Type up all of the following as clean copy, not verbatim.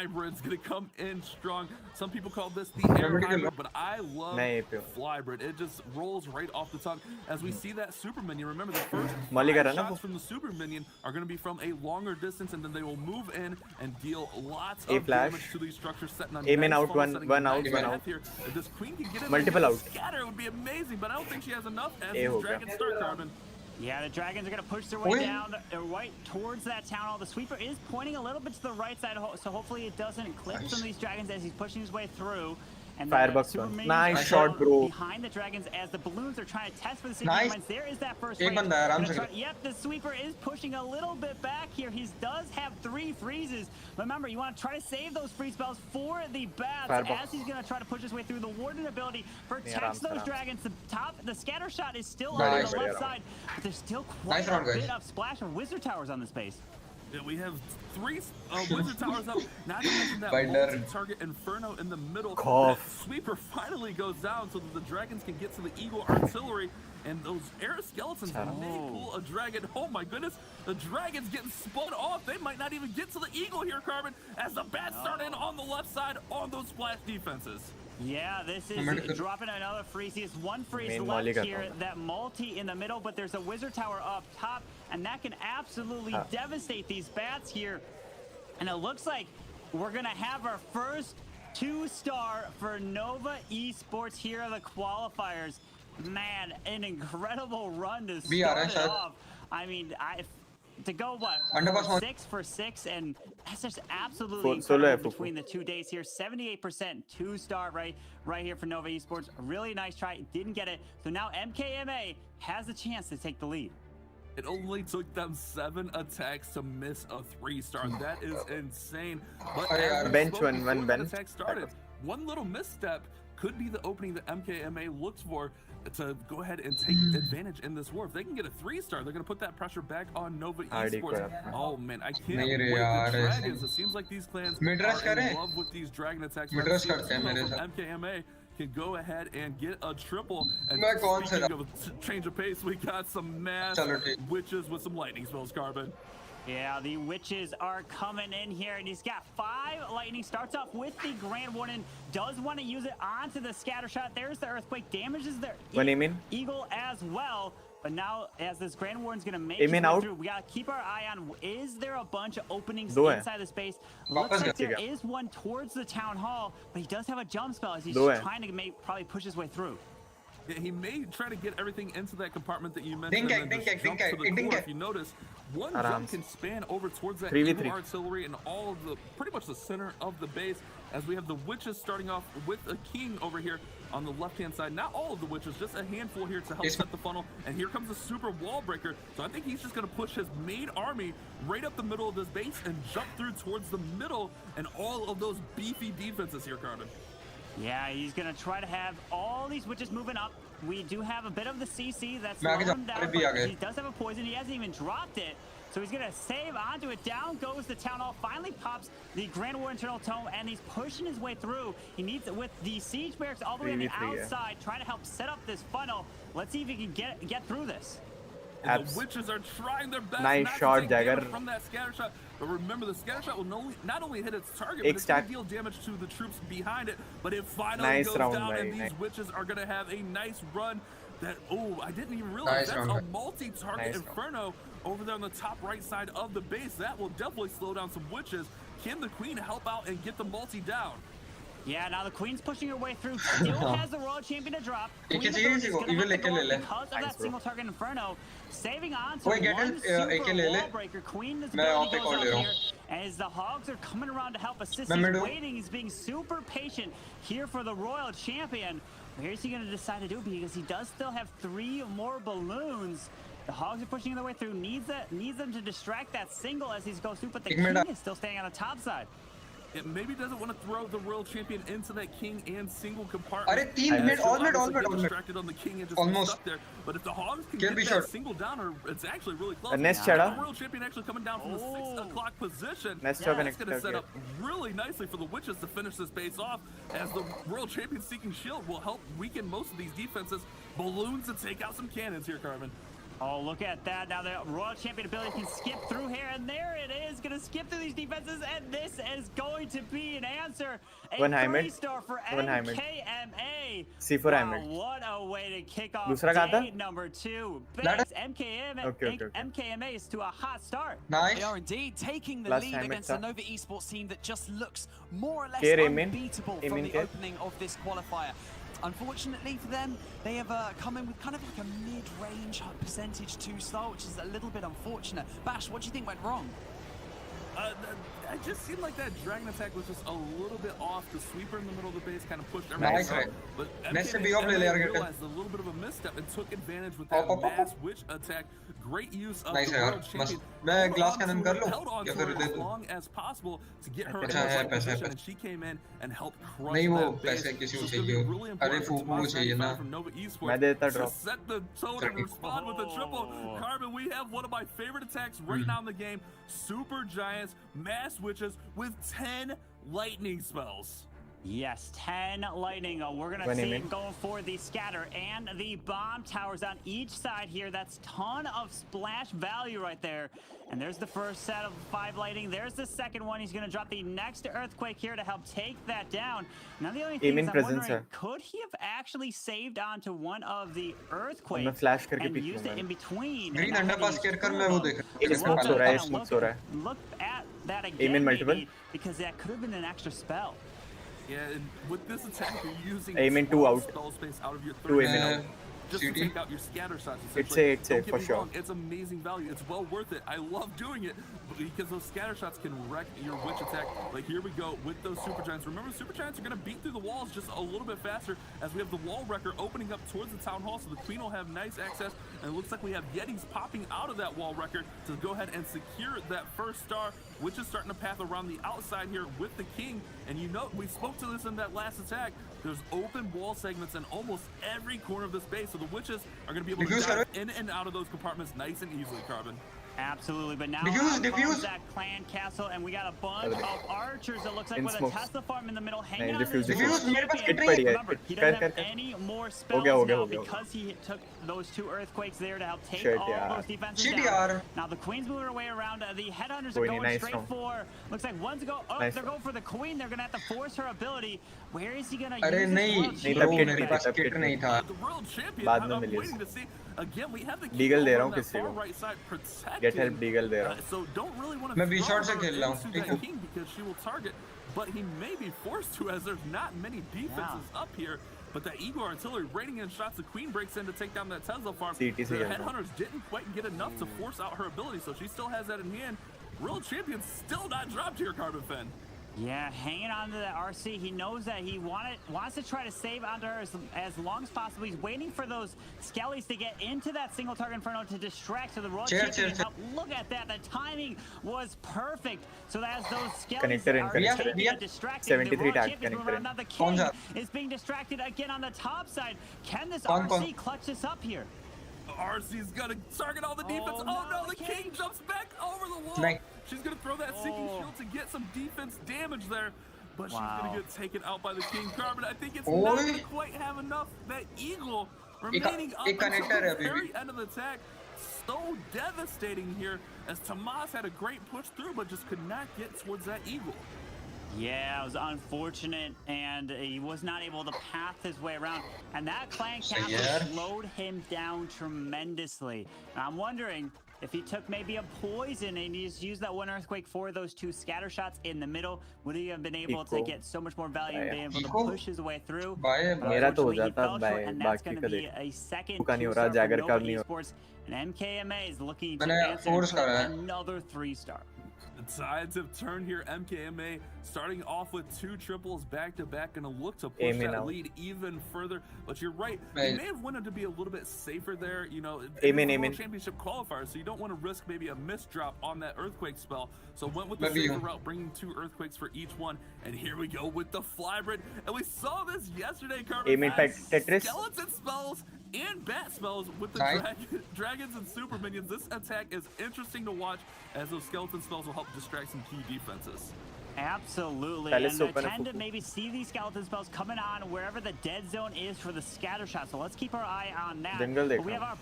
Flybrid's gonna come in strong. Some people call this the air hybrid, but I love Flybrid. It just rolls right off the tongue. As we see that super minion, remember the first 5 shots from the super minion are gonna be from a longer distance, and then they will move in and deal lots of damage to these structures, setting on Amen out, one out. Here. If this queen can get in Multiple out. Scatter, it would be amazing, but I don't think she has enough as these dragons start, Carbon. Yeah, the dragons are going to push their way down right towards that town hall. The sweeper is pointing a little bit to the right side, so hopefully it doesn't clip some of these dragons as he's pushing his way through. And Firebucks, nice shot, bro. Behind the dragons as the balloons are trying to test for the signature mines. There is that first range. Yep, the sweeper is pushing a little bit back here. He does have 3 freezes. Remember, you want to try to save those freeze spells for the bats as he's going to try to push his way through. The warden ability protects those dragons. The scatter shot is still on the left side, but there's still quite a bit of splash of wizard towers on this base. Yeah, we have 3 wizard towers up. Not to mention that multi-target inferno in the middle. That sweeper finally goes down so that the dragons can get to the eagle artillery, and those air skeletons may pull a dragon. Oh my goodness, the dragon's getting spun off. They might not even get to the eagle here, Carbon, as the bats start in on the left side on those splash defenses. Yeah, this is dropping another freeze. He has 1 freeze left here, that multi in the middle, but there's a wizard tower up top, and that can absolutely devastate these bats here. And it looks like we're going to have our first 2-star for Nova Esports here are the qualifiers. Man, an incredible run to start it off. I mean, to go what 6 for 6, and that's just absolutely incredible between the 2 days here. 78% 2-star right here for Nova Esports. A really nice try, didn't get it. So now MKMA has a chance to take the lead. It only took them 7 attacks to miss a 3-star. That is insane. But as bench when attack started, one little misstep could be the opening that MKMA looks for to go ahead and take advantage in this war. If they can get a 3-star, they're going to put that pressure back on Nova Esports. Oh man, I can't wait. The dragons, it seems like these clans are in love with these dragon attacks. MKMA can go ahead and get a triple. And speaking of a change of pace, we got some mass witches with some lightning spells, Carbon. Yeah, the witches are coming in here, and he's got 5 lightning. Starts off with the Grand Warden, does want to use it onto the scatter shot. There's the earthquake, damages their eagle as well. But now, as this Grand Warden's gonna make it through, we gotta keep our eye on, is there a bunch of openings inside the space? Looks like there is one towards the town hall, but he does have a jump spell as he's trying to probably push his way through. Yeah, he may try to get everything into that compartment that you mentioned and then just jump to the core. If you notice, one jump can span over towards that eagle artillery and all of the, pretty much the center of the base, as we have the witches starting off with a king over here on the left-hand side. Not all of the witches, just a handful here to help set the funnel. And here comes a super wall breaker. So I think he's just going to push his main army right up the middle of this base and jump through towards the middle and all of those beefy defenses here, Carbon. Yeah, he's going to try to have all these witches moving up. We do have a bit of the CC that's slowing him down, but he does have a poison. He hasn't even dropped it. So he's going to save onto it. Down goes the Town Hall. Finally pops the Grand War Internal Tome, and he's pushing his way through. He needs it with the siege barracks all the way on the outside, trying to help set up this funnel. Let's see if he can get through this. And the witches are trying their best not to take damage from that scatter shot. But remember, the scatter shot will not only hit its target, but it's going to deal damage to the troops behind it. But it finally goes down, and these witches are going to have a nice run. That, I didn't even realize that's a multi-target inferno over there on the top right side of the base. That will definitely slow down some witches. Can the queen help out and get the multi down? Yeah, now the queen's pushing her way through. Still has the royal champion to drop. Because of that single target inferno, saving on to one super wall breaker. Queen is barely goes out here, as the hogs are coming around to help assist. He's waiting. He's being super patient here for the royal champion. Where's he going to decide to do it? Because he does still have 3 more balloons. The hogs are pushing their way through. Needs them to distract that single as he goes through, but the king is still staying on the top side. It maybe doesn't want to throw the royal champion into that king and single compartment. Distracted on the king and just stuck there. But if the hogs can get that single down, or it's actually really close. The royal champion actually coming down from the 6 o'clock position. That's going to set up really nicely for the witches to finish this base off, as the royal champion seeking shield will help weaken most of these defenses. Balloons to take out some cannons here, Carmen. Oh, look at that. Now the Royal Champion ability can skip through here, and there it is. Going to skip through these defenses, and this is going to be an answer. A 3-star for MKMA. C4 wow, what a way to kick off day number 2. Thanks, MKMA is to a hot start. Nice. They are indeed taking the lead against a Nova esports team that just looks more or less unbeatable from the opening of this qualifier. Unfortunately for them, they have come in with kind of like a mid-range percentage 2-star, which is a little bit unfortunate. Bash, what do you think went wrong? It just seemed like that dragon attack was just a little bit off. The sweeper in the middle of the base kind of pushed everything out. But MKMA realized a little bit of a misstep and took advantage with that mass witch attack. Great use of the world champion. Held on to her as long as possible to get her in the right position, and she came in and helped crush that base. So it's going to be really important for Tomas from Nova esports to set the tone and respond with a triple. Carbon, we have one of my favorite attacks right now in the game. Super Giants, Mass Witches with 10 lightning spells. Yes, 10 lightning. We're going to see him going for the scatter and the bomb towers on each side here. That's ton of splash value right there. And there's the first set of 5 lightning. There's the second one. He's going to drop the next earthquake here to help take that down. Now the only thing is I'm wondering, could he have actually saved onto one of the earthquakes and used it in between? Look at that again, maybe, because that could have been an extra spell. Yeah, and with this attack, you're using spell space out of your third just to take out your scatter shots. It's for sure. It's amazing value. It's well worth it. I love doing it because those scatter shots can wreck your witch attack. Like here we go with those super giants. Remember, super giants are going to beat through the walls just a little bit faster as we have the wall wrecker opening up towards the town hall. So the queen will have nice access, and it looks like we have yetis popping out of that wall wrecker to go ahead and secure that first star, which is starting to path around the outside here with the king. And you know, we spoke to this in that last attack. There's open wall segments in almost every corner of this base, so the witches are going to be able to dive in and out of those compartments nice and easily, Carbon. Absolutely, but now comes that clan castle, and we got a bunch of archers. It looks like with a Tesla farm in the middle, hanging on this Remember, he doesn't have any more spells now because he took those 2 earthquakes there to help take all those defenses down. Now the queen's moving her way around. The headhunters are going straight for. Looks like one's go. Oh, they're going for the queen. They're gonna have to force her ability. Where is he gonna use this The world champion. I'm waiting to see. Again, we have the king on that far right side protected. Get help Deagle there. So don't really want to throw her into that king because she will target, but he may be forced to as there's not many defenses up here. But that Eagle artillery raining in shots, the queen breaks in to take down that Tesla farm. The headhunters didn't quite get enough to force out her ability, so she still has that in hand. World champion's still not dropped here, Carbon Fen. Yeah, hanging on to that RC. He knows that he wants to try to save onto her as long as possible. He's waiting for those skellies to get into that single target inferno to distract. So the Royal Champion can help. Look at that. The timing was perfect. So as those skellies are distracted, the Royal Champion is around. Now the king is being distracted again on the top side. Can this RC clutch this up here? RC's gonna target all the defense. Oh no, the king jumps back over the wall. She's gonna throw that sinking shield to get some defense damage there, but she's gonna get taken out by the king. Carbon, I think it's not gonna quite have enough. That eagle remaining up until the very end of the attack. So devastating here as Tomas had a great push through, but just could not get towards that eagle. Yeah, it was unfortunate, and he was not able to path his way around. And that clan castle slowed him down tremendously. And I'm wondering if he took maybe a poison and he just used that one earthquake for those 2 scatter shots in the middle, would he have been able to get so much more value and be able to push his way through? Unfortunately, he fell short, and that's going to be a second 2-star for Nova esports. And MKMA is looking to answer another 3-star. The tides have turned here. MKMA starting off with 2 triples back-to-back, going to look to push that lead even further. But you're right, he may have wanted to be a little bit safer there. You know, it's a World Championship qualifier, so you don't want to risk maybe a misdrop on that earthquake spell. So went with the safer route, bringing 2 earthquakes for each one. And here we go with the flybrid. And we saw this yesterday, Carbon. Skeleton spells and bat spells with the dragons and super minions. This attack is interesting to watch as those skeleton spells will help distract some key defenses. Absolutely, and they tend to maybe see these skeleton spells coming on wherever the dead zone is for the scatter shot. So let's keep our eye on that.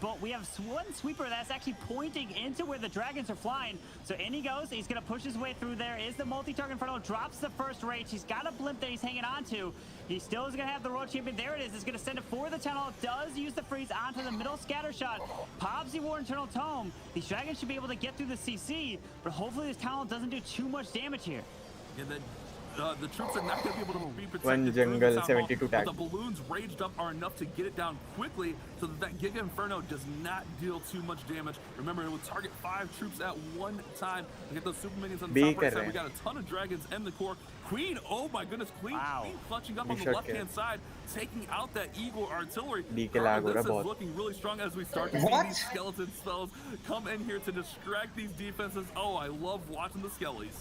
But we have one sweeper that's actually pointing into where the dragons are flying. So in he goes. He's gonna push his way through there. Is the multi-target Inferno, drops the first rage. He's got a blimp that he's hanging on to. He still is gonna have the Royal Champion. There it is. It's gonna send it for the tunnel. Does use the freeze onto the middle scatter shot. Pops the War Eternal Tome. These dragons should be able to get through the CC, but hopefully this tunnel doesn't do too much damage here. And then the troops are not going to be able to be protected. One jungle, 72 tag. But the balloons raged up are enough to get it down quickly so that Giga Inferno does not deal too much damage. Remember, it would target 5 troops at one time. We get those super minions on the top right side. We got a ton of dragons in the core. Queen, oh my goodness, Queen clutching up on the left-hand side, taking out that Eagle artillery. This is looking really strong as we start to see these skeleton spells come in here to distract these defenses. Oh, I love watching the skellies.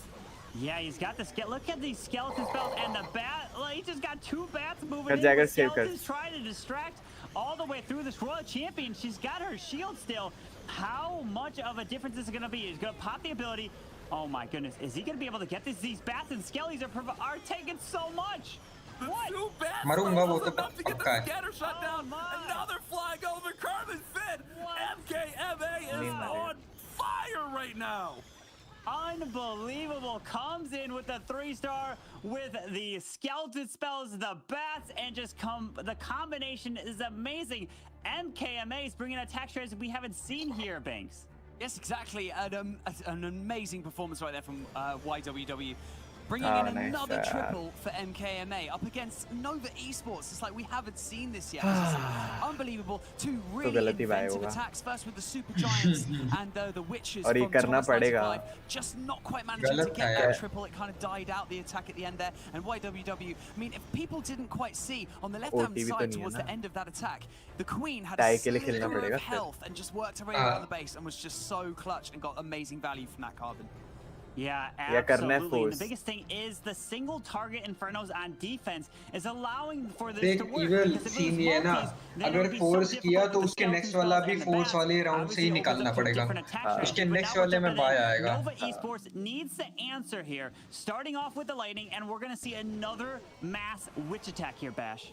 Yeah, he's got the look at these skeleton spells and the bat. Like, he just got 2 bats moving in. The skeletons trying to distract all the way through this Royal Champion. She's got her shield still. How much of a difference is it going to be? He's going to pop the ability. Oh my goodness, is he going to be able to get this? These bats and skellies are taking so much. What? 2 bats about to get the scatter shot down. Another flying over Carbon Fit. MKMA is on fire right now. Unbelievable. Comes in with the 3-star with the skeleton spells, the bats, and just the combination is amazing. MKMA is bringing attack strategies we haven't seen here, Banks. Yes, exactly. An amazing performance right there from YWW. Bringing in another triple for MKMA up against Nova ESports. It's like we haven't seen this yet. It's unbelievable. 2 really inventive attacks. First with the Super Giants and the Witches from Thomas 95. Just not quite managing to get that triple. It kind of died out, the attack at the end there. And YWW, I mean, if people didn't quite see, on the left-hand side towards the end of that attack, the Queen had a sliver of health and just worked her way around the base and was just so clutch and got amazing value from that Carbon. Yeah, absolutely. And the biggest thing is the single target Infernos on defense is allowing for this to work. Evil scene ये है ना, अगर force किया तो उसके next वाला भी force वाले round से ही निकालना पड़ेगा. उसके next वाले में buy आएगा. Nova ESports needs to answer here, starting off with the lightning, and we're going to see another mass witch attack here, Bash.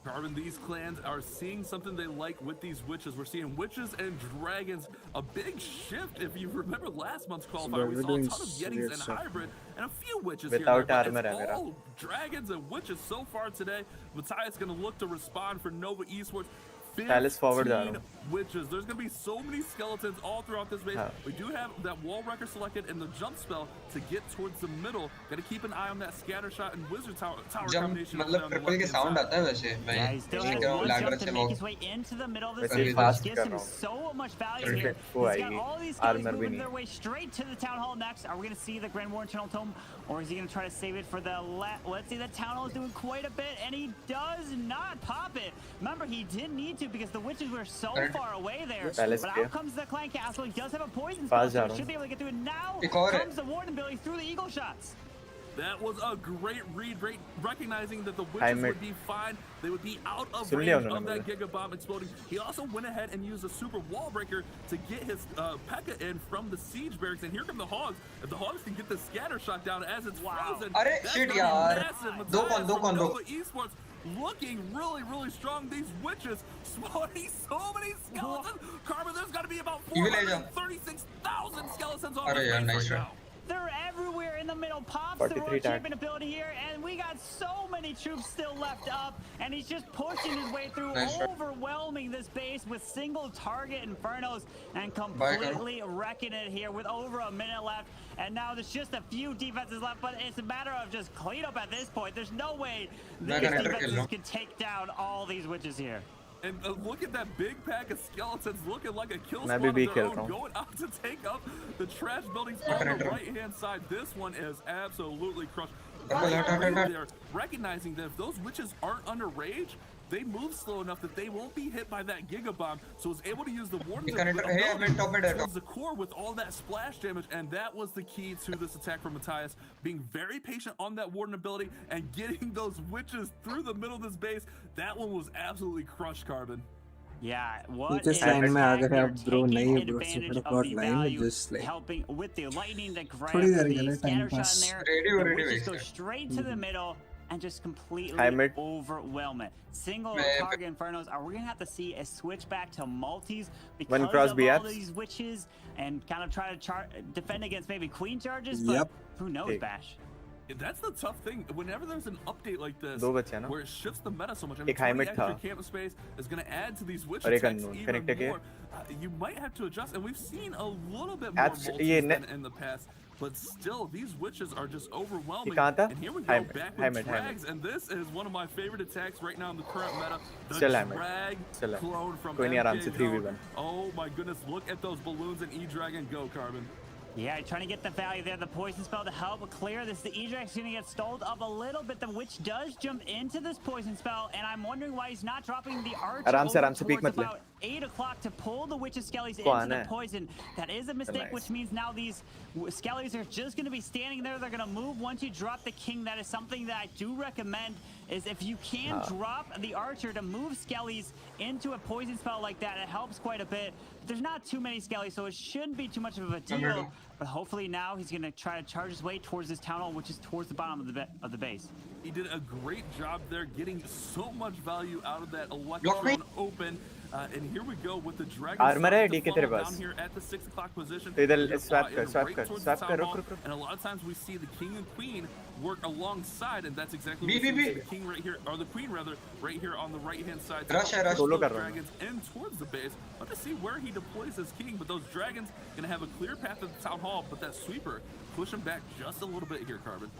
Carbon, these clans are seeing something they like with these witches. We're seeing witches and dragons. A big shift. If you remember last month's qualifier, we saw a ton of Yetis and hybrid and a few witches without here. Armor, all dragons and witches so far today. Matthias going to look to respond for Nova ESports. 15 witches. There's going to be so many skeletons all throughout this base. We do have that wall wrecker selected and the jump spell to get towards the middle. Got to keep an eye on that scatter shot and wizard tower combination. Triple के sound आता है वैसे. Yeah, he still has one jump to make his way into the middle of this base, which gives him so much value here. He's got all these guys moving their way straight to the Town Hall next. Are we going to see the Grand War Eternal Tome, or is he going to try to save it for the let's see, the Town Hall is doing quite a bit, and he does not pop it. Remember, he didn't need to because the witches were so far away there. But out comes the Clan Castle. He does have a poison spell, so he should be able to get through it. Now comes the Warden ability through the eagle shots. That was a great read, recognizing that the witches would be fine. They would be out of range of that Giga Bomb exploding. He also went ahead and used a super wall breaker to get his P.E.K.K.A. in from the siege barracks. And here come the Hogs. If the Hogs can get the scatter shot down as it's frozen, that's shit, massive. Nova ESports looking really, really strong. These witches spawning so many skeletons. Carbon, there's got to be about 436,000 skeletons on the base right now. They're everywhere in the middle. Pops the Royal Champion ability here, and we got so many troops still left up, and he's just pushing his way through, overwhelming this base with single target Infernos and completely wrecking it here with over a minute left. And now there's just a few defenses left, but it's a matter of just cleanup at this point. There's no way these defenses can take down all these witches here. And look at that big pack of skeletons looking like a kill squad of their own, going out to take up the trash buildings on the right-hand side. This one is absolutely crushed. They're recognizing that if those witches aren't under rage, they move slow enough that they won't be hit by that Giga Bomb. So it's able to use the Warden's towards the core with all that splash damage, and that was the key to this attack from Matthias, being very patient on that Warden ability and getting those witches through the middle of this base. That one was absolutely crushed, Carbon. Yeah, what just line में आ गए आप bro नहीं bro so about line just like helping with the lightning that थोड़ी grab there the के लिए time scatter shot pass in there. Radio The witches go straight to the middle and just completely overwhelm it. Single target infernos. Are we gonna have to see a switch back to multis because of all these witches and kind of try to defend against maybe queen charges? But who knows, Bash? That's the tough thing. Whenever there's an update like this, where it shifts the meta so much, I mean, 20 extra campus space is going to add to these witch attacks even more. You might have to adjust, and we've seen a little bit more multis than in the past, but still, these witches are just overwhelming. And here we go back with drags, and this is one of my favorite attacks right now in the current meta. The drag clone from MK. Oh my goodness, look at those balloons in E-Dragon. Go, Carbon. Yeah, trying to get the value there. The poison spell to help clear this. The E-Drag's going to get stalled up a little bit. The witch does jump into this poison spell, and I'm wondering why he's not dropping the arch towards about 8 o'clock to pull the witch's skellies into the poison. That is a mistake, which means now these skellies are just going to be standing there. They're going to move once you drop the king. That is something that I do recommend, is if you can drop the archer to move skellies into a poison spell like that, it helps quite a bit. There's not too many skellies, so it shouldn't be too much of a deal. But hopefully now he's going to try to charge his way towards this town hall, which is towards the bottom of the base. He did a great job there, getting so much value out of that electron open. And here we go with the dragon down here at the 6 o'clock position. And a lot of times we see the king and queen work alongside, and that's exactly what we see the king right here, or the queen rather, right here on the right-hand side. Dragons in towards the base. Let's see where he deploys his king, but those dragons gonna have a clear path to the town hall, but that sweeper push him back just a little bit here, Carbon.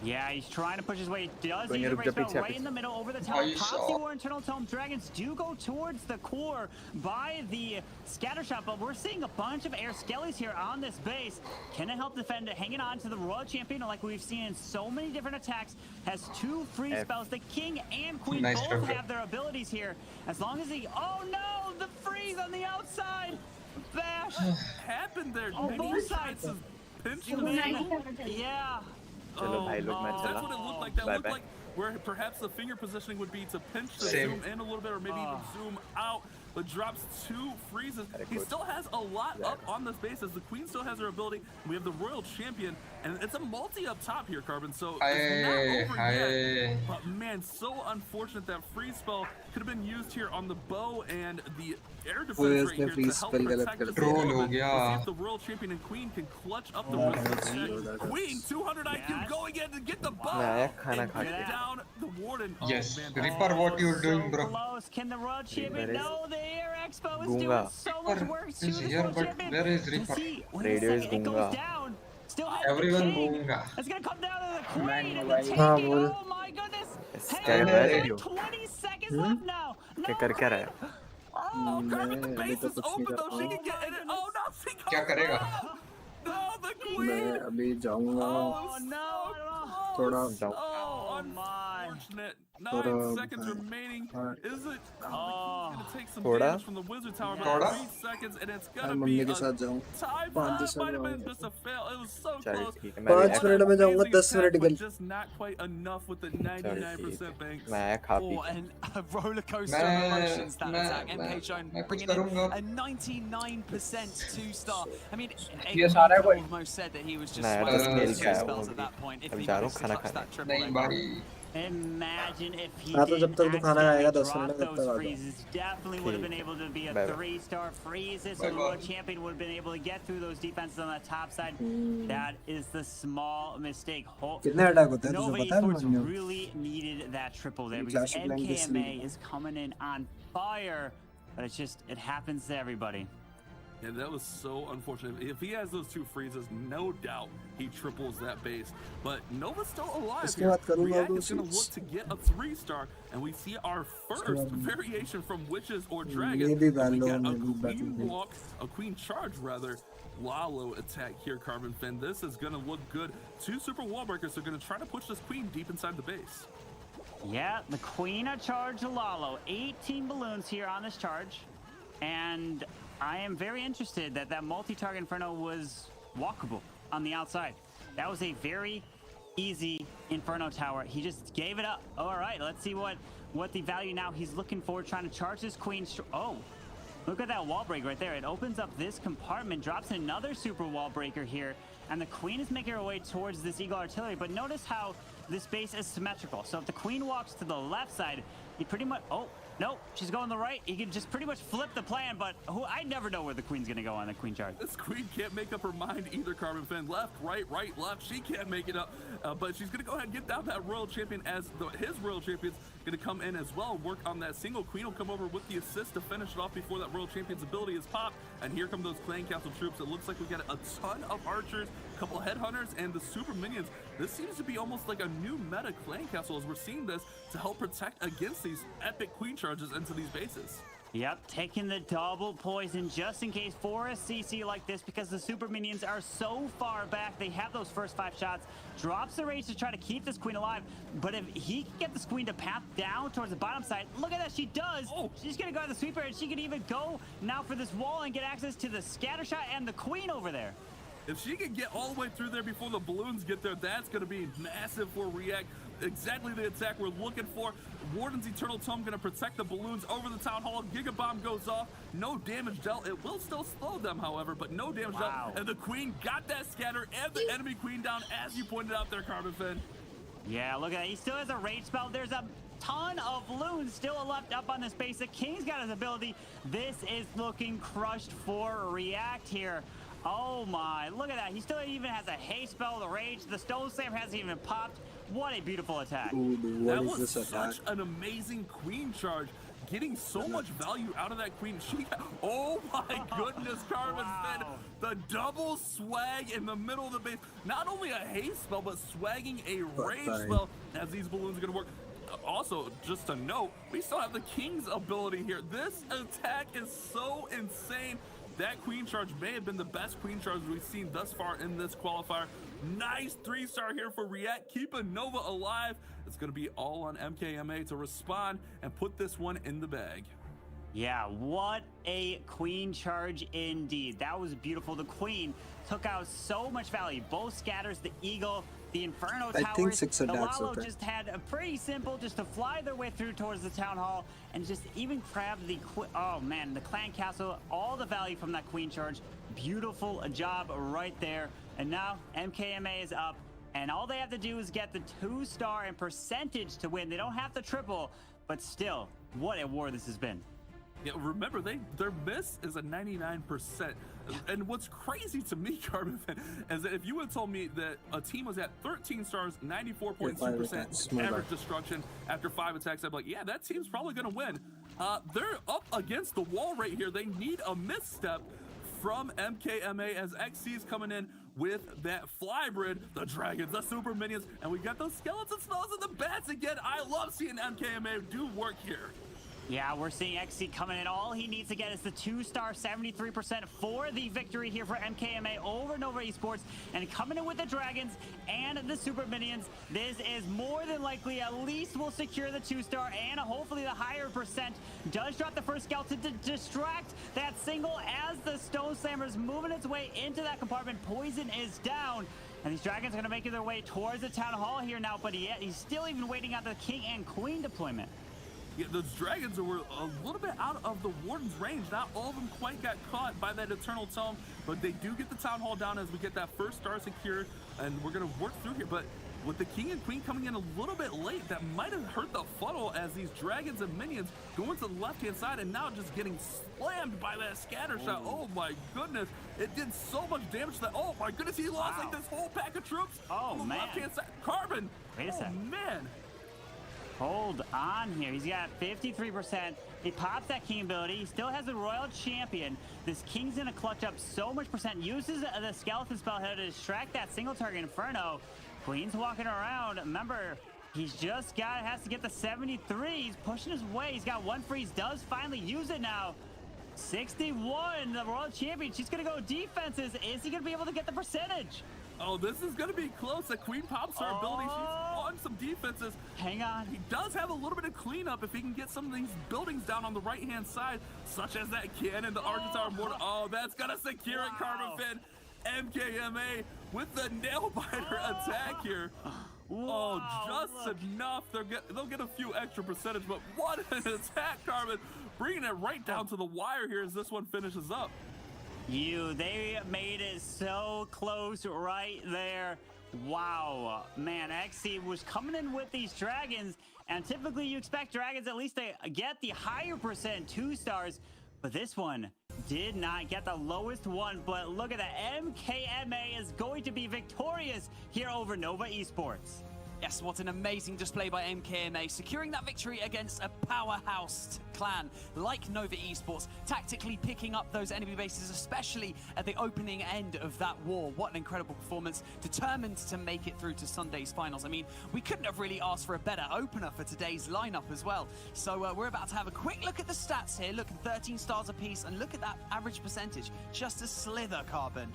Yeah, he's trying to push his way. Does use a right in the middle over the tower. Pops the war internal tome. Dragons do go towards the core by the scatter shot, but we're seeing a bunch of air skellies here on this base. Can it help defend it? Hanging on to the royal champion, like we've seen in so many different attacks, has 2 free spells. The king and queen both have their abilities here. As long as he, oh no, the freeze on the outside. Bash happened there. On both sides. Yeah. That's what it looked like. That looked like where perhaps the finger positioning would be to pinch to zoom in a little bit, or maybe even zoom out, but drops 2 freezes. He still has a lot up on this base, as the queen still has her ability. We have the royal champion, and it's a multi up top here, Carbon, so it's not over yet. But man, so unfortunate that freeze spell could have been used here on the bow and the air defense right here to help protect the see if the royal champion and queen can clutch up the rest. Queen, 200 IQ going in to get the bow and get down the warden. Yes, Reaper, what you're doing, bro? Close. Can the royal champion? No, the air expo is doing so much work. Is here, but where is Reaper? Radio is Gunga. Everyone Gunga. It's gonna come down to the queen and the taking. Oh my goodness! Hey, 20 seconds left now. No. Oh, Carbon, the base is open though. She can get in it. Oh no, she goes. No, the queen. मैं अभी जाऊँगा. Oh no. थोड़ा Oh my. Unfortunate. 9 seconds remaining. Is it? Gonna take some damage from the wizard tower, but 3 seconds, and it's gonna be a tie. Might have been just a fail. It was so close. 5 minute में जाऊँगा 10 minute के लिए. Just not quite enough with the 99% banks. Oh, and a roller coaster of emotions that attack. MK bringing in a 99% 2-star. I mean, almost said that he was just swiping spells at that point. If he could touch that triple. Imagine if he didn't accidentally drop those freezes. Definitely would have been able to be a 3-star freezes, so the world champion would have been able to get through those defenses on the top side. That is the small mistake. Nova ESports really needed that triple there, because NKMA is coming in on fire, but it's just, it happens to everybody. Yeah, that was so unfortunate. If he has those 2 freezes, no doubt he triples that base. But Nova's still alive here. React is going to look to get a 3-star, and we see our first variation from Witches or Dragons. We got a queen walk, a queen charge rather, Lalo attack here, Carbon Fin. This is going to look good. 2 super wall breakers are going to try to push this queen deep inside the base. Yeah, the queen a charge Lalo. 18 balloons here on this charge, and I am very interested that multi-target Inferno was walkable on the outside. That was a very easy Inferno Tower. He just gave it up. All right, let's see what the value now he's looking for, trying to charge this queen. Oh, look at that wall break right there. It opens up this compartment, drops another super wall breaker here, and the queen is making her way towards this Eagle Artillery. But notice how this base is symmetrical. So if the queen walks to the left side, he pretty much, oh, no, she's going the right. He can just pretty much flip the plan, but I never know where the queen's going to go on the queen charge. This queen can't make up her mind either, Carbon Fin. Left, right, left. She can't make it up, but she's going to go ahead and get down that Royal Champion as his Royal Champion's going to come in as well, work on that single. Queen will come over with the assist to finish it off before that Royal Champion's ability is popped. And here come those Clan Castle troops. It looks like we got a ton of archers, a couple of headhunters, and the super minions. This seems to be almost like a new meta Clan Castle as we're seeing this to help protect against these epic queen charges into these bases. Yep, taking the double poison just in case for a CC like this, because the super minions are so far back. They have those first 5 shots. Drops the rage to try to keep this queen alive. But if he can get this queen to path down towards the bottom side, look at that, she does. Oh. She's going to go to the sweeper, and she can even go now for this wall and get access to the scatter shot and the queen over there. If she can get all the way through there before the balloons get there, that's going to be massive for React. Exactly the attack we're looking for. Warden's Eternal Tome going to protect the balloons over the Town Hall. Giga Bomb goes off. No damage dealt. It will still slow them, however, but no damage dealt. And the Queen got that scatter and the enemy Queen down, as you pointed out there, Carbon Fin. Yeah, look at that. He still has a rage spell. There's a ton of loons still left up on this base. The King's got his ability. This is looking crushed for React here. Oh my, look at that. He still even has a haste spell, the rage. The Stone Slammer hasn't even popped. What a beautiful attack. Ooh, that was such an amazing queen charge. Getting so much value out of that queen. Oh my goodness, Carbon Fin. The double swag in the middle of the base. Not only a haste spell, but swagging a rage spell as these balloons are going to work. Also, just a note, we still have the King's ability here. This attack is so insane. That queen charge may have been the best queen charge we've seen thus far in this qualifier. Nice 3-star here for React, keeping Nova alive. It's going to be all on MKMA to respond and put this one in the bag. Yeah, what a queen charge indeed. That was beautiful. The queen took out so much value. Both scatters, the eagle, the Inferno Towers. The Lalo just had a pretty simple just to fly their way through towards the Town Hall and just even grab the, oh man, the Clan Castle, all the value from that queen charge. Beautiful job right there. And now MKMA is up, and all they have to do is get the 2-star and percentage to win. They don't have the triple, but still, what a war this has been. Yeah, remember, their miss is a 99%. And what's crazy to me, Carbon Fin, is that if you had told me that a team was at 13 stars, 94.2% average destruction after 5 attacks, I'd be like, yeah, that team's probably going to win. They're up against the wall right here. They need a misstep from MKMA as XC's coming in with that Flybrid, the Dragons, the Super Minions, and we got those Skeleton Skulls and the Bats again. I love seeing MKMA do work here. Yeah, we're seeing XC coming in. All he needs to get is the 2-star, 73% for the victory here for MKMA over Nova Esports. And coming in with the Dragons and the Super Minions, this is more than likely at least will secure the 2-star and hopefully the higher percent. Does drop the first skeleton to distract that single as the Stone Slammer is moving its way into that compartment. Poison is down. And these Dragons are going to make their way towards the Town Hall here now, but he's still even waiting on the King and Queen deployment. Yeah, those Dragons were a little bit out of the Warden's range. Not all of them quite got caught by that Eternal Tome, but they do get the Town Hall down as we get that first star secured, and we're going to work through here. But with the King and Queen coming in a little bit late, that might have hurt the funnel as these Dragons and Minions going to the left-hand side and now just getting slammed by that scatter shot. Oh my goodness, it did so much damage that, oh my goodness, he lost like this whole pack of troops on the left-hand side. Carbon, wait a second. Man. Hold on here. He's got 53%. He pops that King ability. He still has the Royal Champion. This King's going to clutch up so much percent. Uses the Skeleton spell here to distract that single target Inferno. Queen's walking around. Remember, he's just has to get the 73. He's pushing his way. He's got 1 freeze. Does finally use it now. 61, the Royal Champion. She's going to go defenses. Is he going to be able to get the percentage? Oh, this is going to be close. The Queen pops her ability. She's on some defenses. Hang on. He does have a little bit of cleanup if he can get some of these buildings down on the right-hand side, such as that cannon, the Argentine mortar. Oh, that's going to secure it, Carbon Fin. MKMA with the nail biter attack here. Oh, just enough. They'll get a few extra percentage, but what an attack, Carbon. Bringing it right down to the wire here as this one finishes up. They made it so close right there. Wow, man, XC was coming in with these dragons, and typically you expect dragons at least to get the higher percent 2 stars, but this one did not get the lowest one. But look at that, MKMA is going to be victorious here over Nova Esports. Yes, what an amazing display by MKMA, securing that victory against a powerhouse clan like Nova Esports, tactically picking up those enemy bases, especially at the opening end of that war. What an incredible performance, determined to make it through to Sunday's finals. I mean, we couldn't have really asked for a better opener for today's lineup as well. So we're about to have a quick look at the stats here. Look, 13 stars apiece, and look at that average percentage, just a slither, Carbon.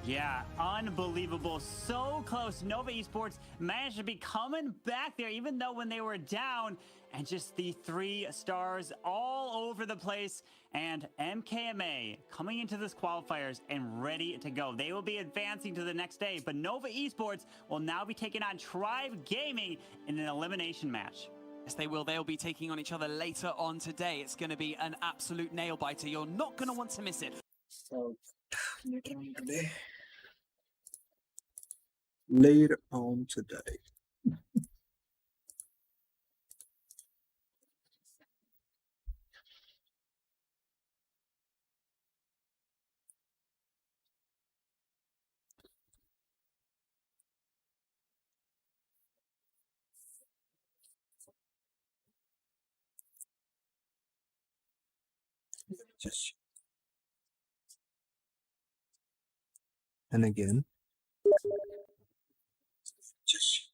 Yeah, unbelievable. So close. Nova Esports managed to be coming back there, even though when they were down, and just the 3 stars all over the place. And MKMA coming into this qualifiers and ready to go. They will be advancing to the next day, but Nova Esports will now be taking on Tribe Gaming in an elimination match. Yes, they will. They'll be taking on each other later on today. It's going to be an absolute nail-biter. You're not going to want to miss it. So, later on today. Just and again. Just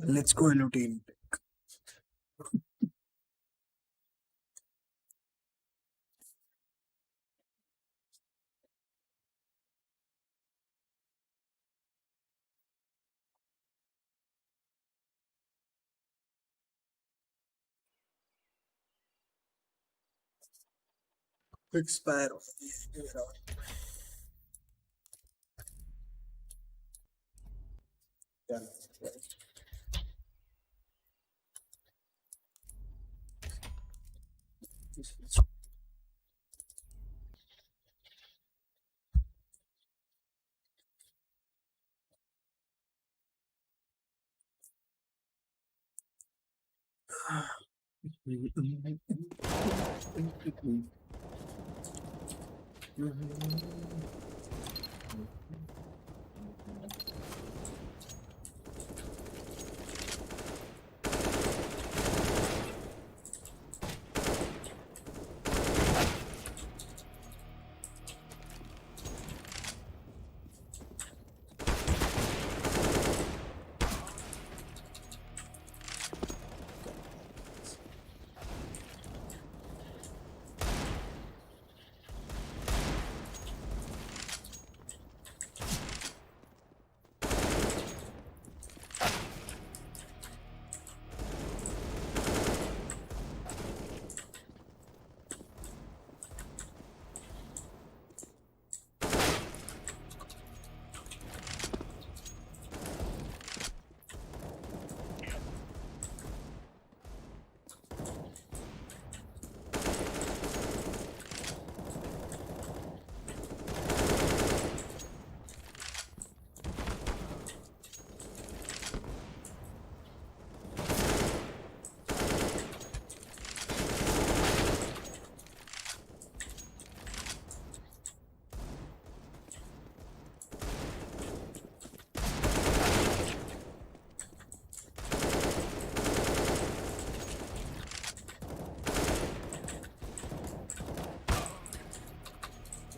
let's go hello team. Quick spare. Yeah.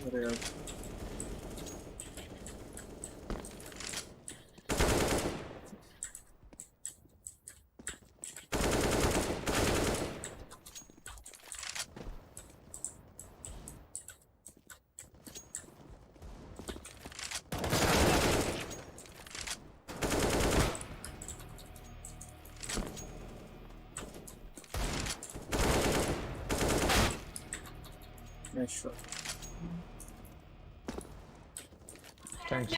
अरे यार nice shot. Thanks.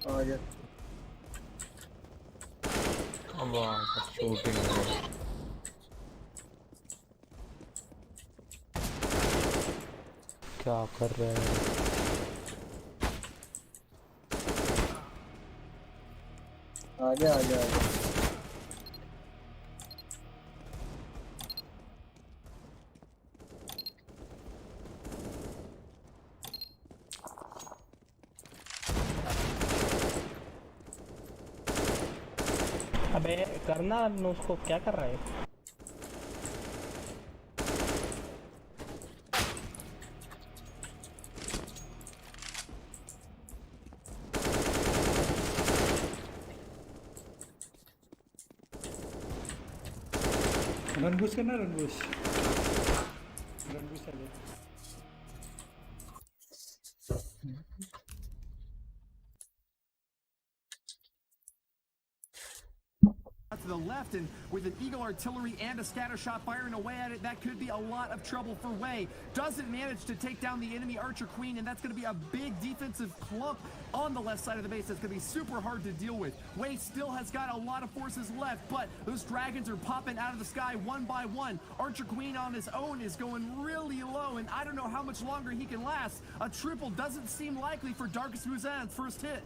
Oh yeah. Wow, shooting. क्या कर रहे हैं? आगे आगे आगे अबे करना उसको क्या कर रहा है रनबूश करना रनबूश चले to the left, and with an Eagle artillery and a scatter shot firing away at it, that could be a lot of trouble for Wei. Doesn't manage to take down the enemy Archer Queen, and that's going to be a big defensive clump on the left side of the base. That's going to be super hard to deal with. Wei still has got a lot of forces left, but those dragons are popping out of the sky one by one. Archer Queen on his own is going really low, and I don't know how much longer he can last. A triple doesn't seem likely for Darkest Muzan's first hit.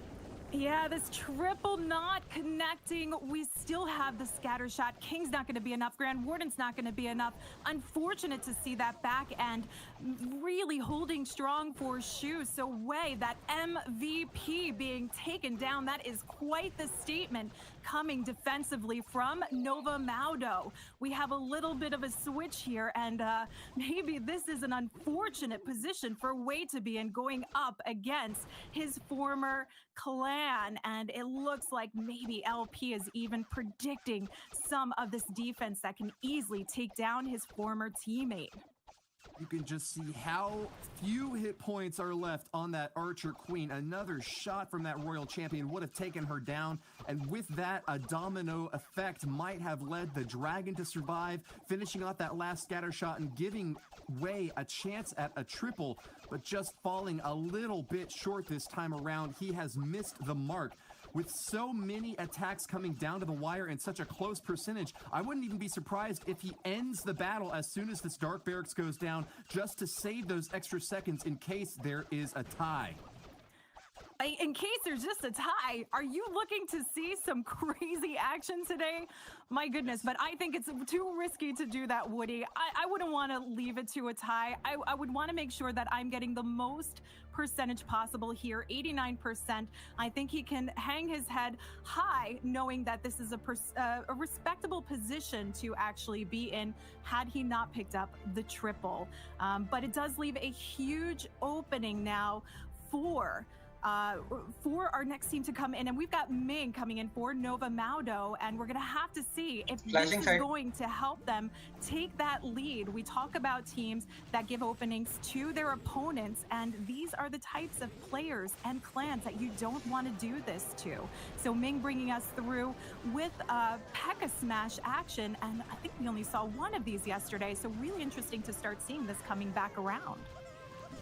Yeah, this triple not connecting. We still have the scatter shot. King's not going to be enough. Grand Warden's not going to be enough. Unfortunate to see that back end really holding strong for Shu. So Wei, that MVP being taken down, that is quite the statement coming defensively from Nova Maudo. We have a little bit of a switch here, and maybe this is an unfortunate position for Wei to be in, going up against his former clan, and it looks like maybe LP is even predicting some of this defense that can easily take down his former teammate. You can just see how few hit points are left on that Archer Queen. Another shot from that Royal Champion would have taken her down, and with that, a domino effect might have led the Dragon to survive, finishing off that last scatter shot and giving Wei a chance at a triple, but just falling a little bit short this time around. He has missed the mark. With so many attacks coming down to the wire in such a close percentage, I wouldn't even be surprised if he ends the battle as soon as this Dark Barracks goes down, just to save those extra seconds in case there is a tie. In case there's just a tie, are you looking to see some crazy action today? My goodness, but I think it's too risky to do that, Woody. I wouldn't want to leave it to a tie. I would want to make sure that I'm getting the most percentage possible here, 89%. I think he can hang his head high, knowing that this is a respectable position to actually be in had he not picked up the triple. But it does leave a huge opening now for our next team to come in, and we've got Ming coming in for Nova Maldo, and we're gonna have to see if this is going to help them take that lead. We talk about teams that give openings to their opponents, and these are the types of players and clans that you don't want to do this to. So Ming bringing us through with P.E.K.K.A smash action, and I think we only saw one of these yesterday, so really interesting to start seeing this coming back around.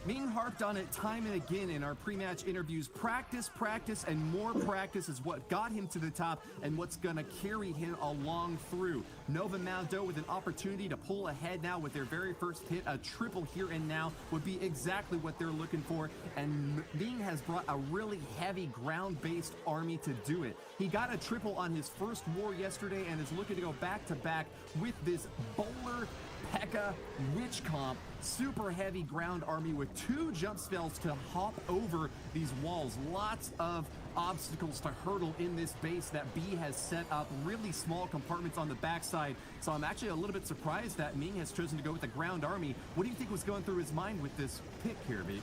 Ming harped on it time and again in our pre-match interviews. Practice, practice, and more practice is what got him to the top and what's gonna carry him along through. Nova Maldo with an opportunity to pull ahead now with their very first hit. A triple here and now would be exactly what they're looking for, and Ming has brought a really heavy ground-based army to do it. He got a triple on his first war yesterday and is looking to go back-to-back with this bowler P.E.K.K.A witch comp, super heavy ground army with 2 jump spells to hop over these walls. Lots of obstacles to hurdle in this base that B has set up, really small compartments on the backside. So I'm actually a little bit surprised that Ming has chosen to go with the ground army. What do you think was going through his mind with this pick here, B?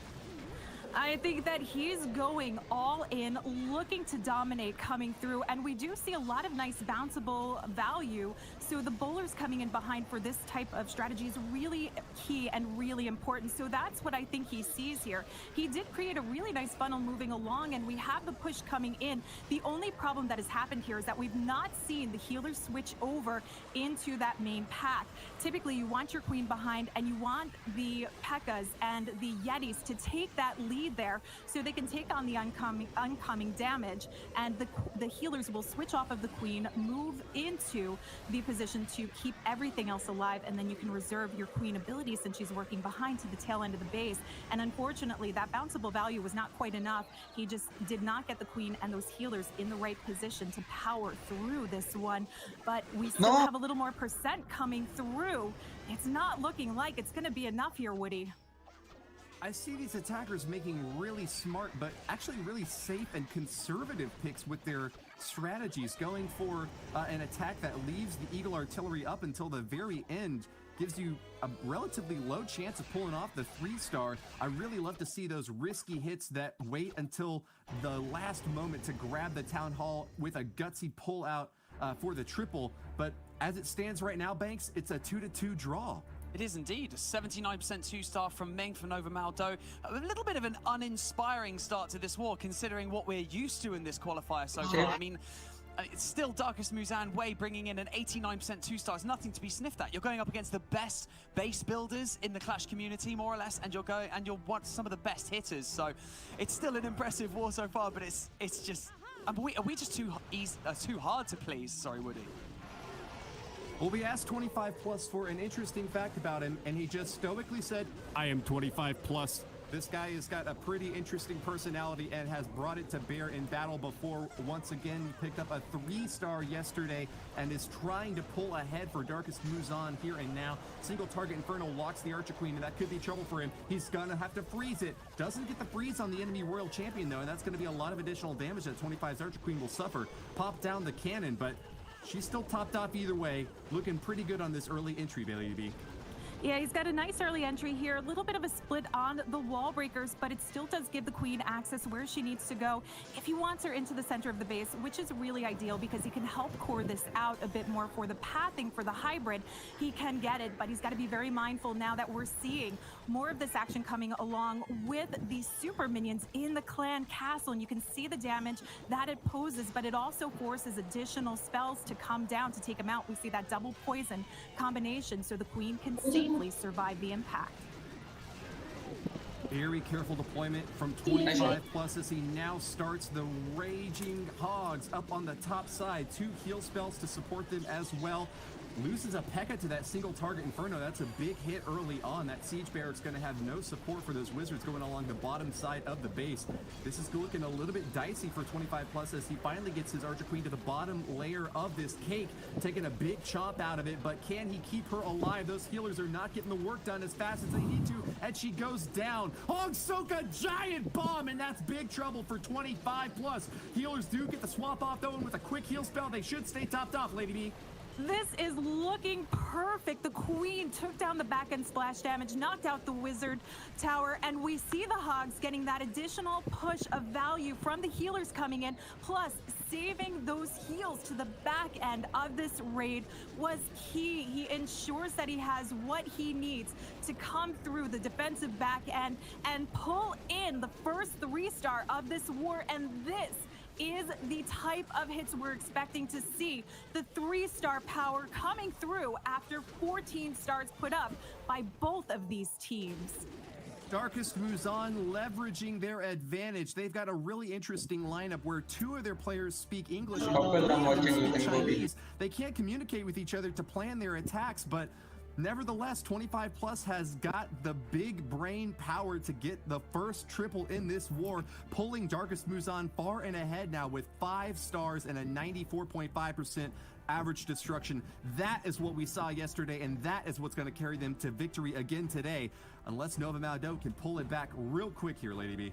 I think that he's going all in, looking to dominate coming through, and we do see a lot of nice bounceable value. So the bowlers coming in behind for this type of strategy is really key and really important. So that's what I think he sees here. He did create a really nice funnel moving along, and we have the push coming in. The only problem that has happened here is that we've not seen the healers switch over into that main path. Typically, you want your queen behind, and you want the P.E.K.K.As and the Yetis to take that lead there so they can take on the oncoming damage, and the healers will switch off of the queen, move into the position to keep everything else alive, and then you can reserve your queen ability since she's working behind to the tail end of the base. And unfortunately, that bounceable value was not quite enough. He just did not get the queen and those healers in the right position to power through this one. But we still have a little more percent coming through. It's not looking like it's going to be enough here, Woody. I see these attackers making really smart, but actually really safe and conservative picks with their strategies. Going for an attack that leaves the Eagle Artillery up until the very end gives you a relatively low chance of pulling off the 3-star. I really love to see those risky hits that wait until the last moment to grab the Town Hall with a gutsy pull out for the triple. But as it stands right now, Banks, it's a 2-2 draw. It is indeed. A 79% 2-star from Ming for Nova Maldo. A little bit of an uninspiring start to this war, considering what we're used to in this qualifier so far. I mean, it's still Darkest Muzan Wei bringing in an 89% 2-star. It's nothing to be sniffed at. You're going up against the best base builders in the Clash community, more or less, and you're some of the best hitters. So it's still an impressive war so far, but it's just... Are we just too hard to please? Sorry, Woody. Well, we asked 25 plus for an interesting fact about him, and he just stoically said, I am 25 plus. This guy has got a pretty interesting personality and has brought it to bear in battle before. Once again, he picked up a 3-star yesterday and is trying to pull ahead for Darkest Muzan here and now. Single target Inferno locks the Archer Queen, and that could be trouble for him. He's gonna have to freeze it. Doesn't get the freeze on the enemy Royal Champion, though, and that's gonna be a lot of additional damage that 25's Archer Queen will suffer. Pop down the cannon, but she's still topped off either way. Looking pretty good on this early entry, Bailey B. Yeah, he's got a nice early entry here. A little bit of a split on the wall breakers, but it still does give the queen access where she needs to go if he wants her into the center of the base, which is really ideal because he can help core this out a bit more for the pathing for the hybrid. He can get it, but he's got to be very mindful now that we're seeing more of this action coming along with these super minions in the clan castle, and you can see the damage that it poses, but it also forces additional spells to come down to take him out. We see that double poison combination, so the queen can safely survive the impact. Very careful deployment from 25 plus as he now starts the Raging Hogs up on the top side. 2 heal spells to support them as well. loses a P.E.K.K.A to that single target Inferno. That's a big hit early on. That Siege Barracks going to have no support for those Wizards going along the bottom side of the base. This is looking a little bit dicey for 25 Plus as he finally gets his Archer Queen to the bottom layer of this cake, taking a big chomp out of it, but can he keep her alive? Those healers are not getting the work done as fast as they need to, and she goes down. Hong Soka, giant bomb, and that's big trouble for 25 Plus. Healers do get the swap off though, and with a quick heal spell, they should stay topped off, Lady B. This is looking perfect. The Queen took down the back-end splash damage, knocked out the Wizard Tower, and we see the Hogs getting that additional push of value from the healers coming in, plus saving those heals to the back end of this raid was key. He ensures that he has what he needs to come through the defensive back end and pull in the first 3-star of this war, and this is the type of hits we're expecting to see. The 3-star power coming through after 14 stars put up by both of these teams. Darkest Muzan leveraging their advantage. They've got a really interesting lineup where 2 of their players speak English and 3 of them speak Chinese. They can't communicate with each other to plan their attacks, but nevertheless, 25 Plus has got the big brain power to get the first triple in this war, pulling Darkest Muzan far and ahead now with 5 stars and a 94.5% average destruction. That is what we saw yesterday, and that is what's going to carry them to victory again today, unless Nova Maldo can pull it back real quick here, Lady B.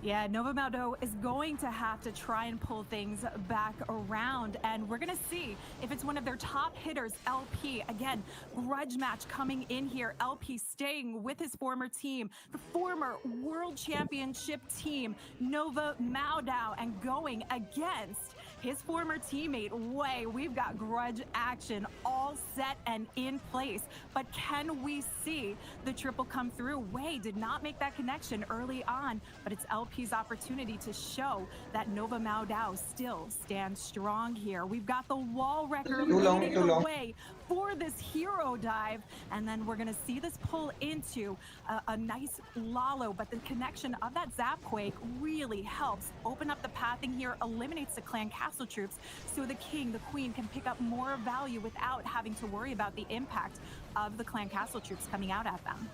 Yeah, Nova Maldo is going to have to try and pull things back around, and we're going to see if it's one of their top hitters, LP. Again, grudge match coming in here. LP staying with his former team, the former World Championship team, Nova Maldo, and going against his former teammate, Wei. We've got grudge action all set and in place, but can we see the triple come through? Wei did not make that connection early on, but it's LP's opportunity to show that Nova Maldo still stands strong here. We've got the wall wrecker leading the way for this hero dive, and then we're going to see this pull into a nice Lalo, but the connection of that Zapquake really helps open up the pathing here, eliminates the clan castle troops, so the king, the queen can pick up more value without having to worry about the impact of the clan castle troops coming out at them.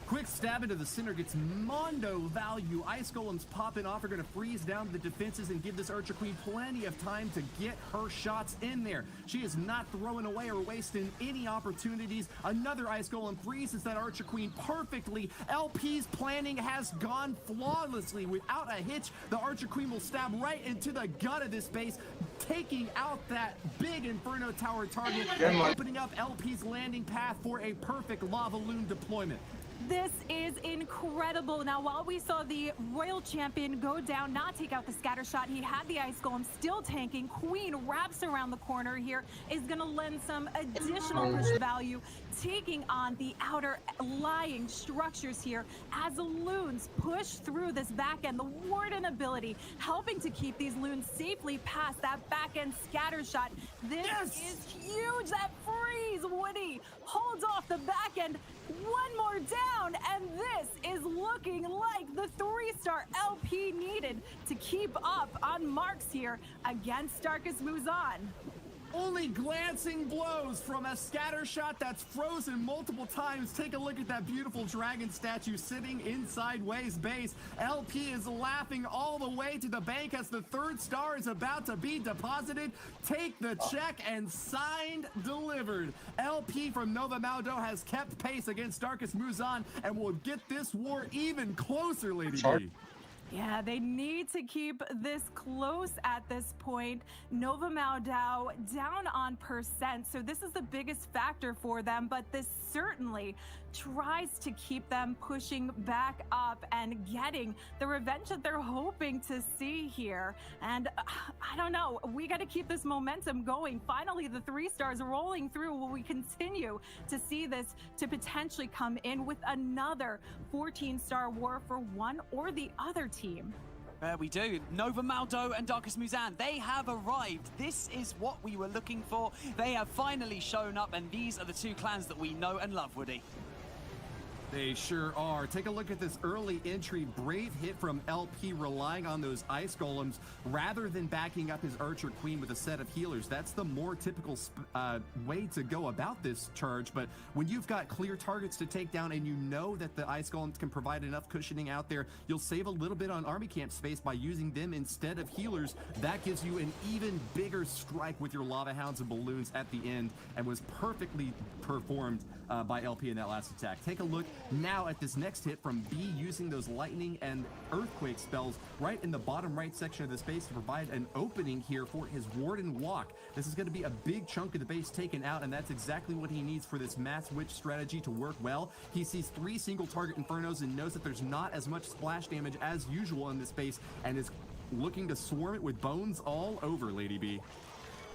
Quick stab into the center gets Mondo value. Ice Golems popping off are going to freeze down the defenses and give this Archer Queen plenty of time to get her shots in there. She is not throwing away or wasting any opportunities. Another Ice Golem freezes that Archer Queen perfectly. LP's planning has gone flawlessly. Without a hitch, the Archer Queen will stab right into the gut of this base, taking out that big Inferno Tower target and opening up LP's landing path for a perfect Lava Loon deployment. This is incredible. Now, while we saw the Royal Champion go down, not take out the scatter shot, he had the Ice Golem still tanking. Queen wraps around the corner here, is going to lend some additional push value, taking on the outer lying structures here as the loons push through this back end. The Warden ability helping to keep these loons safely past that back end scatter shot. This is huge. That freeze, Woody holds off the back end. One more down, and this is looking like the 3-star LP needed to keep up on marks here against Darkest Muzan. Only glancing blows from a scatter shot that's frozen multiple times. Take a look at that beautiful dragon statue sitting inside Wei's base. LP is laughing all the way to the bank as the 3rd star is about to be deposited. Take the check and signed, delivered. LP from Nova Maldo has kept pace against Darkest Muzan and will get this war even closer, Lady B. Yeah, they need to keep this close at this point. Nova Maldo down on percent, so this is the biggest factor for them, but this certainly tries to keep them pushing back up and getting the revenge that they're hoping to see here. And I don't know, we got to keep this momentum going. Finally, the 3 stars rolling through. Will we continue to see this to potentially come in with another 14-star war for one or the other team? We do. Nova Maldo and Darkest Muzan, they have arrived. This is what we were looking for. They have finally shown up, and these are the 2 clans that we know and love, Woody. They sure are. Take a look at this early entry. Brave hit from LP, relying on those ice golems rather than backing up his Archer Queen with a set of healers. That's the more typical way to go about this charge. But when you've got clear targets to take down and you know that the ice golems can provide enough cushioning out there, you'll save a little bit on army camp space by using them instead of healers. That gives you an even bigger strike with your lava hounds and balloons at the end, and was perfectly performed by LP in that last attack. Take a look now at this next hit from B, using those lightning and earthquake spells right in the bottom right section of the space to provide an opening here for his Warden Walk. This is going to be a big chunk of the base taken out, and that's exactly what he needs for this Mass Witch strategy to work well. He sees 3 single target Infernos and knows that there's not as much splash damage as usual in this space, and is looking to swarm it with bones all over, Lady B.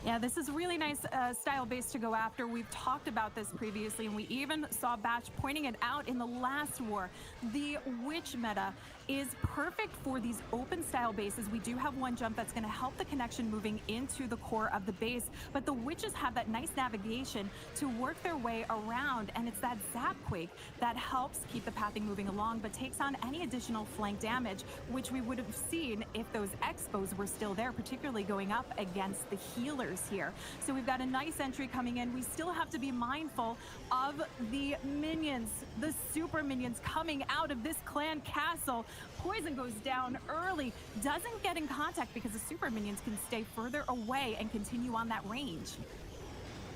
Yeah, this is really nice style base to go after. We've talked about this previously, and we even saw Batch pointing it out in the last war. The Witch meta is perfect for these open style bases. We do have one jump that's going to help the connection moving into the core of the base, but the Witches have that nice navigation to work their way around, and it's that Zap Quake that helps keep the pathing moving along, but takes on any additional flank damage, which we would have seen if those Expos were still there, particularly going up against the healers here. So we've got a nice entry coming in. We still have to be mindful of the minions, the super minions coming out of this clan castle. Poison goes down early, doesn't get in contact because the super minions can stay further away and continue on that range.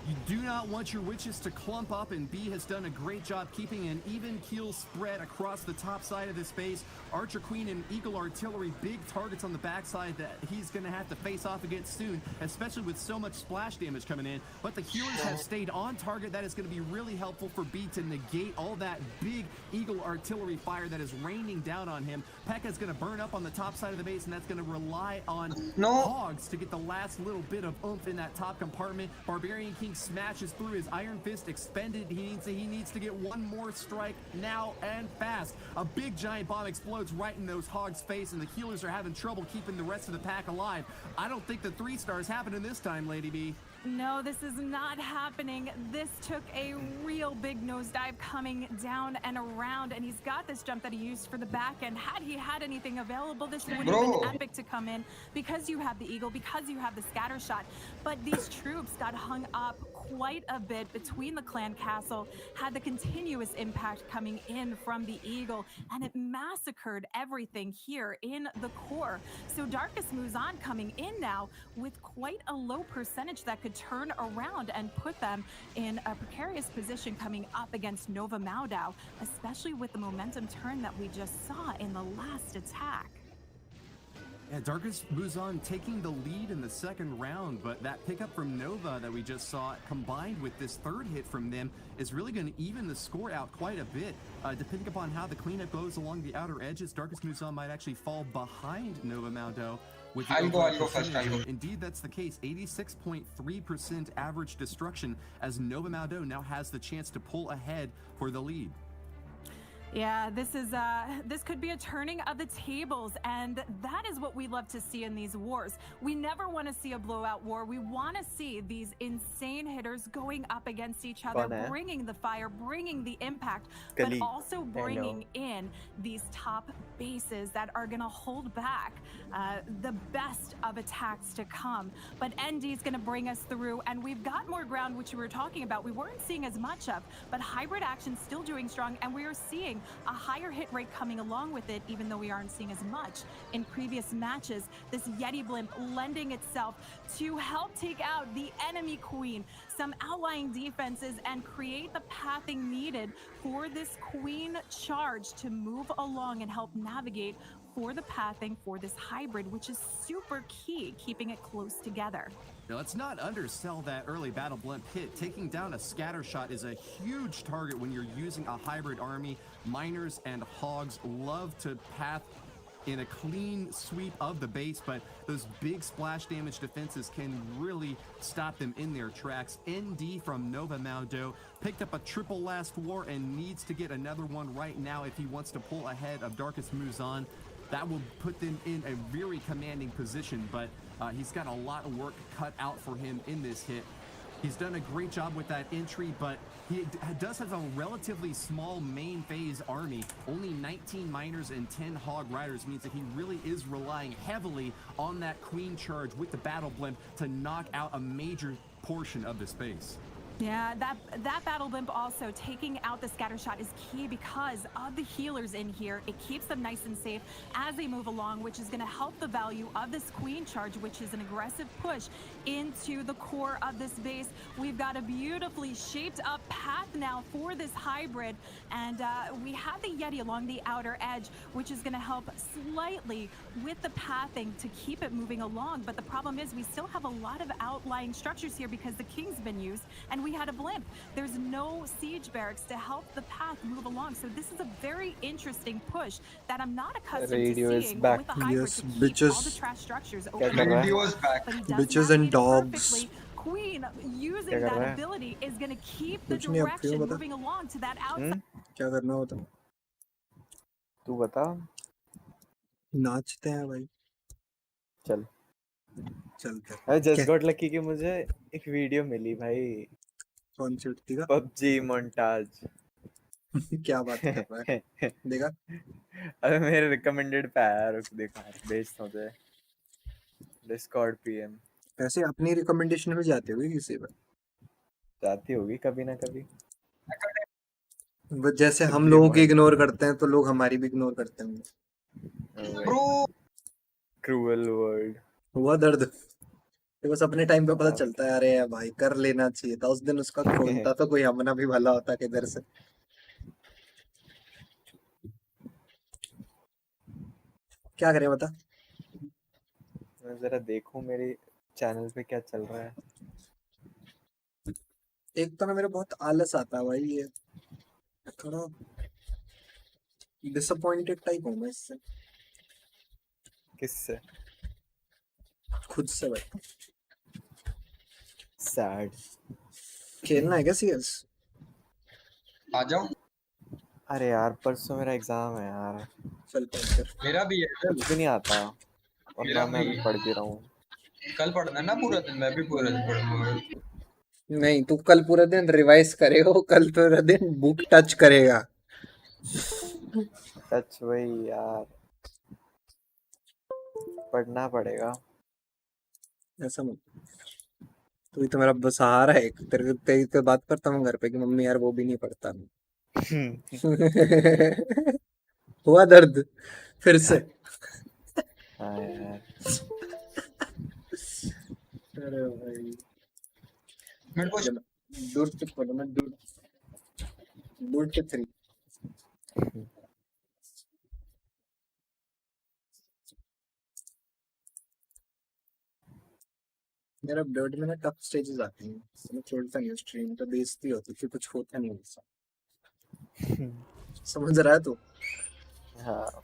You do not want your Witches to clump up, and B has done a great job keeping an even keel spread across the top side of the space. Archer Queen and Eagle Artillery, big targets on the backside that he's going to have to face off against soon, especially with so much splash damage coming in. But the healers have stayed on target. That is going to be really helpful for B to negate all that big Eagle Artillery fire that is raining down on him. P.E.K.K.A is going to burn up on the top side of the base, and that's going to rely on Hogs to get the last little bit of oomph in that top compartment. Barbarian King smashes through, his Iron Fist expended. He needs to get one more strike now and fast. A big giant bomb explodes right in those Hogs' face, and the healers are having trouble keeping the rest of the pack alive. I don't think the 3 stars happening this time, Lady B. No, this is not happening. This took a real big nosedive coming down and around, and he's got this jump that he used for the back end. Had he had anything available, this would have been epic to come in, because you have the Eagle, because you have the scatter shot. But these troops got hung up quite a bit between the clan castle, had the continuous impact coming in from the Eagle, and it massacred everything here in the core. So Darkest moves on coming in now with quite a low percentage that could turn around and put them in a precarious position coming up against Nova Maudau, especially with the momentum turn that we just saw in the last attack. Yeah, Darkest moves on, taking the lead in the second round, but that pickup from Nova that we just saw, combined with this third hit from them, is really going to even the score out quite a bit. Depending upon how the cleanup goes along the outer edges, Darkest moves on might actually fall behind Nova Maudau. I'll go first. Indeed, that's the case. 86.3% average destruction, as Nova Maudau now has the chance to pull ahead for the lead. Yeah, this could be a turning of the tables, and that is what we love to see in these wars. We never want to see a blowout war. We want to see these insane hitters going up against each other, bringing the fire, bringing the impact, but also bringing in these top bases that are going to hold back the best of attacks to come. But ND is going to bring us through, and we've got more ground, which we were talking about. We weren't seeing as much of, but hybrid action still doing strong, and we are seeing a higher hit rate coming along with it, even though we aren't seeing as much in previous matches. This Yeti blimp lending itself to help take out the enemy queen, some outlying defenses, and create the pathing needed for this queen charge to move along and help navigate for the pathing for this hybrid, which is super key, keeping it close together. Now, let's not undersell that early battle blimp hit. Taking down a scatter shot is a huge target when you're using a hybrid army. Miners and Hogs love to path in a clean sweep of the base, but those big splash damage defenses can really stop them in their tracks. ND from Nova Maudau picked up a triple last war and needs to get another one right now if he wants to pull ahead of Darkest moves on. That will put them in a very commanding position, but he's got a lot of work cut out for him in this hit. He's done a great job with that entry, but he does have a relatively small main phase army. Only 19 miners and 10 hog riders means that he really is relying heavily on that queen charge with the battle blimp to knock out a major portion of the space. Yeah, that battle blimp also taking out the scatter shot is key because of the healers in here. It keeps them nice and safe as they move along, which is going to help the value of this queen charge, which is an aggressive push into the core of this base. We've got a beautifully shaped up path now for this hybrid, and we have the Yeti along the outer edge, which is going to help slightly with the pathing to keep it moving along. But the problem is we still have a lot of outlying structures here because the King's been used and we had a blimp. There's no siege barracks to help the path move along. So this is a very interesting push that I'm not accustomed to seeing with the hybrid to keep all the trash structures open. Radio is back. Bitches and dogs. Queen using that ability is going to keep the direction moving along to that outside. क्या करना होता? तू बता. नाचते हैं भाई. चल. चलते. अरे जस्ट गॉट लकी कि मुझे एक वीडियो मिली भाई. कौन सी उठती का? PUBG montage. क्या बात कर रहा है? देखा? अरे मेरे रिकमेंडेड पे आया, रुक देखा, भेजता हूँ तुझे. Discord PM. वैसे अपनी रिकमेंडेशन में जाते हुए किसी पर जाती होगी कभी ना कभी. बस जैसे हम लोगों की इग्नोर करते हैं तो लोग हमारी भी इग्नोर करते हैं. Cruel world. हुआ दर्द. बस अपने टाइम पे पता चलता है. अरे भाई कर लेना चाहिए था उस दिन उसका खून था तो कोई हमना भी भला होता किधर से. क्या करें बता. मैं जरा देखूं मेरे चैनल पे क्या चल रहा है. एक तो ना मेरे बहुत आलस आता है भाई. ये थोड़ा डिसअपॉइंटेड टाइप हूँ मैं इससे. किससे? खुद से भाई. सैड. खेलना है क्या CS? आ जाओ. अरे यार परसों मेरा एग्जाम है यार. चल कर. मेरा भी है. कुछ भी नहीं आता और ना मैं पढ़ भी रहा हूँ. कल पढ़ना ना पूरा दिन. मैं भी पूरा दिन पढ़ूंगा. नहीं तू कल पूरा दिन रिवाइज करेगा. कल पूरा दिन बुक टच करेगा. टच वही यार. पढ़ना पड़ेगा. ऐसा मत. तू तो मेरा सहारा है. तेरी तो बात करता हूँ घर पे कि मम्मी यार वो भी नहीं पढ़ता. हुआ दर्द फिर से. हाँ यार. अरे भाई मेरे को दूर से पढ़ो ना. दूर से 3. मेरा ब्लड में ना टफ स्टेजेस आते हैं. मैं खेलता नहीं. स्ट्रीम तो बेइज्जती होती है. कुछ होता नहीं ऐसा. समझ रहा है तू? हाँ.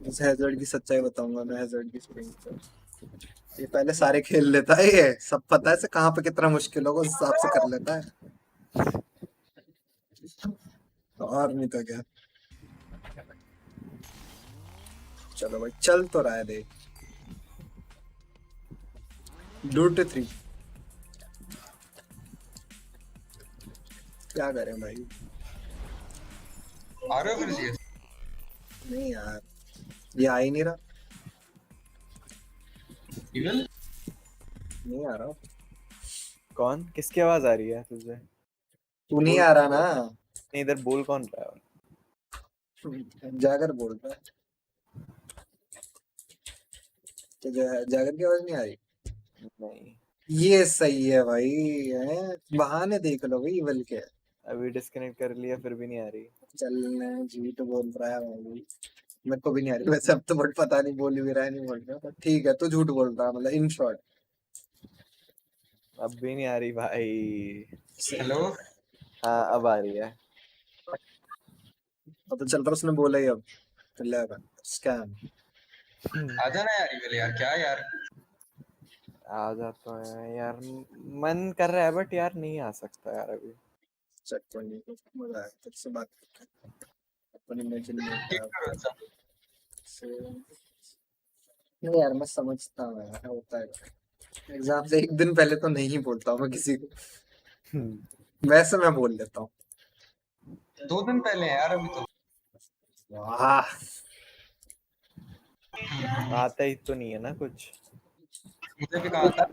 इस हैजर्ड की सच्चाई बताऊंगा मैं. हैजर्ड की स्ट्रीम पे ये पहले सारे खेल लेता है. ये सब पता है से कहाँ पे कितना मुश्किल होगा उस हिसाब से कर लेता है. और नहीं तो क्या. चलो भाई चल तो रहा है. देख डूट 3. क्या करें भाई. आ रहे हो फिर CS? नहीं यार ये आ ही नहीं रहा. इवल नहीं आ रहा. कौन किसकी आवाज आ रही है तुझे? तू नहीं आ रहा ना. नहीं इधर बोल कौन रहा है? जागर बोल रहा है. जागर की आवाज नहीं आ रही. नहीं ये सही है भाई. बहाने देख लो भाई. इवल के अभी डिस्कनेक्ट कर लिया फिर भी नहीं आ रही. चल झूठ बोल रहा है भाई. मेरे को भी नहीं आ रही वैसे. अब तो बट पता नहीं बोल भी रहा है नहीं बोल रहा. ठीक है तो झूठ बोल रहा है मतलब इन शॉर्ट. अब भी नहीं आ रही भाई. हेलो. हाँ अब आ रही है. तो चल रहा उसने बोला ही. अब स्कैम. आ जाना यार इवल यार. क्या यार आ जाता है यार. मन कर रहा है बट यार नहीं आ सकता यार अभी. चेक करने को मजा आया तुझसे बात करके. अपनी इमेजिन में नहीं यार. मैं समझता हूँ यार होता है. एग्जाम से एक दिन पहले तो नहीं बोलता मैं किसी को, वैसे मैं बोल लेता हूँ 2 दिन पहले यार अभी तो। वाह आता ही तो नहीं है ना कुछ। मुझे भी कहा था।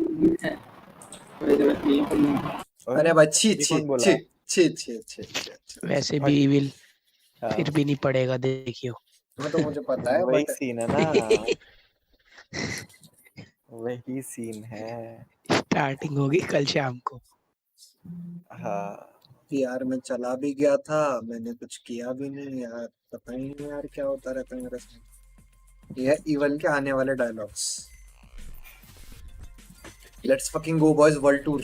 अरे भाई छी छी छी छी छी छी। वैसे भी विल फिर भी नहीं पड़ेगा देखियो। वो तो मुझे पता है वही बट सीन है ना। वही सीन है। स्टार्टिंग होगी कल शाम को। हाँ यार मैं चला भी गया था, मैंने कुछ किया भी नहीं यार, पता ही नहीं यार क्या होता रहता है मेरे साथ। ये इवन के आने वाले dialogues. Let's fucking go boys world tour.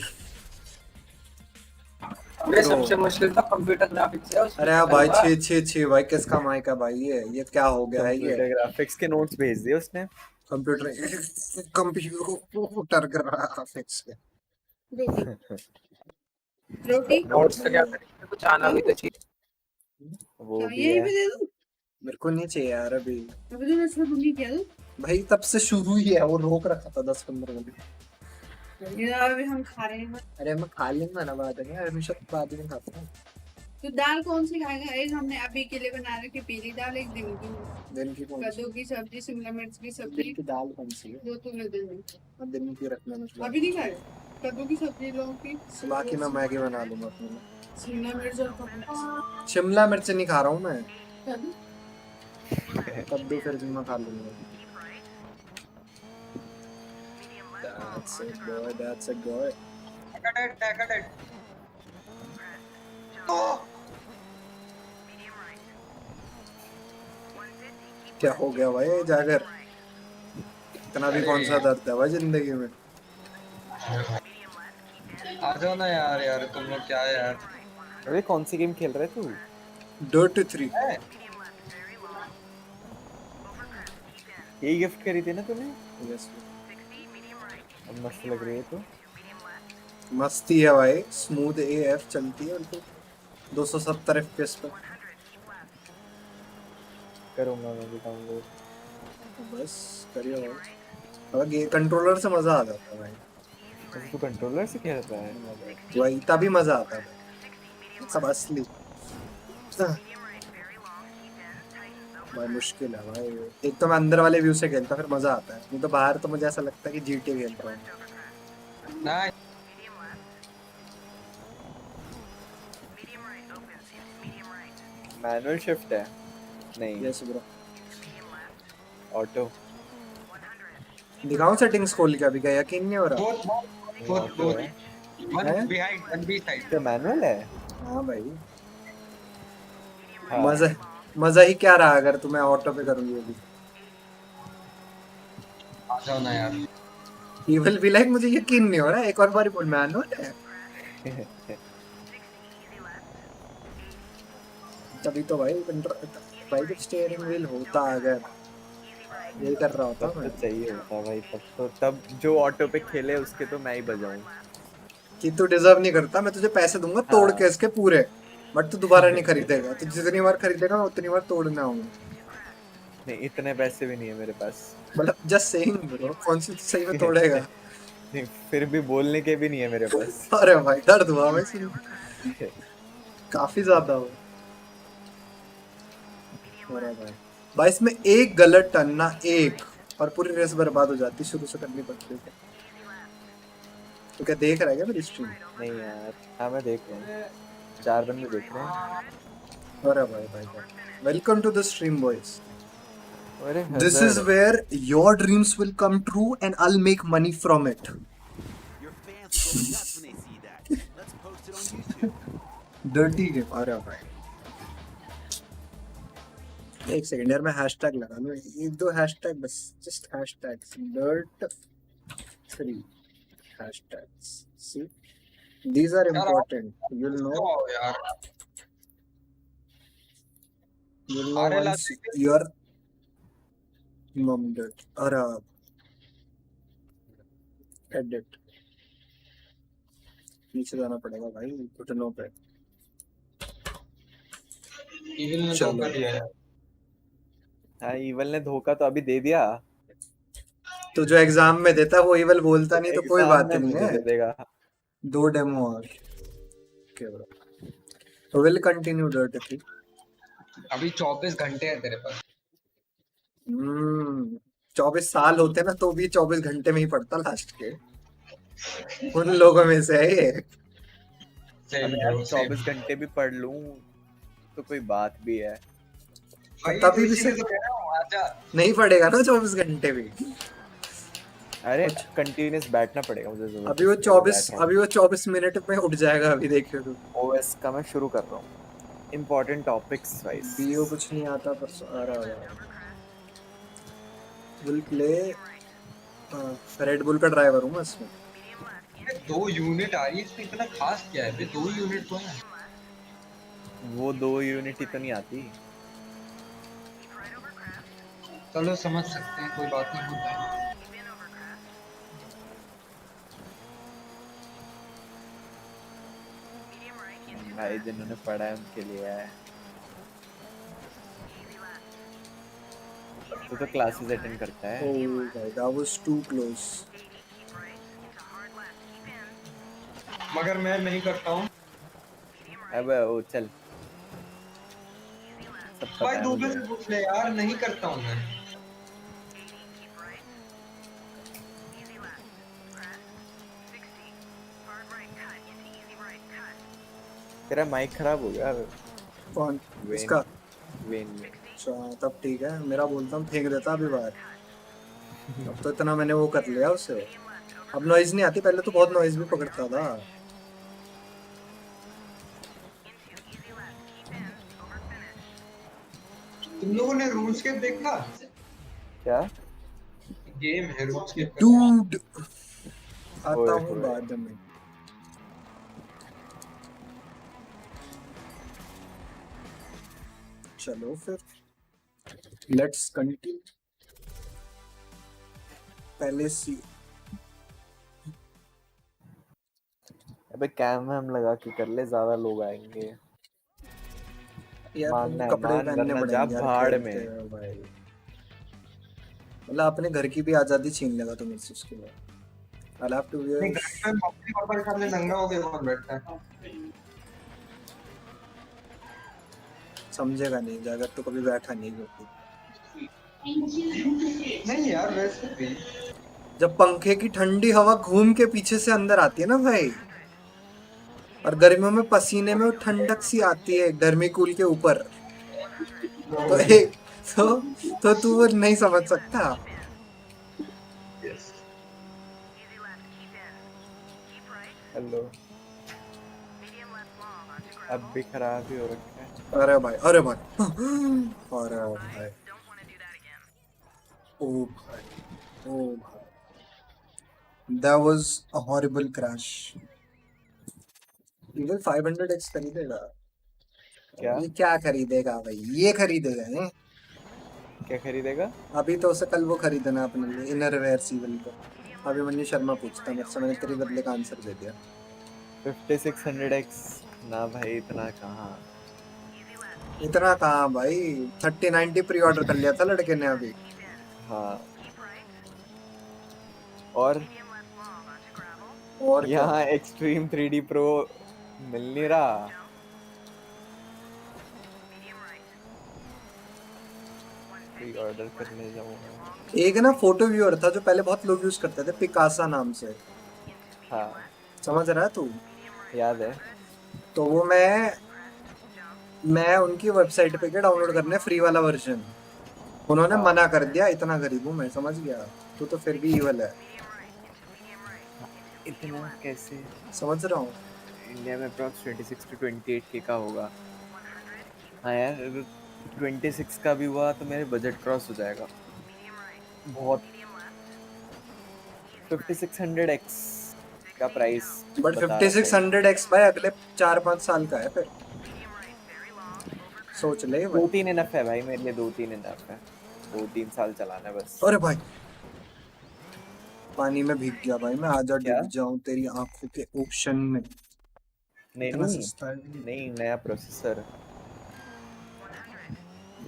अबे सबसे मुश्किल तो कंप्यूटर ग्राफिक्स है उसमें। अरे भाई छे छे छे भाई किसका माइक है भाई, ये क्या हो गया है ये। कंप्यूटर ग्राफिक्स के नोट्स भेज दिए उसने। कंप्यूटर ग्राफिक्स के रोटी नोट्स तो क्या करेंगे, कुछ आना भी तो चाहिए। वो भी है। मेरे को नहीं चाहिए यार अभी तो मैं इसमें दूंगी क्या भाई, तब से शुरू ही है, वो रोक रखा था 10-15 मिनट। ये अभी हम खा रहे हैं। अरे मैं खा लूंगा ना बाद में, हमेशा बाद में खाता हूँ। तो दाल कौन सी खाएगा? एक हमने अभी के लिए बना रखी पीली दाल, एक दिन की कद्दू की सब्जी, शिमला मिर्च की सब्जी। दिन की दाल कौन सी है? जो तुम्हें देनी दिन की रखना मुझे। अभी नहीं खाए कद्दू की सब्जी लोगों की। बाकी मैं मैगी बना लूंगा अपने। शिमला मिर्च और कद्दू। शिमला मिर्च नहीं खा रहा हूँ मैं, कद्दू फिर भी मैं खा लूंगा। That's a good, that's a good. Take it. क्या हो गया भाई जाकर, इतना भी कौन सा दर्द है भाई जिंदगी में। आ जाओ ना यार तुम लोग क्या है यार। अरे कौन सी गेम खेल रहे तू? DiRT 3। यही गिफ्ट करी थी ना तूने? यस अब मस्त लग रही है तो। मस्ती है भाई, स्मूथ AF चलती है उनको 270 FPS पर। करूंगा मैं भी डाउनलोड। बस करिए भाई, अब ये कंट्रोलर से मजा आ जाता है भाई। तू कंट्रोलर से खेलता है? वही तभी मजा आता है सब असली। भाई मुश्किल है भाई, एक तो मैं अंदर वाले व्यू से खेलता फिर मजा आता है, नहीं तो बाहर तो मुझे ऐसा लगता है कि GTA खेल रहा हूँ। नहीं मैनुअल शिफ्ट है नहीं। Yes bro. ऑटो दिखाऊं सेटिंग्स खोल के, अभी क्या यकीन नहीं हो रहा। Both one behind one beside तो मैनुअल है। हाँ भाई हाँ। मजा ही क्या रहा अगर तुम्हें ऑटो पे करूंगी अभी। आ जाओ ना यार। He will be like मुझे यकीन नहीं हो रहा, एक और बार बोल मैनुअल है। तभी तो भाई भाई जब स्टीयरिंग व्हील होता अगर यही कर रहा होता मैं। तो चाहिए होता भाई तब जो ऑटो पे खेले उसके तो मैं ही बजाऊं। कि तू डिजर्व नहीं करता, मैं तुझे पैसे दूंगा तोड़ के इसके पूरे, बट तू दोबारा नहीं खरीदेगा, तू जितनी बार खरीदेगा मैं उतनी बार तोड़ना आऊंगा। नहीं इतने पैसे भी नहीं है मेरे पास। मतलब जस्ट सेइंग ब्रो, कौन सी सही में तोड़ेगा। नहीं फिर भी बोलने के भी नहीं है मेरे पास। अरे भाई दर्द हुआ वैसे काफी ज्यादा हुआ। अरे भाई इसमें एक गलत टर्न ना, एक और पूरी रेस बर्बाद हो जाती, शुरू से करनी पड़ती है। तो क्या देख रहा है क्या मेरी स्ट्रीम? नहीं यार हाँ मैं देख रहा हूँ, 4 बंदे देख रहे हैं। अरे भाई welcome to the stream boys. अरे This is where your dreams will come true and I'll make money from it. Dirty game। अरे भाई एक सेकंड यार, मैं हैशटैग लगा लूं, एक दो हैशटैग बस, just hashtags DiRT3 hashtags. See, these are important. You'll know once you're mummed or edit। नीचे जाना पड़ेगा भाई घुटनों पे। हाँ इवल ने धोखा तो अभी दे दिया। तो जो एग्जाम में देता है वो इवल बोलता नहीं तो कोई बात नहीं है। दे देगा 2 डेमो और क्या ब्रो विल कंटिन्यू DiRT। अभी 24 घंटे है तेरे पास। 24 साल होते ना तो भी 24 घंटे में ही पड़ता लास्ट के। उन लोगों में से है ये। अब यार 24 घंटे भी पढ़ लूं तो कोई बात भी है। तभी भी नहीं पड़ेगा ना 24 घंटे भी। अरे कंटिन्यूअस बैठना पड़ेगा मुझे। अभी वो 24 मिनट में उठ जाएगा। अभी देखियो तू। ओएस का मैं शुरू कर रहा हूँ। Important topics wise. बीओ कुछ नहीं आता पर आ रहा है। विल प्ले रेड बुल का ड्राइवर हूँ मैं इसमें। 2 यूनिट आ रही है इसमें, इतना खास क्या है? 2 यूनिट तो है। वो 2 यूनिट ही तो नहीं आती। चलो समझ सकते हैं, कोई बात नहीं होता है। भाई जिन्होंने पढ़ा है उनके लिए है। तो क्लासेस अटेंड करता है। ओह भाई that was too close। मगर मैं नहीं करता हूँ। अब वो चल भाई दूसरे से पूछ ले यार, नहीं करता हूँ मैं। तेरा माइक खराब हो गया। कौन इसका? वेन में। अच्छा तब ठीक है। मेरा बोलता हूँ फेंक देता अभी बाहर। अब तो इतना मैंने वो कर लिया उससे। अब नॉइज नहीं आती, पहले तो बहुत नॉइज भी पकड़ता था। तुम लोगों ने रूल्स के देखा क्या? गेम है रूल्स के। डूड आता हूँ बाद में। चलो फिर लेट्स कंटिन्यू। पहले सी अबे कैम हम लगा के कर ले, ज्यादा लोग आएंगे। यार कपड़े पहनने पड़ेंगे भाड़ में भाई। मतलब अपने घर की भी आजादी छीन लेगा तुम इससे। उसके बाद I'll have to wear पापा के सामने नंगा हो गया कौन बैठता है? समझेगा नहीं जाकर तो कभी बैठा नहीं होती। नहीं यार वैसे भी जब पंखे की ठंडी हवा घूम के पीछे से अंदर आती है ना भाई, और गर्मियों में पसीने में वो ठंडक सी आती है गर्मी कूल के ऊपर, तो एक तो तू वो नहीं समझ सकता। हेलो अब भी खराब ही हो रखा है। अरे भाई अरे भाई अरे भाई ओ भाई ओ भाई that was a horrible crash। Even 500x खरीदेगा क्या? ये क्या खरीदेगा भाई? ये खरीदेगा है? क्या खरीदेगा? अभी तो उसे कल वो खरीदना अपने लिए इनरवेयर सीवल को। अभी मनीष शर्मा पूछता मेरे से, मैंने तेरे बदले का आंसर दे दिया। 5600x ना भाई, इतना कहाँ भाई। 3090 प्री ऑर्डर कर लिया था लड़के ने अभी। हाँ और यहाँ एक्सट्रीम 3D प्रो मिल नहीं रहा। प्री ऑर्डर करने जाऊँगा। एक ना फोटो व्यूअर था जो पहले बहुत लोग यूज करते थे, पिकासा नाम से। हाँ समझ रहा है तू? याद है। तो वो मैं उनकी वेबसाइट पे गया डाउनलोड करने फ्री वाला वर्जन। उन्होंने मना कर दिया। इतना गरीब हूँ मैं, समझ गया तू तो फिर भी ईवल है। इतना कैसे? समझ रहा हूँ। इंडिया में अप्रॉक्स 26 to 28K का होगा। हाँ यार 26 का भी हुआ तो मेरे बजट क्रॉस हो जाएगा बहुत। 5600X का प्राइस। बट 5600X भाई अगले 4-5 साल का है, फिर सोच ले। 2-3 इनफ है भाई मेरे लिए, 2-3 इनफ है। 2-3 साल चलाना है बस। अरे भाई पानी में भीग गया भाई मैं। आजा डूब जाऊं तेरी आंखों के ओशन में। नहीं नया प्रोसेसर।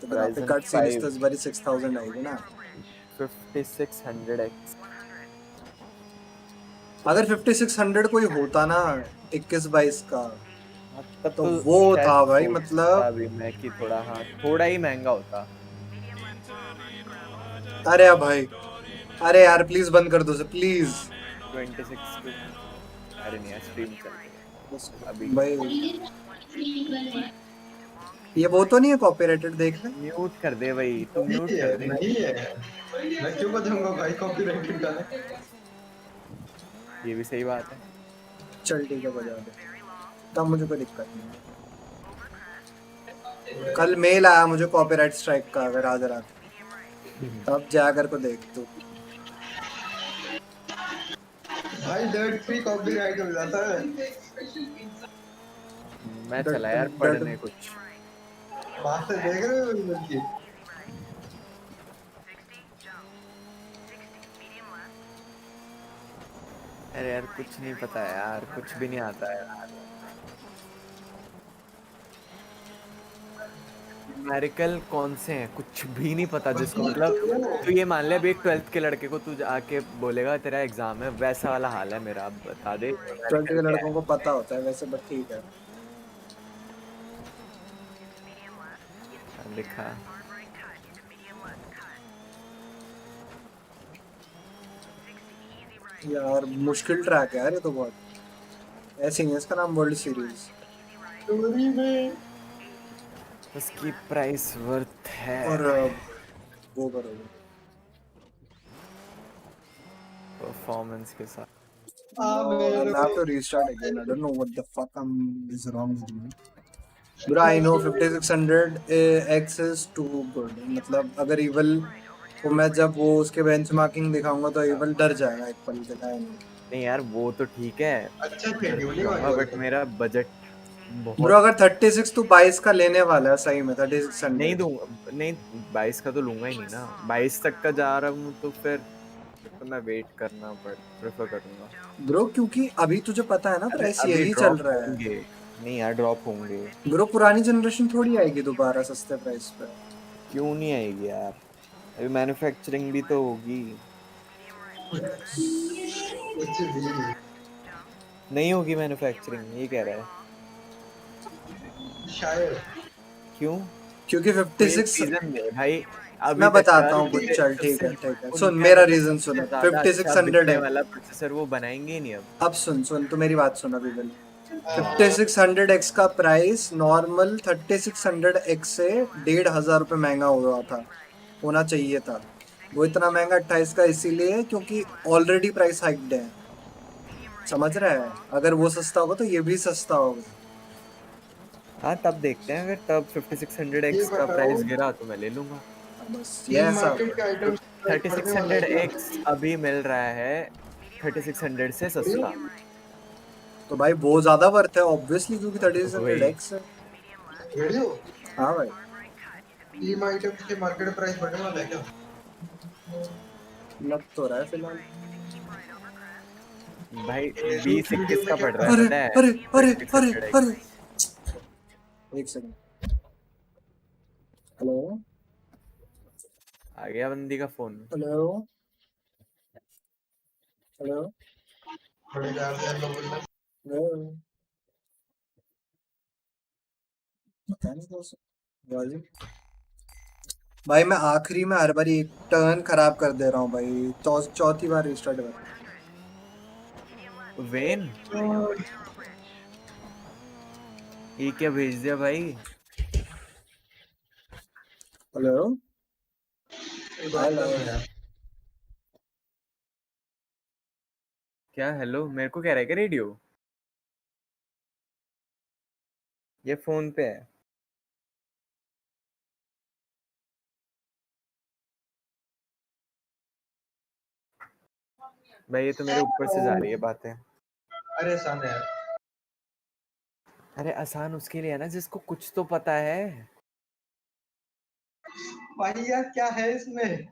तो ग्राफिक कार्ड सीरीज तो इस बार 6000 आएगी ना। 5600X। अगर 5600 कोई होता ना 21-22 का तब तो वो था भाई, मतलब अभी मैं कि थोड़ा, हाँ थोड़ा ही महंगा होता। अरे यार भाई, अरे यार प्लीज बंद कर दो से प्लीज। 26 टू, अरे नहीं स्ट्रीम चल रही है अभी भाई। ये वो तो नहीं है कॉपीराइटेड, देख ले। म्यूट कर दे भाई, तू म्यूट कर दे। नहीं है, मैं क्यों बजाऊंगा भाई कॉपीराइटेड गाने। ये भी सही बात है। चल ठीक है बजा दे, तब मुझे कोई दिक्कत नहीं है। कल मेल आया मुझे कॉपीराइट स्ट्राइक का, अगर आज रात तब जाकर को देख तू। भाई डर्ट फ्री कॉपीराइट हो जाता है। मैं चला यार पढ़ने कुछ। बात देख रहे हो इनकी? अरे यार कुछ नहीं पता यार, कुछ भी नहीं आता है यार। न्यूमेरिकल कौन से हैं कुछ भी नहीं पता, जिसको मतलब तू ये मान ले अभी एक 12th के लड़के को तू आके बोलेगा तेरा एग्जाम है, वैसा वाला हाल है मेरा। अब बता दे 12th के लड़कों को पता होता है वैसे, बट ठीक है। लिखा यार मुश्किल ट्रैक है यार ये तो बहुत। ऐसे ही है इसका नाम, वर्ल्ड सीरीज। स्टोरी में उसकी प्राइस वर्थ है। और वो करोगे परफॉर्मेंस के साथ। I'll have to restart again. I don't know what the fuck is wrong with me. Bro, I know 5600X is too good. मतलब अगर evil को मैं जब वो उसके बेंचमार्किंग दिखाऊंगा तो evil डर जाएगा एक पल के लिए। नहीं यार वो तो ठीक है, अच्छा बट मेरा बजट बहुत। ब्रो अगर 36 तो 22 का लेने वाला है सही में 3600 नहीं दूंगा, नहीं 22 का तो लूंगा ही नहीं ना। 22 तक का जा रहा हूँ तो फिर तो मैं वेट करना प्रेफर करूंगा ब्रो, क्योंकि अभी तुझे पता है ना प्राइस यही चल रहा है। नहीं यार ड्रॉप होंगे ब्रो, पुरानी जनरेशन थोड़ी आएगी दोबारा सस्ते प्राइस पे। क्यों नहीं आएगी यार, अभी मैन्युफैक्चरिंग भी तो होगी। नहीं होगी मैन्युफैक्चरिंग, ये कह रहा है शायद। क्यों? क्योंकि 56 रीजन दे भाई। अभी मैं बताता हूँ कुछ, चल ठीक है ठीक है सुन मेरा रीजन सुन। 5600 है वाला प्रोसेसर वो बनाएंगे नहीं अब सुन तो मेरी बात सुन अभी बिल। 5600X का प्राइस नॉर्मल 3600X से 1500 रुपये महंगा हुआ था, होना चाहिए था। वो इतना महंगा 28 का इसीलिए क्योंकि ऑलरेडी प्राइस हाइक्ड है, समझ रहा है। अगर वो सस्ता होगा तो ये भी सस्ता होगा। हाँ तब देखते हैं फिर, तब 5600X का प्राइस गिरा तो मैं ले लूंगा। बस ये ऐसा 3600X अभी मिल रहा है 3600 से सस्ता, तो भाई वो ज्यादा वर्थ है ऑब्वियसली क्योंकि 3600X है। हाँ भाई टीम आइटम्स के मार्केट प्राइस बढ़ने वाला है क्या? लग तो रहा है फिलहाल भाई 20-21 का पड़ रहा है। अरे अरे अरे अरे अरे एक सेकंड। हेलो आ गया बंदी का फोन। हेलो हेलो भाई मैं आखिरी में हर बार एक टर्न खराब कर दे रहा हूँ भाई, चौथी बार रिस्टार्ट कर। वेन ये क्या भेज दिया भाई? हेलो क्या हेलो मेरे को कह रहा है क्या रेडियो? ये फोन पे है भाई, ये तो मेरे ऊपर से जा रही है बातें। अरे आसान है। अरे आसान उसके लिए है ना जिसको कुछ तो पता है। भाई यार क्या है इसमें?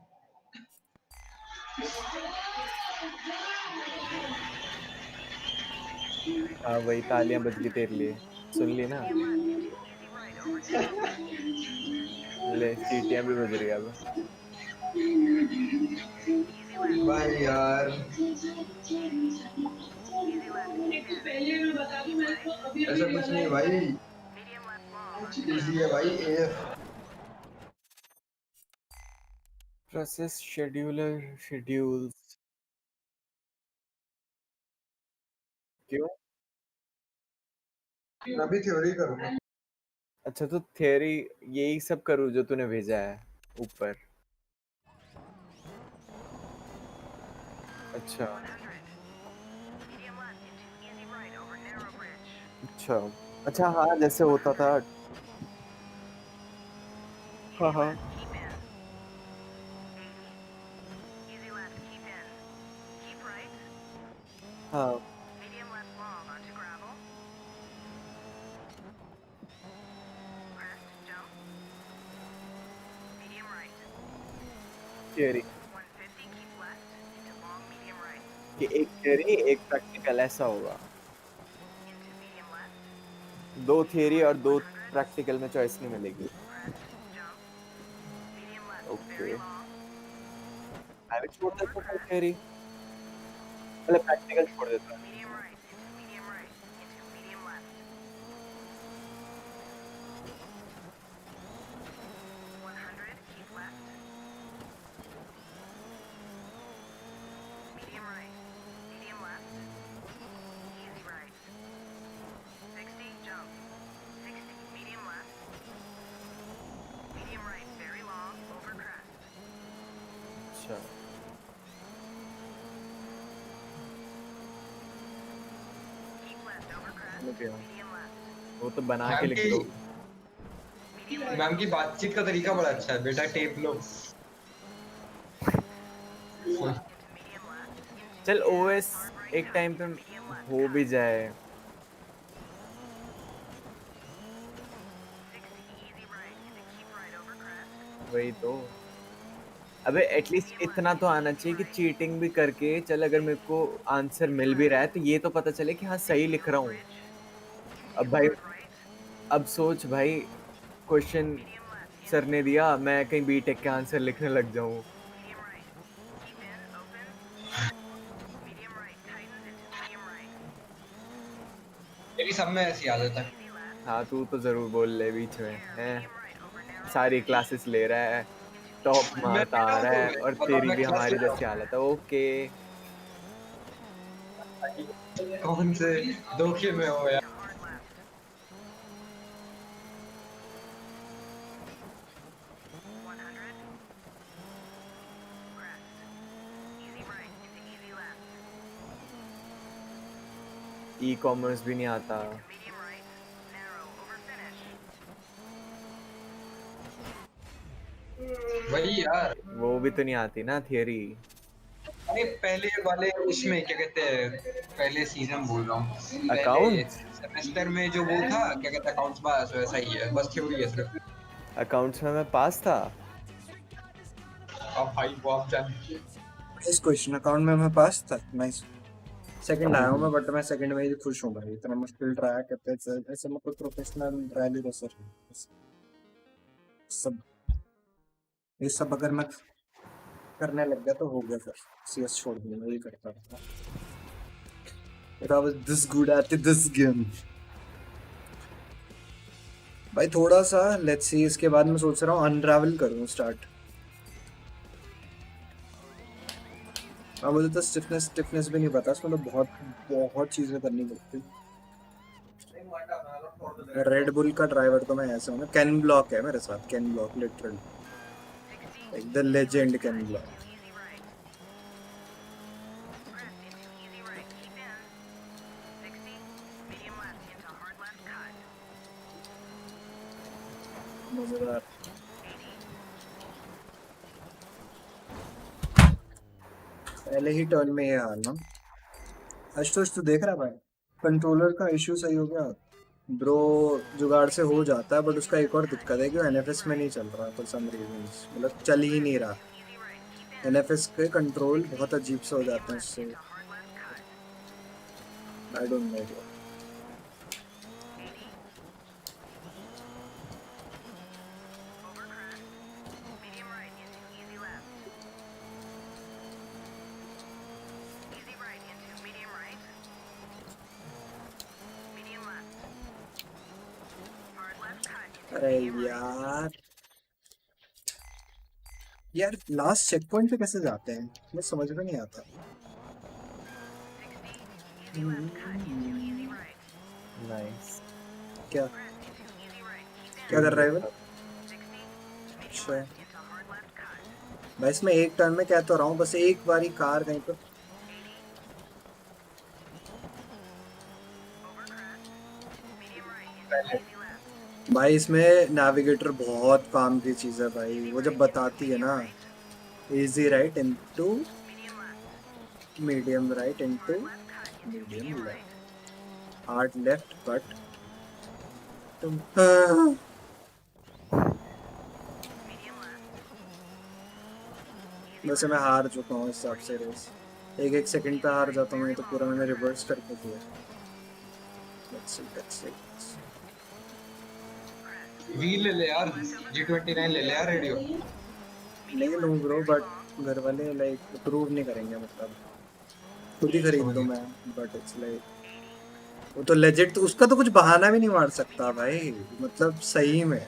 हाँ वही तालियां बज गई तेरे लिए, सुन ली ना? ले सीटियां भी बज रही है अब। भाई यार ऐसा कुछ नहीं भाई, इजी है भाई एफ। प्रोसेस शेड्यूलर शेड्यूल्स क्यों? मैं भी थ्योरी करूंगा। अच्छा तो थियरी यही सब करूँ जो तूने भेजा है ऊपर। अच्छा अच्छा अच्छा हाँ जैसे होता था। हाँ हाँ हाँ थियरी कि एक थियरी एक प्रैक्टिकल ऐसा होगा। दो थियरी और दो प्रैक्टिकल में चॉइस नहीं मिलेगी। ओके मैं भी छोड़ देता हूँ थियरी, मतलब प्रैक्टिकल छोड़ देता हूँ। अच्छा वो तो बना के लिख दो। मैम की बातचीत का तरीका बड़ा अच्छा है, बेटा टेप लो। चल ओएस एक टाइम पे हो भी जाए। वही तो, अबे एटलीस्ट इतना तो आना चाहिए कि चीटिंग भी करके चल अगर मेरे को आंसर मिल भी रहा है तो ये तो पता चले कि हाँ सही लिख रहा हूँ। अब भाई अब सोच भाई, क्वेश्चन सर ने दिया मैं कहीं बीटेक के आंसर लिखने लग जाऊं। मेरी सब में ऐसी आदत है। हाँ तू तो जरूर बोल ले बीच में है, सारी क्लासेस ले रहा है, टॉप मैं मार्क आ बेटा रहा तो है और बताओ तेरी मैं भी क्लास हमारी ले रहा जैसी हालत है। ओके हूँ। कौन से धोखे में हो यार। ई कॉमर्स भी नहीं आता। वही यार, वो भी तो नहीं आती ना थियरी। अरे पहले वाले उसमें क्या कहते हैं, पहले सीजन बोल रहा हूँ, पहले अकाउंट्स सेमेस्टर में जो वो था क्या कहते हैं अकाउंट्स पास वैसा ही है, बस थ्योरी है सिर्फ। अकाउंट्स में मैं पास था। अब भाई वो आप जानते। इस क्वेश्चन अकाउंट में मैं पास था, नाइस। सेकंड आया हूँ मैं, बट मैं सेकंड में ही खुश हूँ भाई, इतना मुश्किल ट्राई करते हैं ऐसे में कोई प्रोफेशनल रैली रेसर सब, ये सब अगर मैं करने लग गया तो हो गया, फिर सीएस छोड़ दूंगा, मैं यही करता था। If I was this good at this game भाई, थोड़ा सा लेट्स सी, इसके बाद मैं सोच रहा हूँ अनरावल करूँ स्टार्ट। हाँ मुझे तो स्टिफनेस भी नहीं पता, इसमें तो बहुत बहुत चीजें करनी पड़ती। रेड बुल का ड्राइवर तो मैं ऐसा हूँ ना, कैन ब्लॉक है मेरे साथ, can block literally, like the legend can block. मजेदार। पहले ही टर्न में ये हाल ना। आशुतोष तू देख रहा है भाई, कंट्रोलर का इश्यू सही हो गया ब्रो, जुगाड़ से हो जाता है, बट उसका एक और दिक्कत है कि वो एनएफएस में नहीं चल रहा फॉर सम रीजन, मतलब चल ही नहीं रहा। एनएफएस के कंट्रोल बहुत अजीब से हो जाते हैं उससे, आई डोंट नो। अरे यार लास्ट चेक पॉइंट पे कैसे जाते हैं मुझे समझ में नहीं आता। नाइस। क्या क्या कर रहा है वो? अच्छा बस मैं एक टर्न में कह तो रहा हूँ, बस एक बारी कार कहीं पर। भाई इसमें नेविगेटर बहुत काम की चीज़ है भाई, वो जब बताती है ना easy right into medium right into medium left hard left but तुम वैसे मैं हार चुका हूँ इस हिसाब से रेस, एक सेकंड पे हार जाता हूँ, तो पूरा मैंने रिवर्स करके दिया। Let's see. व्हील ले ले यार, G29 ले ले यार रेडियो। ले लूँ ब्रो बट घर वाले लाइक अप्रूव नहीं करेंगे, मतलब खुद ही खरीद लूँ मैं, बट इट्स लाइक वो तो लेजिट, तो उसका तो कुछ बहाना भी नहीं मार सकता भाई, मतलब सही में।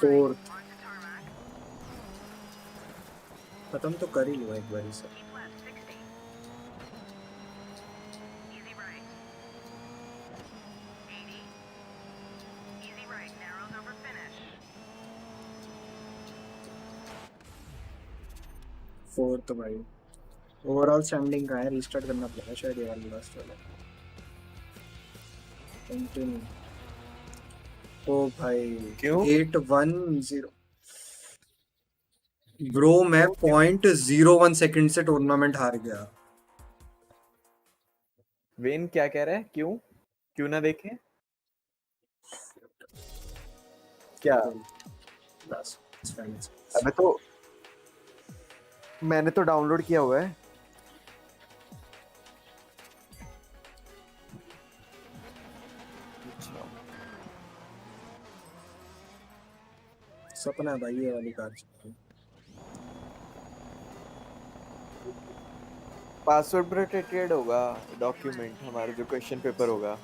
फोर्थ खत्म तो कर ही लो एक बारी से। फोर्थ भाई ओवरऑल स्टैंडिंग का है, रीस्टार्ट करना पड़ेगा शायद ये वाला लास्ट वाला। कंटिन्यू। ओ भाई क्यों 810 ब्रो, मैं 0.01 सेकंड से टूर्नामेंट हार गया। वेन क्या कह रहा है? क्यों ना देखे? क्या? अबे तो मैंने तो डाउनलोड किया हुआ है। सपना है भाई ये वाली कार। पासवर्ड प्रोटेक्टेड होगा डॉक्यूमेंट, हमारा जो क्वेश्चन पेपर होगा।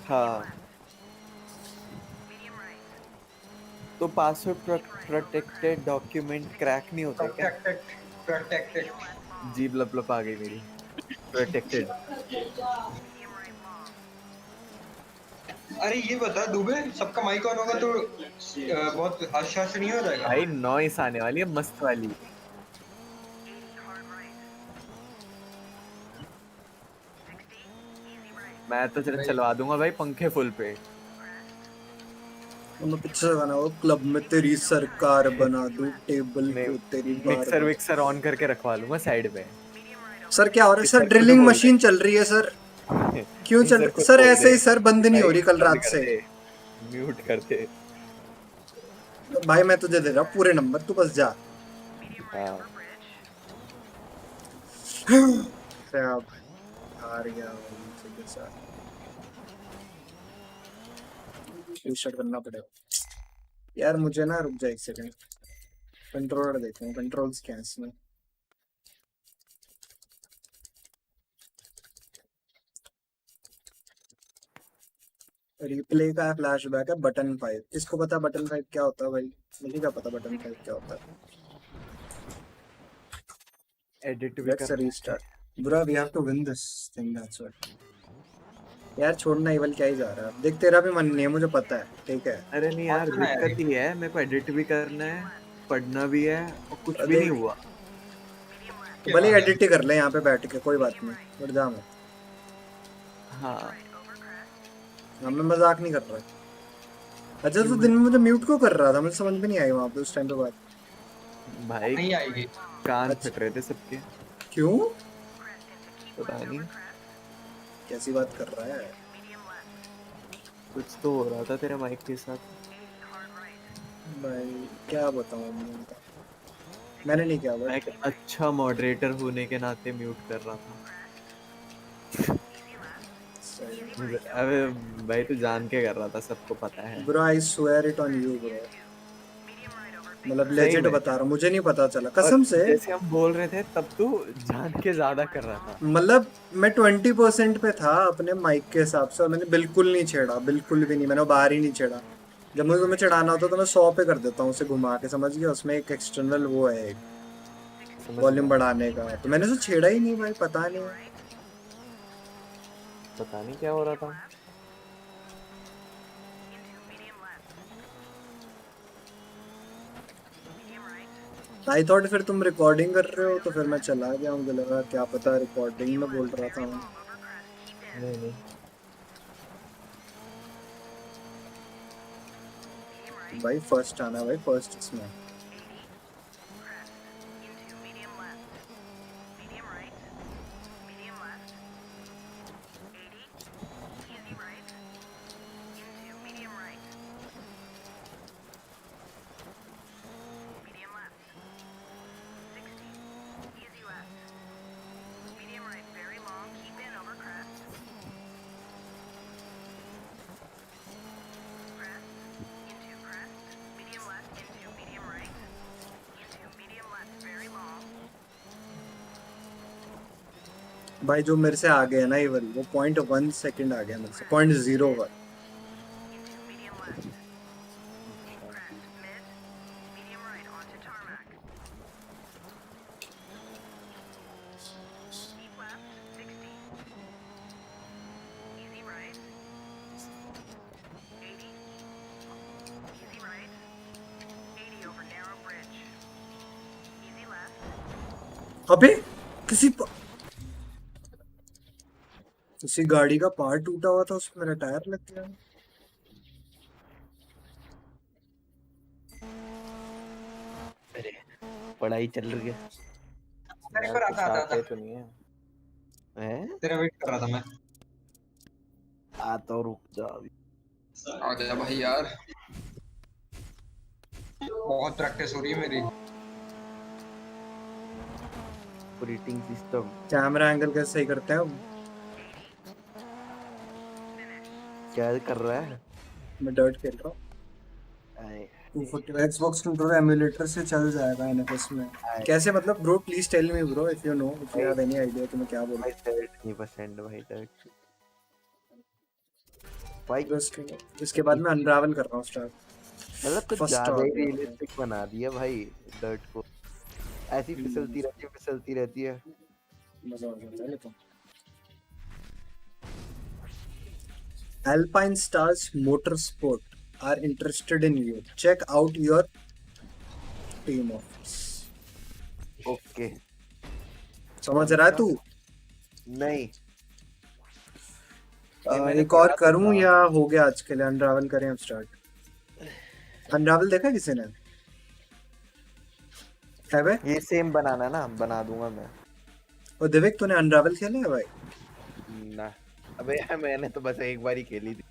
हाँ तो पासवर्ड प्रोटेक्टेड डॉक्यूमेंट क्रैक नहीं होता क्या? प्रोटेक्टेड जीभ लप आ गई मेरी। प्रोटेक्टेड। अरे ये बता दुबे, सबका माइक ऑन होगा तो बहुत हाश नहीं हो जाएगा भाई नॉइस आने वाली है मस्त वाली। मैं तो चलवा दूंगा भाई पंखे फुल पे। मैं पीछे गाना वो क्लब में तेरी सरकार बना दूं, टेबल को तेरी बार मिक्सर ऑन करके रखवा लूंगा साइड में। सर क्या हो रहा है सर? ड्रिलिंग मशीन चल रही है सर। क्यों चल सर? ऐसे ही सर बंद नहीं हो रही कल रात से। म्यूट करते भाई, मैं तुझे दे रहा हूँ पूरे नंबर, तू बस जा। हार गया रीस्टार्ट करना पड़ेगा यार मुझे ना। रुक जा एक सेकंड, कंट्रोलर देखता हूँ, कंट्रोल्स क्या है इसमें। रिप्ले का फ्लैशबैक है बटन 5। इसको पता बटन 5 क्या होता है भाई? मुझे क्या पता बटन 5 क्या होता है। Edit let's restart bro, we have to win this thing, that's what. यार छोड़ना इवल क्या ही जा रहा है, देख तेरा भी मन नहीं है मुझे पता है, ठीक है। अरे नहीं यार दिक्कत ही है, मेरे को एडिट भी करना है, पढ़ना भी है और कुछ भी नहीं हुआ। तो भले एडिट ही कर ले यहाँ पे बैठ के, कोई बात नहीं, उठ जा मत। हाँ मैं मजाक नहीं कर रहा। अच्छा तो दिन में मुझे म्यूट क्यों कर रहा था? मुझे समझ में नहीं आई वहाँ पे उस टाइम पे बात। भाई नहीं आएगी, कान फट रहे थे सबके। क्यों? पता नहीं कैसी बात कर रहा है? कुछ तो हो रहा था तेरे माइक के साथ। भाई क्या बताऊँ मैंने नहीं किया। मैं एक अच्छा मॉडरेटर होने के नाते म्यूट कर रहा था। अबे भाई तू जान के कर रहा था, सबको पता है। Bro, I swear it on you, bro. मतलब लेजेंड बता रहा हूँ, मुझे नहीं पता चला कसम से। जैसे हम बोल रहे थे तब तू जान के ज्यादा कर रहा था। मतलब मैं 20% पे था अपने माइक के हिसाब से और मैंने बिल्कुल नहीं छेड़ा, बिल्कुल भी नहीं, मैंने बाहर ही नहीं छेड़ा। जब मुझे तुम्हें चढ़ाना होता तो मैं 100 पे कर देता हूँ उसे घुमा के, समझ गया? उसमें एक एक्सटर्नल वो है, एक वॉल्यूम बढ़ाने का, तो मैंने उसे छेड़ा ही नहीं भाई, पता नहीं क्या हो रहा था। आई थॉट फिर तुम रिकॉर्डिंग कर रहे हो तो फिर मैं चला गया, मुझे लगा क्या पता रिकॉर्डिंग में बोल रहा था। नहीं भाई फर्स्ट आना भाई, फर्स्ट इसमें। भाई जो मेरे से आ गया ना इवन, वो 0.1 सेकंड आ गया मेरे से, 0.01। अबे किसी गाड़ी का पार्ट टूटा हुआ था, उसमें मेरा टायर लग गया। अरे पढ़ाई चल रही है। पर आता तो नहीं है तेरा वेट कर रहा था मैं। आता और रुक जा अभी। आ गया भाई यार, बहुत प्रैक्टिस हो रही है मेरी। ऑपरेटिंग सिस्टम कैमरा एंगल कैसे सही करते हैं? क्या कर रहा है? मैं डर्ट खेल रहा हूँ। Xbox कंट्रोलर एमुलेटर से चल जाएगा एनएफएस में कैसे? मतलब bro please tell me bro, if you know, if you have any idea कि मैं क्या बोल रहा हूँ। 30% भाई भाई इसके बाद मैं अनरावल कर रहा हूँ स्टार्ट। मतलब कुछ ज्यादा ही रियलिस्टिक बना दिया भाई डर्ट को, ऐसी फिसलती रहती है। मजा आ जाता है। लेकिन Alpine Stars Motorsport are interested in you. Check out your team office. Okay समझ रहा है तू? नहीं एक और करूं या हो गया आज के लिए? अनरावल करें हम स्टार्ट। अनरावल देखा किसी ने? है बे? ये सेम बनाना ना, बना दूंगा मैं। और दिवेक तूने अनरावल खेला है भाई? ना अबे मैंने तो बस एक बार ही खेली थी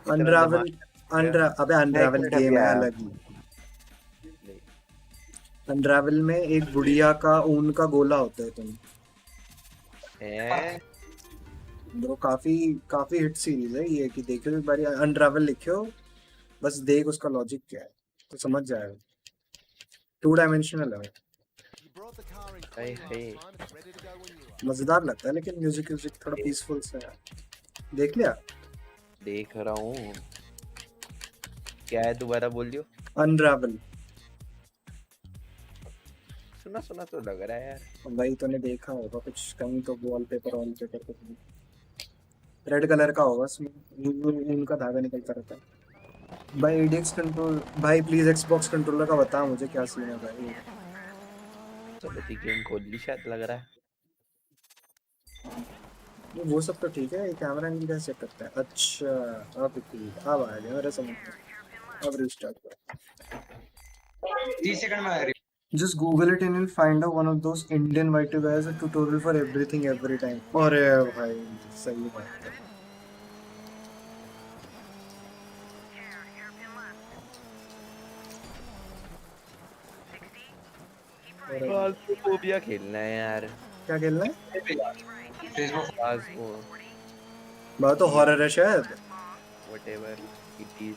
अनरावल। अबे अनरावल गेम है अलग ही। अनरावल में एक बुढ़िया का ऊन का गोला होता है। तुम ब्रो काफी हिट सीरीज है ये, कि देखो एक बार अनरावल लिखो, बस देख उसका लॉजिक क्या है तो समझ जाएगा। 2 डायमेंशनल है, मजेदार लगता है, लेकिन म्यूजिक थोड़ा पीसफुल सा है। देख लिया? देख रहा हूँ। क्या है दोबारा बोल दियो? अनरावल। सुना तो लग रहा है यार। भाई तूने देखा होगा कुछ कहीं तो, वॉलपेपर कुछ रेड कलर का होगा, उसमें उनका धागा निकलता रहता है। भाई एडीएक्स कंट्रोल भाई प्लीज एक्सबॉक्स कंट्रोलर का बता मुझे क्या सीन है भाई। चलो गेम खोल ली शायद लग रहा है। वो सब तो ठीक है, कैमरा एंगल कैसे चेक करता है? अच्छा अब आ गया मेरा समझ में। अब रिस्टार्ट कर। 30 सेकंड में आ रही। Just Google it and you'll find out one of those Indian white guys, a tutorial for everything every time. अरे भाई सही बात है। फोबिया खेलना है यार। क्या खेलना है? फेसबुक बात तो हॉरर है शायद। व्हाटएवर इट इज,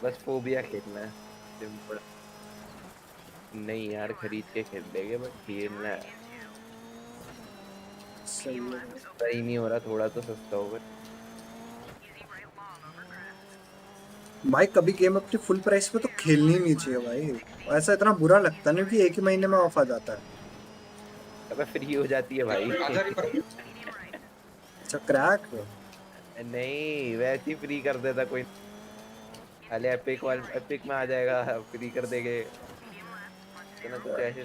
बस फोबिया खेलना है सिंपल। नहीं यार खरीद के खेल लेंगे बट खेलना है। सही नहीं हो रहा, थोड़ा तो सस्ता होगा भाई। कभी गेम अपनी फुल प्राइस पे तो खेलनी नहीं चाहिए भाई। ऐसा इतना बुरा लगता नहीं कि एक ही महीने में ऑफ आ जाता है। अबे फ्री हो जाती है भाई। अच्छा क्रैक नहीं वैसे ही फ्री कर देता कोई। अरे एपिक में आ जाएगा, फ्री कर देंगे। इतना कुछ ऐसे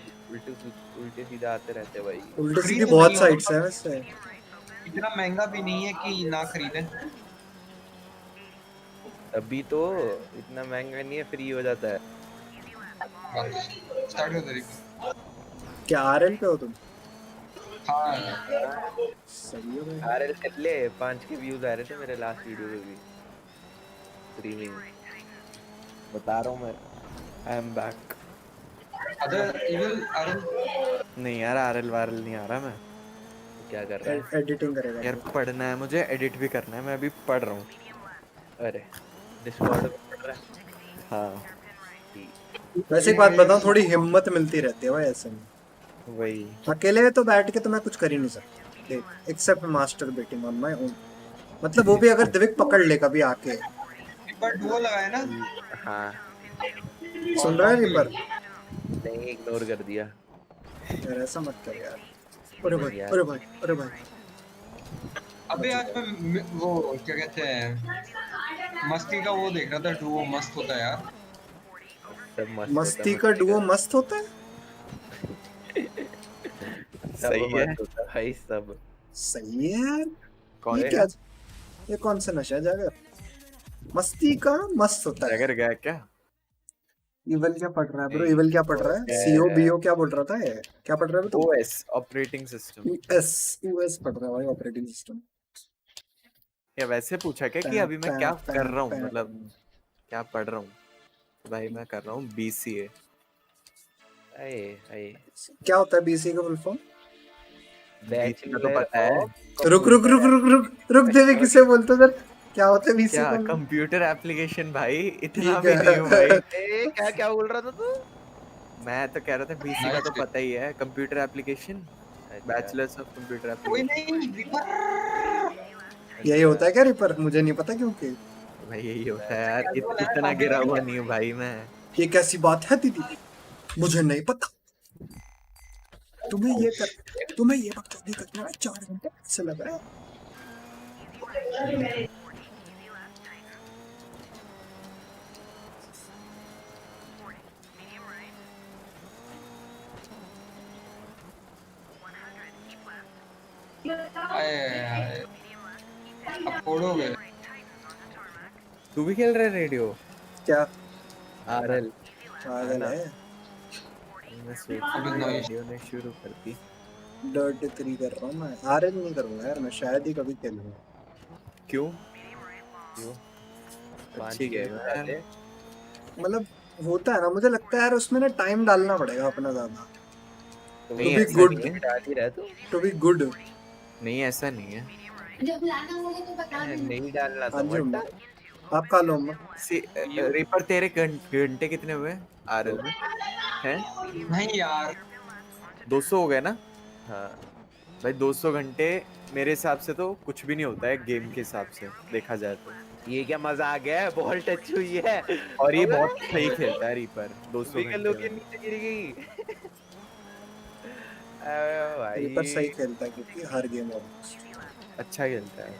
उल्टे सीधे आते रहते भाई। उल्टे सीधे बहुत साइट्स हैं वैसे। इतना महंगा भी नहीं है कि ना खरीदें। अभी तो इतना महंगा नहीं है, फ्री हो जाता है। स्टार्ट कर दे। क्या आरएल पे हो तुम? हाँ सही है भाई। आरएल कर ले, 5 के व्यूज आ रहे थे मेरे लास्ट वीडियो पे भी। स्ट्रीमिंग बता रहा हूँ मैं। I am back. Other evil RL नहीं यार आरएल वारएल नहीं आ रहा। मैं क्या कर रहा है? एडिटिंग करेगा यार पढ़ना है मुझे, एडिट भी करना है। मैं अभी पढ़ रहा हूँ। अरे डिस्कॉर्ड पे पढ़ रहा है। हाँ वैसे एक बात बताऊं, थोड़ी हिम्मत मिलती रहती है भाई ऐसे में। वही अकेले तो बैठ के तो मैं कुछ कर ही नहीं सकता देख, except master betting on my own. मतलब वो भी अगर दिविक पकड़ ले कभी आके। रिपर डुओ लगाए ना। हाँ सुन रहा है रिपर? नहीं इग्नोर कर दिया यार ऐसा मत कर यार। अरे भाई अरे भाई अरे भाई। अबे आज मैं वो क्या कहते हैं मस्ती का वो देख रहा था। डुओ मस्त होता है यार। मस्ती का डुओ मस्त होता है। सही है भाई सब सही है यार। कौन ये क्या, ये कौन सा नशा है जागर? मस्ती का मस्त होता है। जागर गया क्या? इवल क्या पढ़ रहा है ब्रो? इवल क्या पढ़ रहा है? सीओ बीओ क्या बोल रहा था? ये क्या पढ़ रहा है तू? OS operating system. ओएस पढ़ रहा है भाई, ऑपरेटिंग सिस्टम। या वैसे पूछा क्या कि अभी मैं क्या कर रहा हूँ, मतलब क्या पढ़ रहा हूँ? भाई मैं कर रहा हूँ बीसीए। क्या होता है बीसीए का फुल फॉर्म? बैचलर तो पता है। रुक रुक रुक रुक रुक रुक देवे किसे बोलते सर? क्या होता है बीसीए का? कंप्यूटर एप्लीकेशन भाई। इतना भी नहीं हूँ भाई। क्या क्या बोल रहा था तू? मैं तो कह रहा था बीसीए का तो पता ही है, computer application, bachelors of computer application. यही होता है क्या रिपर? मुझे नहीं पता क्योंकि भाई यही होता है यार। इतना गिरा हुआ नहीं हूँ भाई मैं। ये कैसी बात है दीदी? मुझे नहीं पता। तुम्हें ये बकचोदी करने में 4 घंटे से लग रहा है। फोड़ोगे। तू भी खेल रहा है रेडियो? क्या आरएल? पागल है? मैं सोच रेडियो ने शुरू कर दी। DiRT 3 कर रहा हूँ मैं। आरएल नहीं करूँगा यार मैं, शायद ही कभी खेलूंगा। क्यों? अच्छी गेम है मतलब होता है ना, मुझे लगता है यार उसमें ना टाइम डालना पड़ेगा अपना ज्यादा। To be good. डाल ही रहा तू। To be good. नहीं ऐसा नहीं है। जब लाना होगा तो बता देना। नहीं डालना तो आप खा लो। रिपर तेरे घंटे कितने हुए आरएल में? हैं? नहीं यार 200 हो गए ना? हाँ भाई 200 घंटे मेरे हिसाब से तो कुछ भी नहीं होता है गेम के हिसाब से देखा जाए तो। ये क्या मजा आ गया है, बॉल टच हुई है और ये बहुत सही खेलता है रिपर। 200 घंटे नीचे गिर गई। भाई रिपर सही खेलता है क्योंकि हर गेम अच्छा खेलता है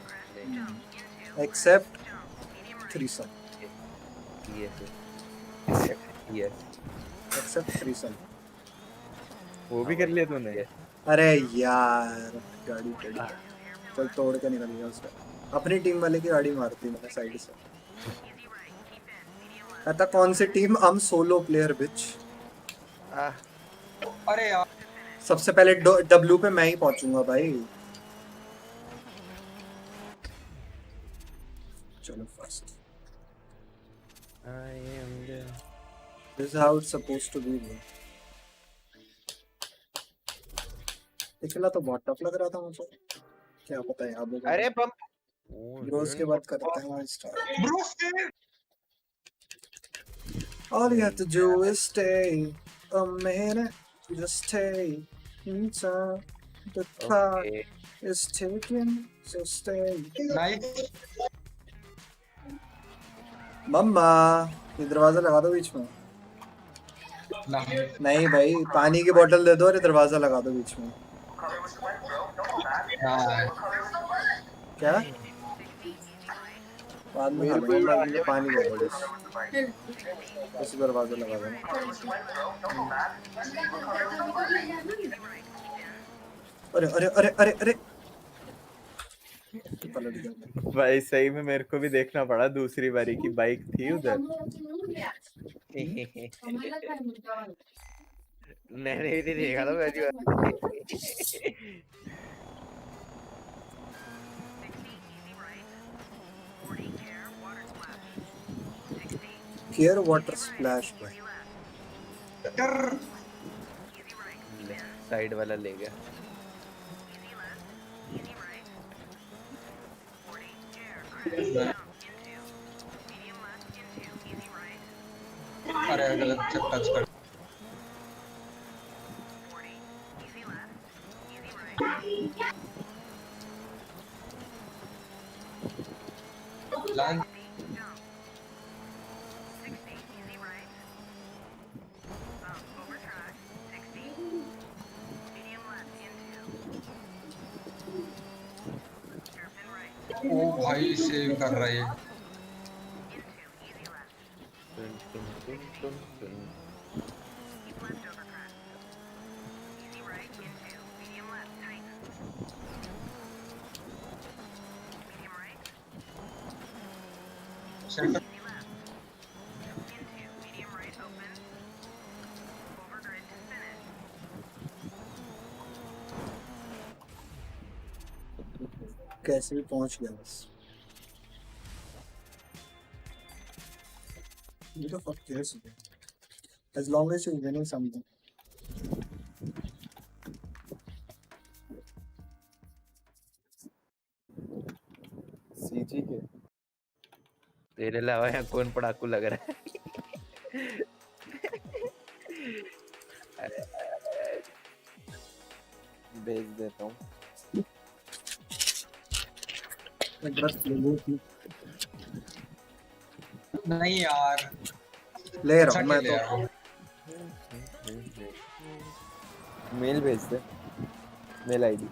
एक्सेप्ट 3 एक्सेप्ट 3 वो भी कर लिया तूने? अरे यार गाड़ी टेढ़ी चल तोड़ के निकल गया उसका। अपनी टीम वाले की गाड़ी मारती मैंने साइड से। कहता कौन सी टीम? हम सोलो प्लेयर बिच। अरे यार सबसे पहले डब्ल्यू पे मैं ही पहुंचूंगा भाई। चलो first. This is how it's supposed to be. पिछला तो बहुत टफ लग रहा था मुझे, क्या पता है अब। अरे बम ब्रोस के बाद करते हैं start. All you have to do is stay a minute, just take time. The clock is ticking, so stay. Nice. मम्मा ये दरवाजा लगा दो बीच में। नहीं भाई पानी की बोतल दे दो और दरवाजा लगा दो बीच में। क्या बाद में खा लूंगा, मुझे पानी दे दो बस, ऐसे दरवाजा लगा दो। अरे अरे अरे अरे अरे भाई सही में मेरे को भी देखना पड़ा, दूसरी बारी की बाइक थी उधर। मैंने भी नहीं देखा था पहली बार। केयर वाटर स्प्लैश साइड वाला ले गया। अरे गलत टच कर। लैंड ओ भाई सेव कर रहा है। कैसे भी पहुंच गया बस। You the fuck cares? As long as you're winning something. CG के तेरे अलावा यहाँ कौन पढ़ाकू लग रहा है? भेज देता हूँ। नहीं यार ले रहा हूँ मैं तो। मेल भेज दे, mail ID.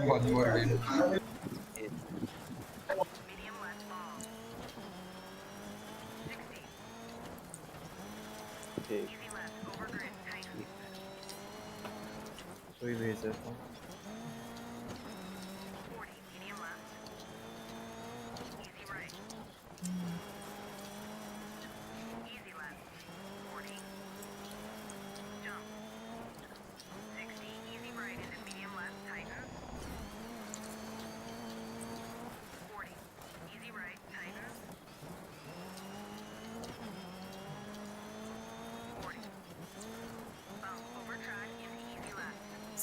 One more win. कोई भेज देता हूँ।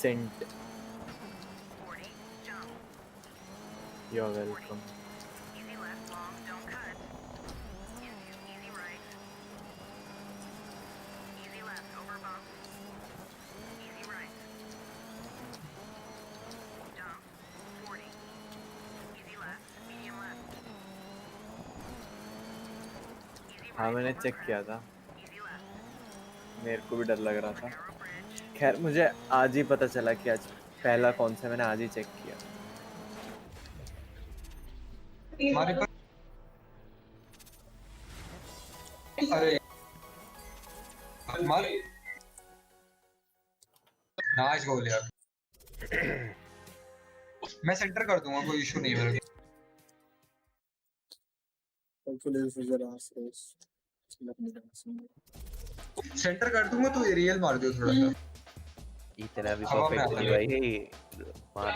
Sent. You're welcome. Easy left long, don't cut. Into easy right. Easy left over bump. Easy right. Jump. 40. Easy left. Medium left. Easy हाँ मैंने चेक किया था, मेरे को भी डर लग रहा था। खैर मुझे आज ही पता चला कि आज पहला कौन सा, मैंने आज ही चेक किया। अरे नाइस गोल यार। मैं सेंटर कर दूंगा, कोई इशू नहीं मेरे को। सेंटर कर दूंगा तो एरियल मार दियो थोड़ा सा। इतना भी परफेक्ट नहीं भाई, मार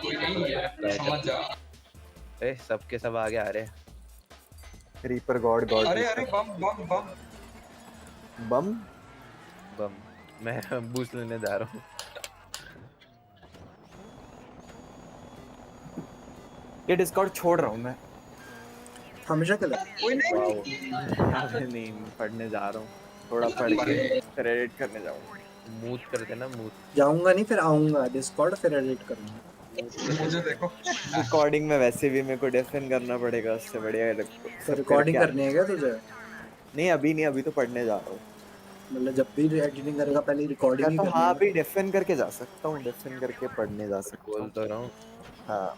समझ जा। सबके सब आगे आ रहे। Reaper God God. अरे अरे बम बम बम बम बम। मैं बूस्ट लेने जा रहा हूँ। ये डिस्कॉर्ड छोड़ रहा हूँ मैं हमेशा के लिए। नहीं पढ़ने जा रहा हूँ, थोड़ा पढ़ के फिर एडिट करने जाऊँगा। मूत कर देना मूत। जाऊंगा नहीं फिर आऊंगा डिस्कॉर्ड फिर एडिट करूंगा। मुझे देखो रिकॉर्डिंग में वैसे भी मेरे को डेफिन करना पड़ेगा, उससे बढ़िया तो रिकॉर्डिंग करनी है क्या तुझे? नहीं अभी नहीं, अभी तो पढ़ने जा रहा हूँ। मतलब जब भी एडिटिंग करेगा पहले रिकॉर्डिंग ही तो करनी हाँ है। अभी डेफिन करके जा सकता हूँ, डेफिन करके पढ़ने जा सकता हूँ। बोल तो रहा हूँ। हाँ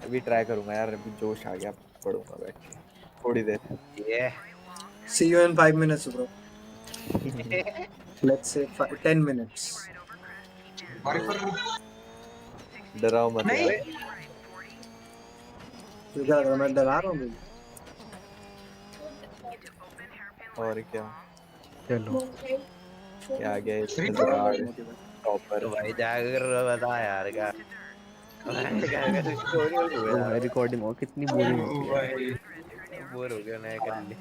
अभी ट्राई करूंगा यार, अभी जोश आ गया, पढ़ूंगा बैठ के थोड़ी देर। See you in 5 minutes bro. Let's say 10 minutes. डराओ मत यार। तू क्या कर रहा है? मैं डरा रहा हूँ भाई। और क्या चलो क्या गया टॉपर तो भाई जाकर बता यार क्या रिकॉर्डिंग हो कितनी बोरिंग होती है। बोर हो गया नया कर ले।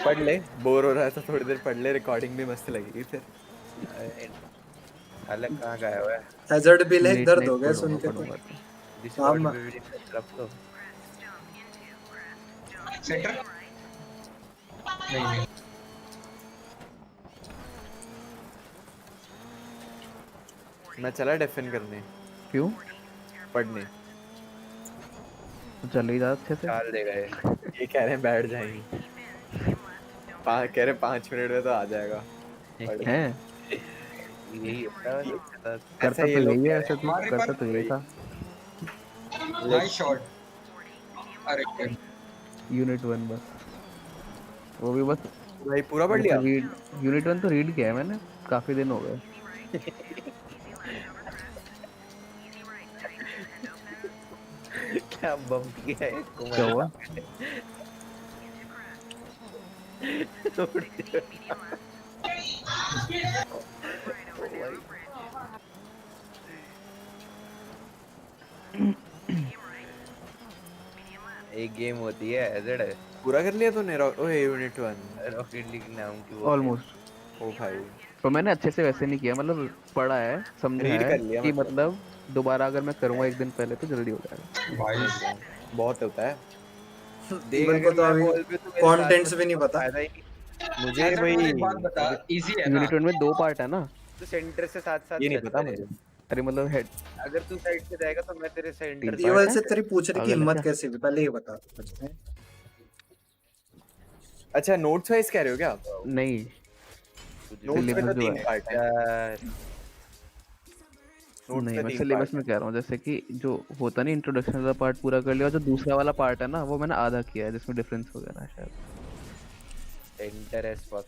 पढ़ ले, बोर हो रहा है तो थोड़ी देर पढ़ ले, रिकॉर्डिंग भी मस्त लगेगी फिर। अलग कहाँ गया हुआ है? हैजर्ड भी ले दर्द हो गया सुन के तो। डिस्कॉर्ड में भी तरफ तो सेंटर नहीं मैं चला डेफिन करने। क्यों? पढ़ने तो चल ही जा अच्छे से। डाल देगा ये कह रहे हैं बैठ जाएंगे, कह रहे 5 मिनट में तो आ जाएगा। हैं यही होता है करता तो यही है, ऐसे तो करता तो यही था। Nice shot. अरे यूनिट 1 बस, वो भी बस भाई पूरा पढ़ लिया। यूनिट 1 तो रीड किया है मैंने, काफी दिन हो गए। क्या बम किया है? क्या हुआ? एक गेम होती है एजेड है। पूरा कर लिया तूने? ओए यूनिट 1 रॉकेट लीग नाम की वो ऑलमोस्ट। ओ भाई तो मैंने अच्छे से वैसे नहीं किया, मतलब पढ़ा है, समझा है कि मतलब दोबारा अगर मैं करूंगा एक दिन पहले तो जल्दी हो जाएगा। भाई बहुत होता है। देख को तो अभी कंटेंट्स भी नहीं पता मुझे। वही बात बता, इजी है ना? यूनिट 1 में 2 पार्ट है ना? तो सेंटर से साथ-साथ ये नहीं पता मुझे। अरे मतलब हेड, अगर तू साइड से जाएगा तो मैं तेरे सेंटर टीएल से तेरी पूछने की हिम्मत कैसे हुई पहले ये बता। अच्छा नोट्स वाइज कह रहे हो क्या? नहीं नोट्स में तो 3 पार्ट है। नहीं मैं सिलेबस में कह रहा हूँ, जैसे कि जो होता नहीं इंट्रोडक्शन वाला पार्ट पूरा कर लिया, जो दूसरा वाला पार्ट है ना वो मैंने आधा किया है, जिसमें डिफरेंस हो गया ना शायद। Centre S fuck.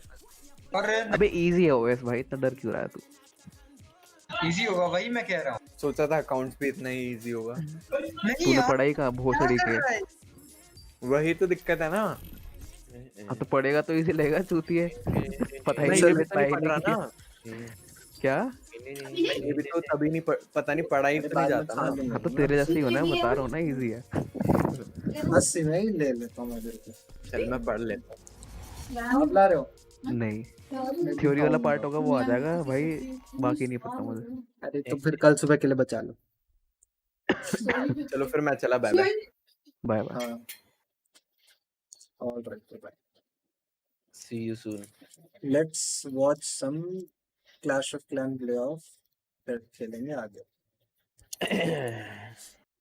अरे अबे इजी है ओएस भाई, इतना डर क्यों रहा है तू? इजी होगा वही मैं कह रहा हूँ। सोचा था अकाउंट्स भी इतना ही इजी होगा। तूने पढ़ाई कहाँ भोसड़ी के? वही तो दिक्कत है ना। हाँ तो पढ़ेगा तो इजी लगेगा चूतिए। पता ही नहीं पढ़ रहा ना क्या? ये भी तो तभी नहीं पता नहीं पढ़ाई तो नहीं जाता ना। हाँ तो तेरे जैसे ही होना है, बता रहा हूँ ना इजी है। 80 में ही ले लेता हूँ मैं। चल मैं पढ़ लेता हूँ। आप ला रहे हो? नहीं थ्योरी वाला पार्ट होगा वो आ जाएगा भाई, बाकी नहीं पता मुझे। अरे तो फिर कल सुबह के लिए बचा लो। चलो फिर मैं चला, bye bye. Bye bye. All right, bye. See you soon. Let's watch some Clash of Clans playoff. फिर खेलेंगे आगे।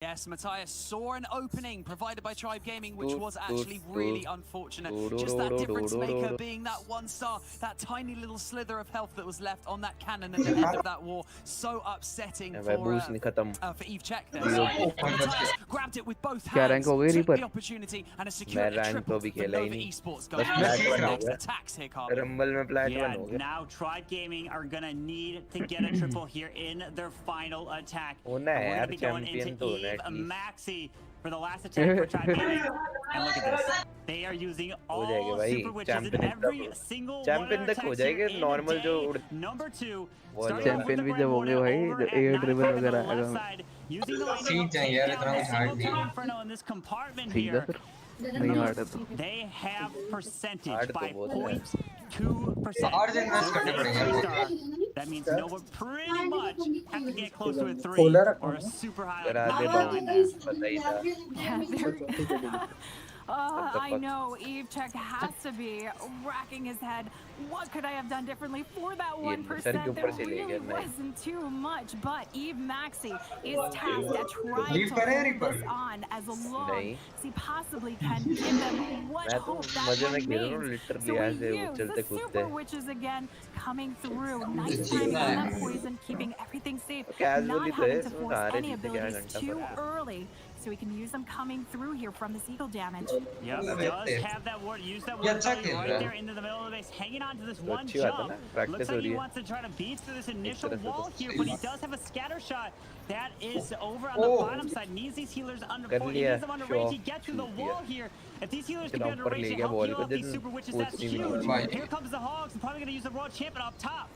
Yes, Matthias saw an opening provided by Tribe Gaming, which was actually really unfortunate. Just that difference maker being that 1 star, that tiny little slither of health that was left on that cannon at the end of that war. So upsetting for Eve Check there. Matthias grabbed it with both hands, took the opportunity and has secured a triple for Nova ESports. Going for the next attacks here, Carl. Rumble में plat 1 हो गया. Now Tribe Gaming are gonna need to get a triple here in their final attack. होना है यार, champion तो होना है Maxi for the last attack for Tribe Gaming. And look at this. They are using all super witches in every single champion तक हो जाएगा normal जो number 2 चैंपियन भी जब होंगे भाई, जो एयर ड्रिवन वगैरह आएगा। Using the lightning सीख जाएंगे यार, इतना कुछ hard नहीं है। Inferno in this compartment here. नहीं हार्ड है तो They have percentage Hard by तो बहुत है। 0.2%. Hard invest करने पड़ेंगे। That means Nova pretty much have to get close to a 3 or a super high. I know Eve Check has to be racking his head. What could I have done differently for that 1%? There really wasn't too much, but Eve Maxi is tasked at trying to hold this on as long as he possibly can, give them what hope that remains. So we use the super witches again coming through. Nice timing on that poison, keeping everything safe, not having to force any abilities too early. So we can use them coming through here from this eagle damage. Yep, does have that ward, use that ward right there into the middle of the base, hanging on to this one jump. Looks like he wants to try to beat through this initial wall here, but he does have a scatter shot. That is over on the bottom side. Needs these healers under point. He needs them under range. He gets through the wall here. If these healers can be under range, to help heal up these super witches, that's huge. Here comes the Hogs. Probably going to use the Royal Champion up top.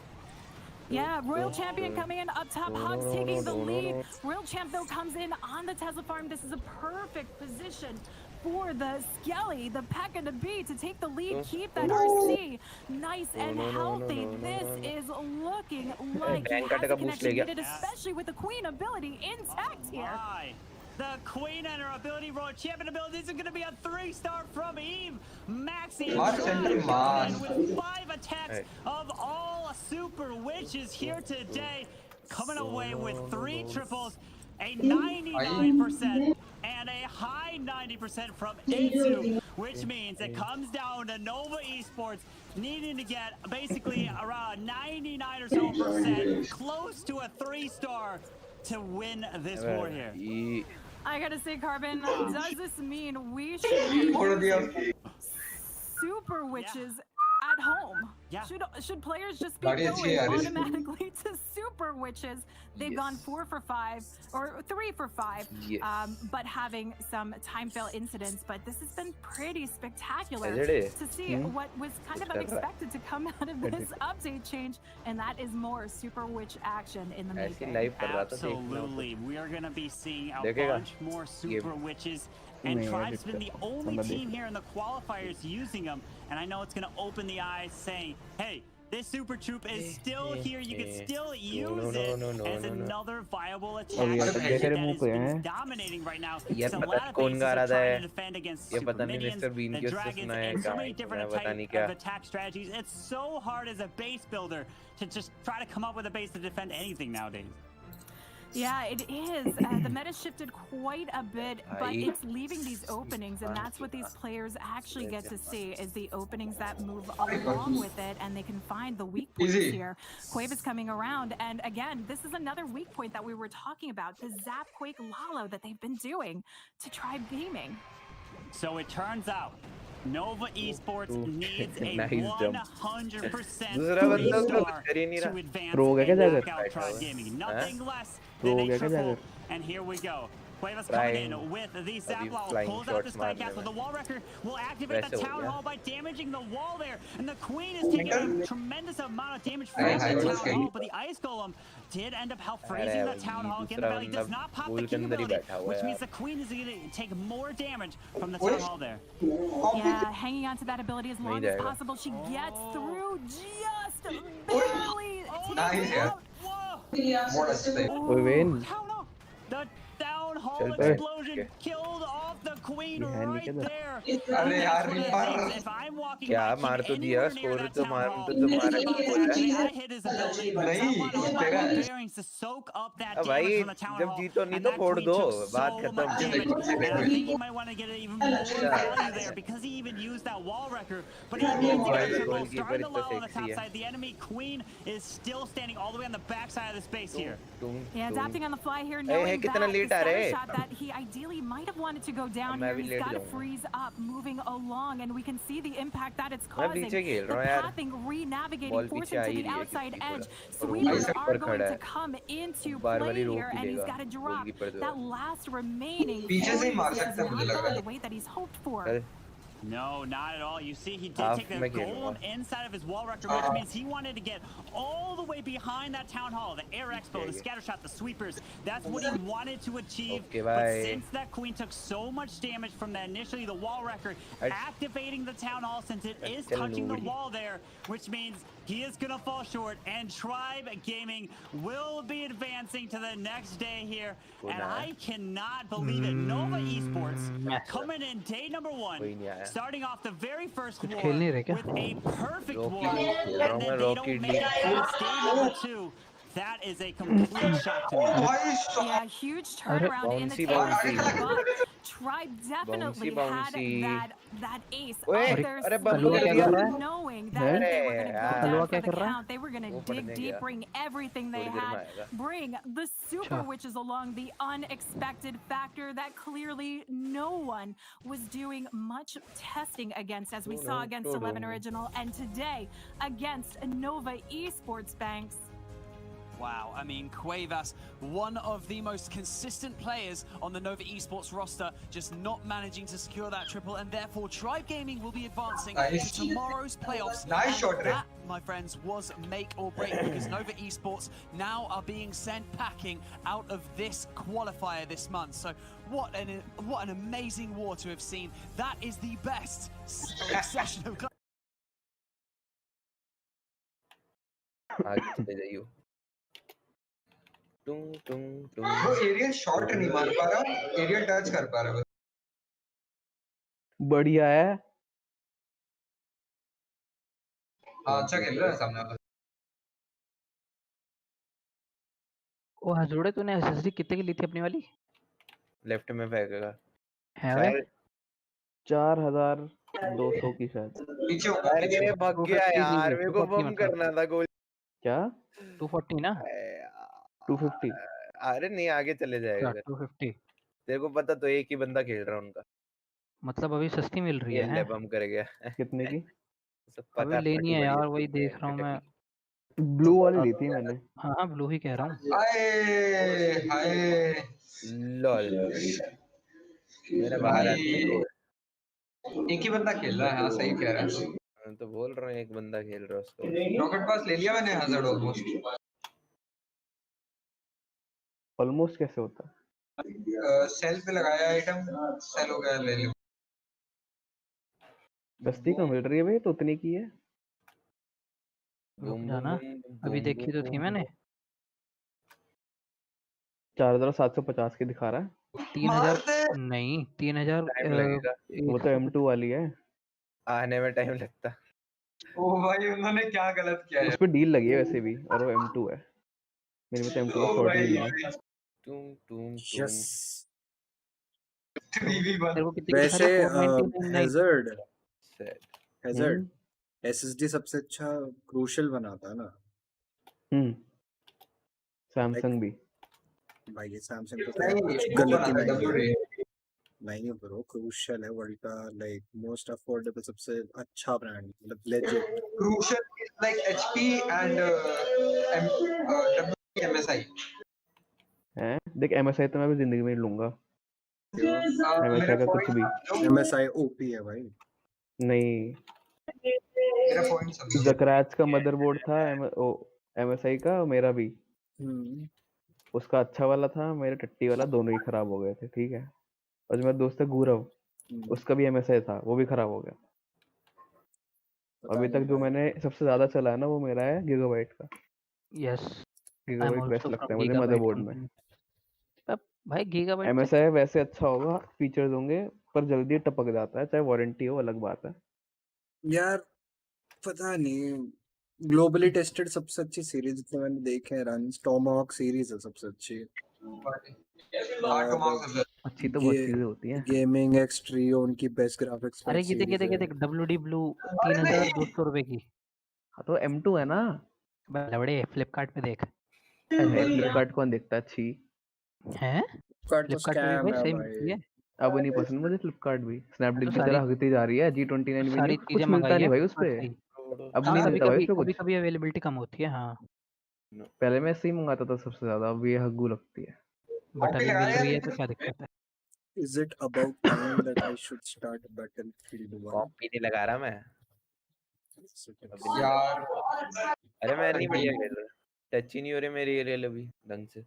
Yeah, Royal Champion coming in up top, Hogs taking the lead. Royal Champ, though, comes in on the Tesla farm. This is a perfect position for the Skelly, the P.E.K.K.A to be, to take the lead, keep that RC nice and healthy. This is looking like he has a connection needed, especially with the Queen ability intact here. The Queen and her ability, Royal Champion ability, this is going to be a 3-star from Eve Maxi. With 5 attacks of all Super Witches here today. Coming away with 3 triples, a 99% and a high 90% from Itsu, which means it comes down to Nova Esports needing to get basically around 99 or so %, close to a 3-star to win this war here. I gotta say, Carbon, does this mean we should super witches at home? Yeah. Should players just be going automatically to super witches? They've gone 4 for 5 or 3 for 5, but having some time fail incidents. But this has been pretty spectacular to see what was kind of unexpected to come out of this update change, and that is more super witch action in the making. Absolutely, we are going to be seeing a bunch more super witches. And Tribe's been the only team here in the qualifiers using them. And I know it's going to open the eyes saying, hey, this super troop is still here. You can still use it as another viable attack that has been dominating right now. There's a lot of bases are trying to defend against super minions, the dragons, and so many different types of attack strategies. It's so hard as a base builder to just try to come up with a base to defend anything nowadays. Yeah, it is. The meta shifted quite a bit, but it's leaving these openings, and that's what these players actually get to see, is the openings that move along with it, and they can find the weak points here. Quave is coming around, and again, this is another weak point that we were talking about, the Zap Quake Lalo that they've been doing to try beaming. So it turns out Nova Esports needs a 100% 3-star to advance and knock out Tribe Gaming. Nothing less than a triple. And here we go. Cuevas coming in with the Zaplau, pulls out the Spike Cast with the wall wrecker, will activate the Town Hall by damaging the wall there, and the Queen is taking a tremendous amount of damage from the Town Hall, but the Ice Golem did end up help freezing the Town Hall. Again, the Valley does not pop the King ability, which means the Queen is going to take more damage from the Town Hall there. Yeah, hanging on to that ability as long as possible. She gets through just barely. The Town Hall explosion killed off the Queen right there. If I'm walking by anywhere near that Town Hall, I hit his ability. Bearings to soak up that damage from the Town Hall. And that Queen took so much damage. And I think he might want to get even more value there because he even used that wall wrecker. But he needs to get a triple. Starting to low on the top side. The enemy Queen is still standing all the way on the back side of the space here. Yeah, adapting on the fly here, knowing that the shot that he ideally might have wanted to go down here. He's got to freeze up, moving along, and we can see the impact that it's causing. The pathing, re-navigating, forcing to the outside edge. Sweepers are going to come into play here, and he's got to drop that last remaining. This is not the way that he's hoped for. No, not at all. You see, he did take the golem inside of his wall record, which means he wanted to get all the way behind that town hall, the air expo, the scatter shot, the sweepers. That's what he wanted to achieve. But since that queen took so much damage from that initially, the wall record, activating the town hall since it is touching the wall there, which means he is going to fall short, and Tribe Gaming will be advancing to the next day here. And I cannot believe it. Nova Esports coming in day number 1, starting off the very first war with a perfect war, and then they don't make it past day number 2. That is a complete shock to me. Yeah, huge turnaround in the table, but Tribe definitely had that ace of their sleeve, knowing that if they were going to go down for the count, they were going to dig deep, bring everything they had, bring the super witches along, the unexpected factor that clearly no one was doing much testing against, as we saw against 11 Original, and today against Nova Esports Banks. Wow, I mean, Cuevas, one of the most consistent players on the Nova Esports roster, just not managing to secure that triple, and therefore Tribe Gaming will be advancing to tomorrow's playoffs. Nice shot, that, my friends, was make or break, because Nova Esports now are being sent packing out of this qualifier this month. So what an amazing war to have seen. That is the best session of वो aerial shot नहीं मार पा रहा, aerial touch कर पा रहा है। बढ़िया है। अच्छा खेल रहा है सामने वाला। ओ हजूड़े, तूने एसएसडी कितने की ली थी अपनी वाली? लेफ्ट में फेंकेगा। है भाई 4200 की शायद। पीछे अरे भाग गया यार, मेरे को बम करना था गोल। क्या 240 ना 250? अरे नहीं, आगे चले जाएगा। 250 तेरे को पता तो एक ही बंदा खेल रहा उनका, मतलब अभी सस्ती मिल रही है। बम कर गया। कितने की? सब पता लेनी है यार, वही देख रहा हूँ मैं। ब्लू वाली ली थी मैंने। हाँ ब्लू ही कह रहा हूँ। हाय लॉल मेरा बाहर एक ही बंदा खेल रहा है। हाँ सही कह रहा है, मैं तो बोल रहा हूँ एक बंदा खेल रहा है उसको। रॉकेट पास ले लिया मैंने हज़ार्ड ऑलमोस्ट कैसे होता है? सेल पे लगाया आइटम, सेल हो गया, ले लो। सस्ती कम मिल रही है भाई, तो उतनी की है। जाना अभी देखी तो थी मैंने, 4750 की दिखा रहा है। 3000 नहीं 3000 वो तो M2 वाली है, आने में टाइम लगता। ओ भाई उन्होंने क्या गलत किया है? उस पे डील लगी है वैसे भी, और वो M2 है। मेरे में तो M2 का शॉर्ट नहीं है। यस वैसे हैजर्ड एसएसडी सबसे अच्छा क्रूशियल बनाता है ना। सैमसंग भी भाई, ये सैमसंग तो गलती नहीं ब्रो, क्रूशियल है वर्ल्ड का लाइक मोस्ट अफोर्डेबल, सबसे अच्छा ब्रांड, मतलब legend. Crucial is like HP and MSI है। देख एमएसआई तो मैं भी जिंदगी में लूंगा। एमएसआई का कुछ भी, एमएसआई ओपी है भाई। नहीं, मेरा पॉइंट समझो। जकराज का मदरबोर्ड था एमएसआई का, मेरा भी। उसका अच्छा वाला था, मेरे टट्टी वाला, दोनों ही खराब हो गए थे। ठीक है, और जो मेरा दोस्त है गौरव, उसका भी एमएसआई था, वो भी खराब हो गया। अभी तक जो मैंने सबसे ज्यादा चला है ना, वो मेरा है गीगाबाइट का। यस, गीगाबाइट बेस्ट लगता है मुझे मदरबोर्ड में। भाई गीगाबाइट एमएसआई वैसे अच्छा होगा, फीचर्स होंगे, पर जल्दी टपक जाता है, चाहे वारंटी हो अलग बात है। यार पता नहीं, ग्लोबली टेस्टेड सबसे अच्छी सीरीज जितने मैंने देखे हैं रन टॉमहॉक सीरीज है सबसे अच्छी। अच्छी तो बहुत चीजें होती हैं। गेमिंग एक्सट्रियो उनकी बेस्ट ग्राफिक्स। अरे ये देख WD ब्लू 3200 रुपए की। हाँ तो M2 है ना लवड़े, फ्लिपकार्ट पे देख। फ्लिपकार्ट कौन देखता अच्छी है? फ्लिपकार्ट पे भाई सही मिलती है। अब नहीं पसंद मुझे फ्लिपकार्ट भी। स्नैपडील की तरह हगती जा रही है। G29 में कुछ मिलता नहीं भाई उस पे। अब नहीं मिलता भाई उसपे कुछ। कभी अवेलेबिलिटी कम होती है। हाँ पहले मैं ऐसे ही मंगाता था सबसे ज्यादा, अब ये हग्गू लगती है। बट अभी मिल रही है तो क्या दिक्कत है? Is it about time that I should start Battlefield 1? कॉम्पी नहीं लगा रहा मैं यार अरे मैं नहीं बढ़िया खेल रहा टच ही नहीं हो रही मेरी एरियल अभी ढंग से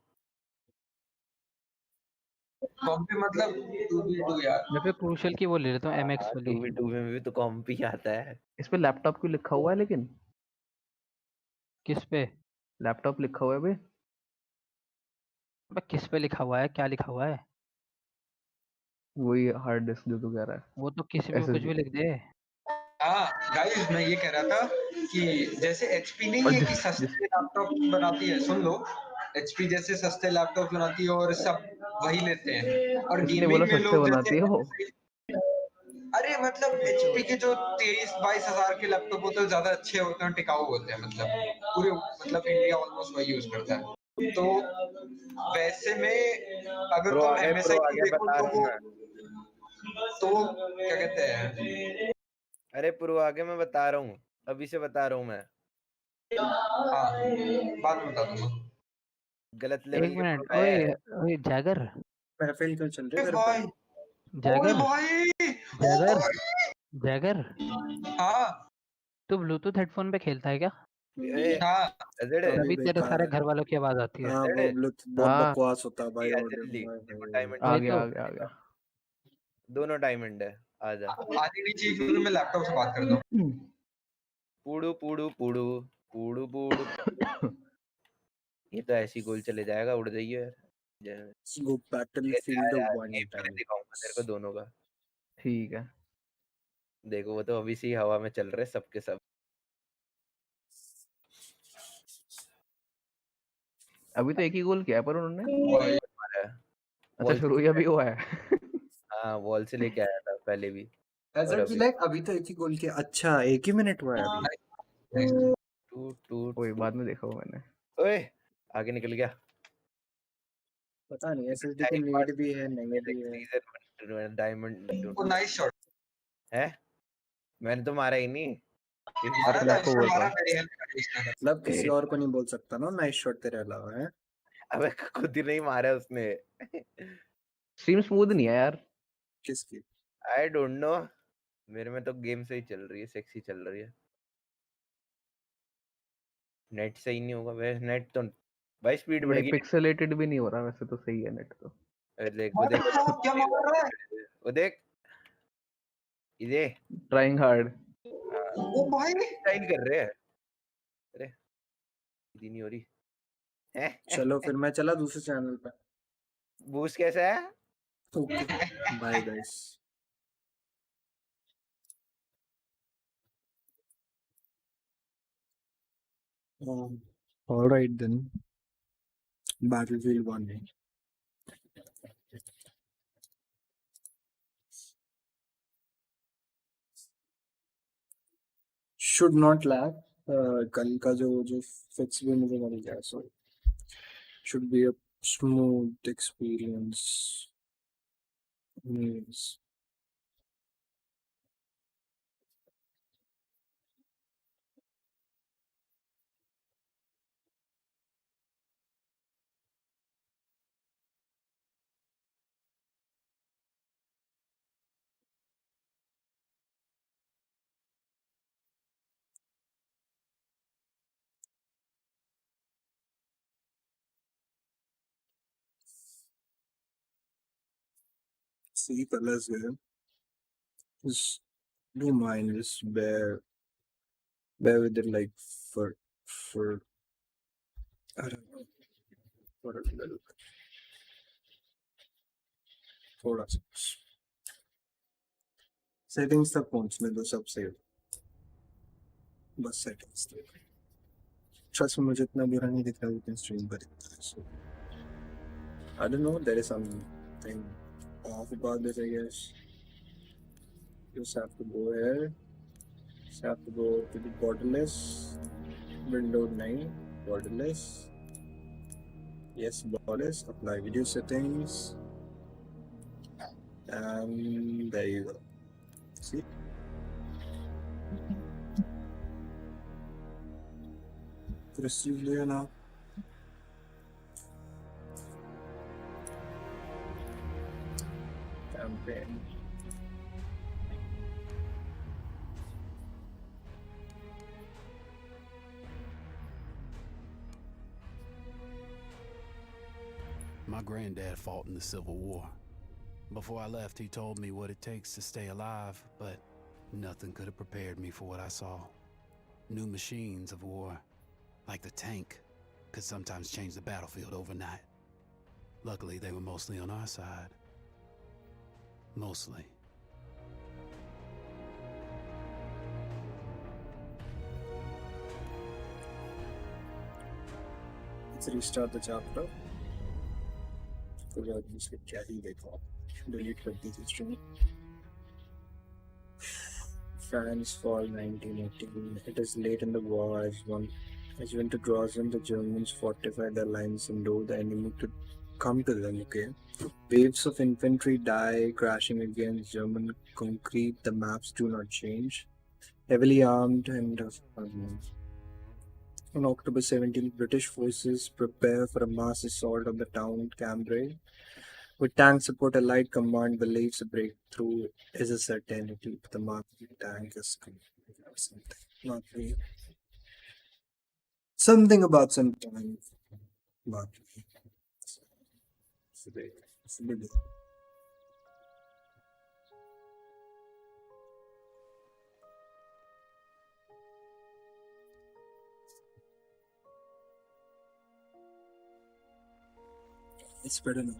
कॉम्पी मतलब 2v2 यार मैं फिर क्रूशियल की वो ले लेता हूँ MX वाली 2v2 में भी तो कॉम्पी आता है इस पे लैपटॉप क्यों लिखा हुआ है लेकिन किस पे लैपटॉप लिखा हुआ है बे किस पे लिखा हुआ है क्या लिखा हुआ है वही हार्ड डिस्क जो तू कह रहा है वो तो किसी पे कुछ भी लिख दे हाँ गाइस मैं ये कह रहा था कि जैसे HP नहीं है कि सस्ते लैपटॉप बनाती है सुन लो HP जैसे सस्ते लैपटॉप बनाती है और सब वही लेते हैं और गेमिंग में लोग बनाती है वो अरे मतलब HP के जो 23-22 हजार के लैपटॉप होते हैं ज्यादा अच्छे होते हैं टिकाऊ होते हैं मतलब पूरे मतलब इंडिया ऑलमोस्ट वही यूज करता है तो वैसे में अगर तुम MSI की देखो तो क्या कहते हैं अरे प्रो आगे मैं बता रहा हूँ अभी से बता रहा हूँ मैं हाँ बाद में बता दूंगा गलत लेवल एक मिनट ओए जैगर महफिल क्यों चल रही है भाई जैगर जैगर हाँ तू ब्लूटूथ हेडफोन पे खेलता है क्या हाँ तभी तेरे सारे घर वालों की आवाज आती है हाँ वो ब्लूटूथ बहुत बकवास होता है भाई आ गया दोनों डायमंड है आजा आधी नीचे मैं लैपटॉप से बात करता हूँ पूड़ू पूड़ू पूड़ू पूड़ू पूड़ू ये तो ऐसी गोल चले जाएगा उड़ जाइए यार गो बैटलफील्ड 1 दिखाऊंगा तेरे को दोनों का ठीक है देखो वो तो अभी से ही हवा में चल रहे सबके सब अभी तो एक ही गोल किया पर उन्होंने अच्छा शुरू ही अभी हुआ है हाँ वॉल से लेके आया था पहले भी अभी तो एक ही गोल किया अच्छा एक ही मिनट हुआ है अभी ओए बाद में देखा मैंने ओए आगे निकल गया पता नहीं एसएसडी की नीड भी है नहीं भी है डायमंड नाइस शॉट है मैंने तो मारा ही नहीं मतलब किसी और को नहीं बोल सकता ना नाइस शॉट तेरे अलावा है अबे खुद ही नहीं मारा उसने स्ट्रीम स्मूथ नहीं है यार किसकी आई डोंट नो मेरे में तो गेम सही चल रही है सेक्सी चल रही है नेट सही नहीं होगा वैसे नेट तो भाई स्पीड बढ़ेगी पिक्सेलेटेड भी नहीं हो रहा वैसे तो सही है नेट तो देख वो देख क्या मार रहा है वो देख ये ट्राइंग हार्ड ओ भाई ट्राइंग कर रहे हैं अरे इतनी नहीं हो रही है चलो फिर मैं चला दूसरे चैनल पे बूस्ट कैसा है okay bye guys all right then Battlefield 1 should not lag कल का जो फिक्स भी मुझे मिल गया so should be a smooth experience means see fellas here just do mind just bear with it like for I don't know for a little थोड़ा सा settings तक पहुंचने दो सब सेव बस सेटिंग्स तक ट्रस्ट मुझे इतना बुरा नहीं दिख रहा लेकिन स्ट्रीम पर दिखता है so I don't know there is something off about this I guess just have to go here just have to go to the borderless window 9 borderless yes borderless apply video settings and there you go see receive there now pain. My granddad fought in the Civil War. Before I left, he told me what it takes to stay alive, but nothing could have prepared me for what I saw. New machines of war, like the tank, could sometimes change the battlefield overnight. Luckily, they were mostly on our side. Mostly. Let's restart the chapter. Delete history. France fall 1918. It is late in the war as winter draws in, the Germans fortify their lines and lure the enemy to come to them. Okay, waves of infantry die crashing against German concrete. The maps do not change. Heavily armed and on October 17th, British forces prepare for a mass assault on the town Cambrai. With tank support, a light command believes a breakthrough is a certainty. But the marking tank is not real. Something about some time. But it's a bit. It's better now.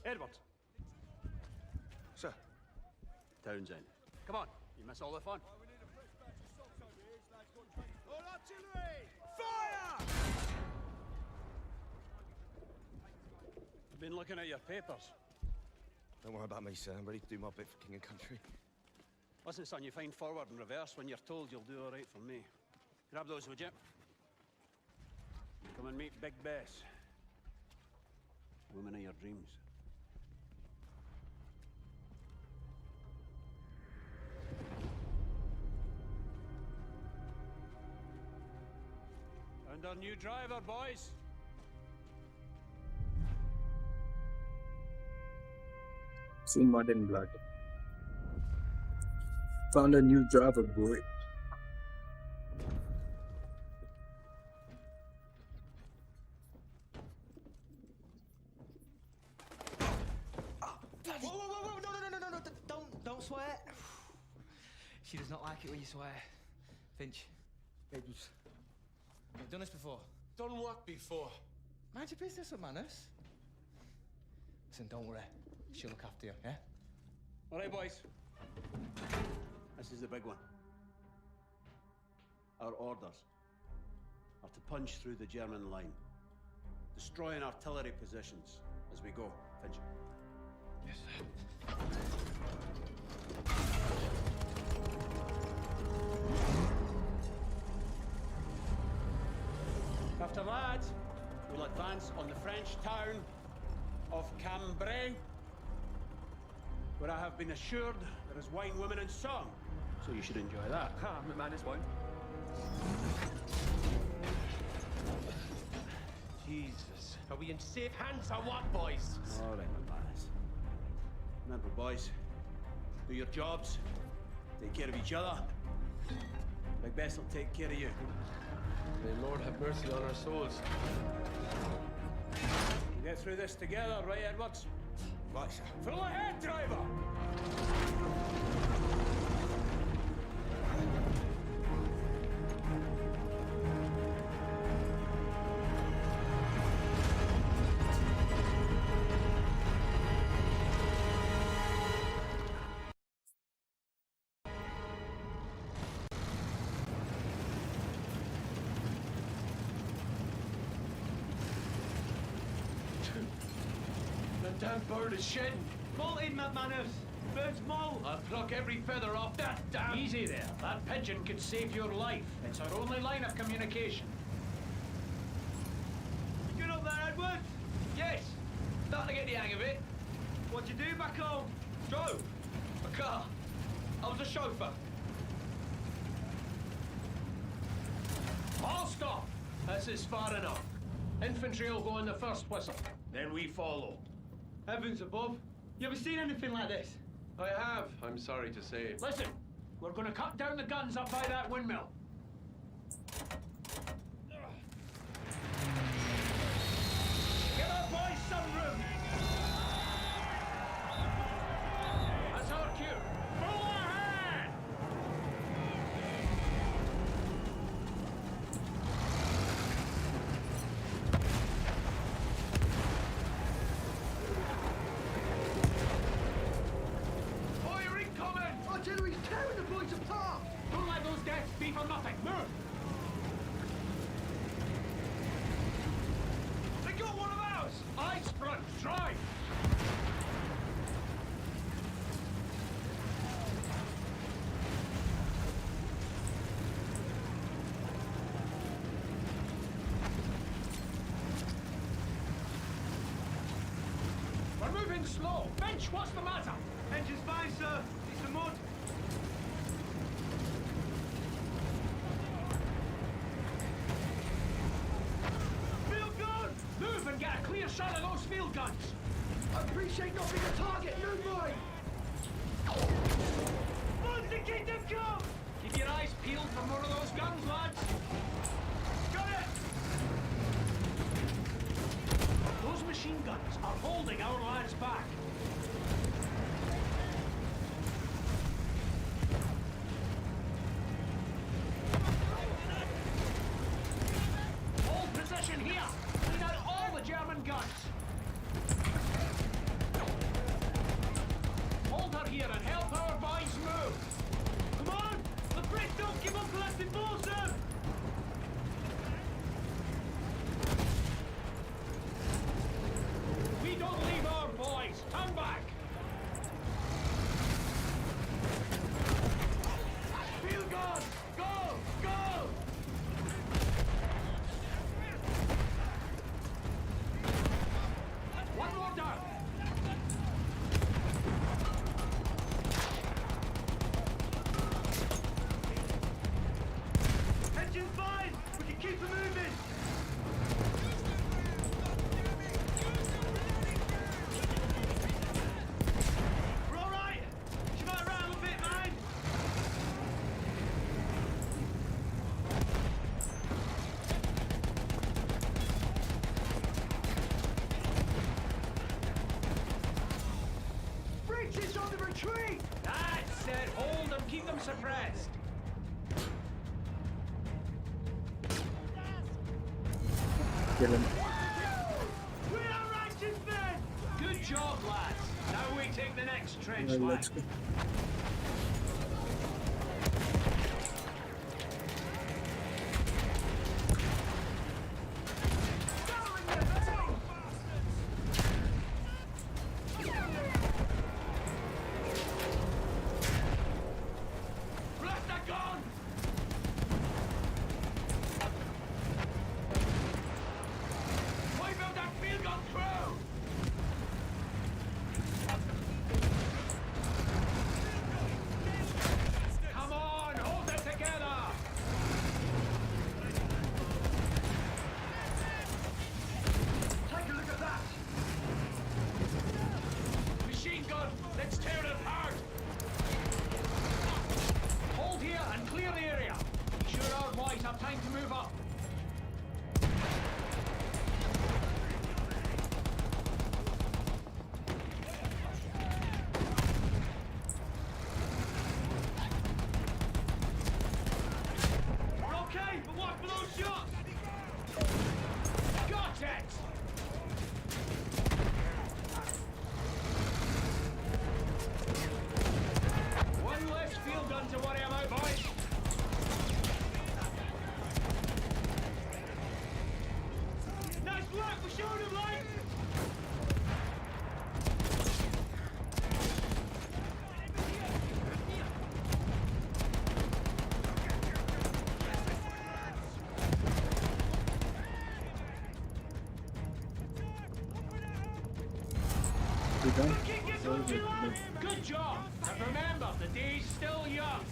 Edward. Sir. Townsend. Come on, you miss all the fun. All artillery! Fire! I've been looking at your papers. Don't worry about me, sir. I'm ready to do my bit for King and Country. Listen, son, you find forward and reverse when you're told you'll do all right for me. Grab those, would you? Come and meet Big Bess. Woman of your dreams. And our new driver, boys. See mud and blood. Found a new driver, boy. Whoa, don't swear. She does not like it when you swear. Finch. Edwards. You've done this before. Done what before? Mind your business with manners. Listen, don't worry. She'll look after you, yeah? All right, boys. This is the big one. Our orders are to punch through the German line, destroying artillery positions as we go. Finch. Yes, sir. After that, we'll advance on the French town of Cambrai, where I have been assured there is wine, women, and song. So you should enjoy that. Ha, my man is wine. Jesus. Are we in safe hands or what, boys? All right, my man. Remember, boys, do your jobs, take care of each other. Big Bess will take care of you. May Lord have mercy on our souls. We'll get through this together, right, Edwards? Right, sir. Full ahead, driver! Damn bird is shedding. Molting, McManus. Bird's molt. I'll pluck every feather off that damn... Easy there. That pigeon could save your life. It's our only line of communication. You good up there, Edward? Yes. Starting to get the hang of it. What'd you do back home? Drove a car. I was a chauffeur. All stop! This is far enough. Infantry will go on the first whistle. Then we follow. Heavens above. You ever seen anything like this? I have, I'm sorry to say. Listen, we're going to cut down the guns up by that windmill. Give our boys some room. That's our cue. Full ahead! Fire incoming! Artillery's tearing the boys apart! Don't let those deaths be for nothing. Move! They got one of ours! Eyes front, drive! We're moving slow. Bench, what's the matter? Engine's fine, sir. It's the mud. Field gun! Move and get a clear shot of those field guns. I appreciate not being a target. No mind. Monster, keep them come! Keep your eyes peeled for more of those guns, lads. Got it! Those machine guns are holding our lads back. Hold position here. Clean out all the German guns. Hold her here and help our boys move. Come on! The Brits don't give up left in Mousepad! We don't leave our boys. Turn back. Field gun! Go! Go! One more down. Engine's fine. We can keep them moving. We're all right. She might rattle a bit, man. Breaches on the retreat. That's it. Hold them. Keep them suppressed. Kill him. We are righteous men. Good job, lads. Now we take the next trench line. Let's go. Blast that gun! Wipe out that field gun crew! done. Good job. And remember, the day's still young.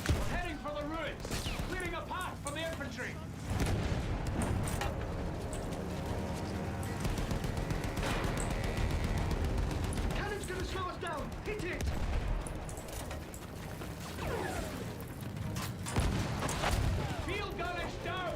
We're heading for the ruins, clearing a path for the infantry. Cannon's gonna slow us down. Hit it. Field gun is down.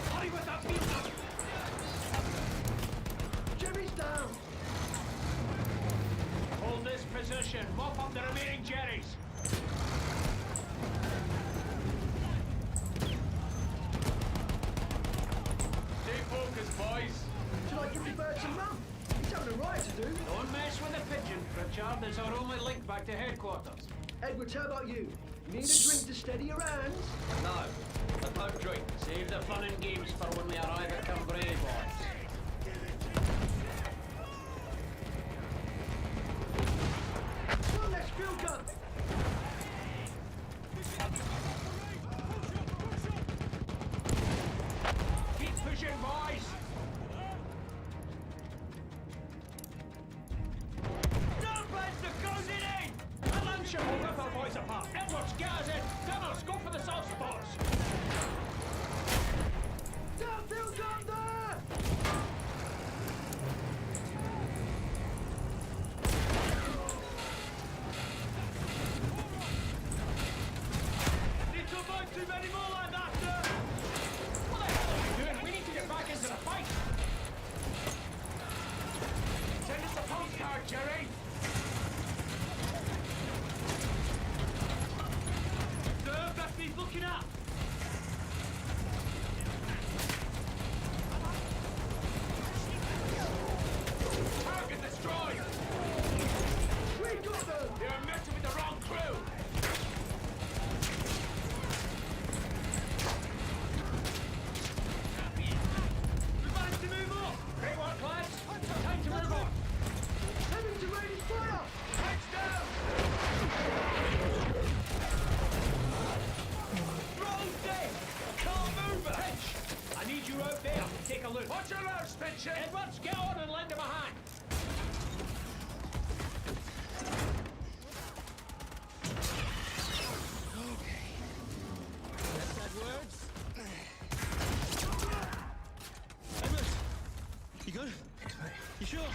Hurry with that field gun. Jerry's down. Hold this position. Mop up the remaining Jerrys. Stay focused, boys. Should I give the bird some rum? He's having a riot to do. Don't mess with the pigeon, Pritchard. It's our only link back to headquarters. Edwards, how about you? Need a drink to steady your hands? No, I don't drink. Save the fun and games for when we arrive at Cambrai, boys. One less field gun. Keep pushing, boys. Don't blast the closing in! A launcher will rip our boys apart. Edwards, get us in. Gunners, go for the soft spots. Down field gun there! Need to avoid too many more like that, sir. What the hell are you doing? We need to get back into the fight. Send us a postcard, Jerry. Sir, that's me looking up. Target destroyed. We got them! You're messing with the wrong crew. We managed to move on. Great work, lads. Time to move on. Heading to raise fire! Heads down. Roll dead. Can't move it. Finch, I need you out there to take a look. Watch your routes, Finch. Edwards, get on and lend him a hand. Edwards! You good? You sure?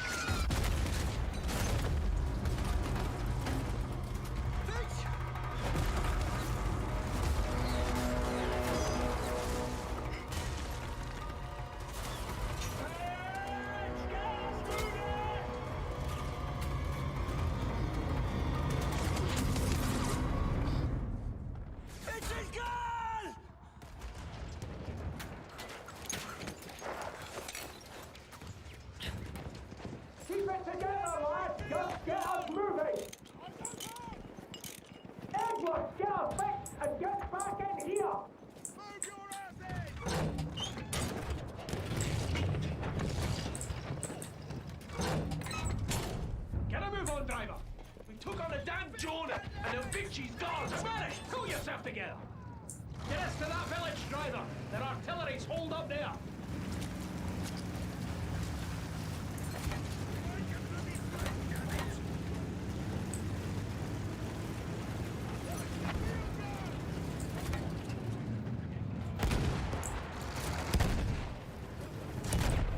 Keep it together, lads! Just get us moving! Edwards, get us fixed and get back in here! Move your Get a move on, driver! We took on a damn Jonah, and the Vinci's gone! Spanish, pull yourself together! Get us to that village, driver! Their artillery's holed up there!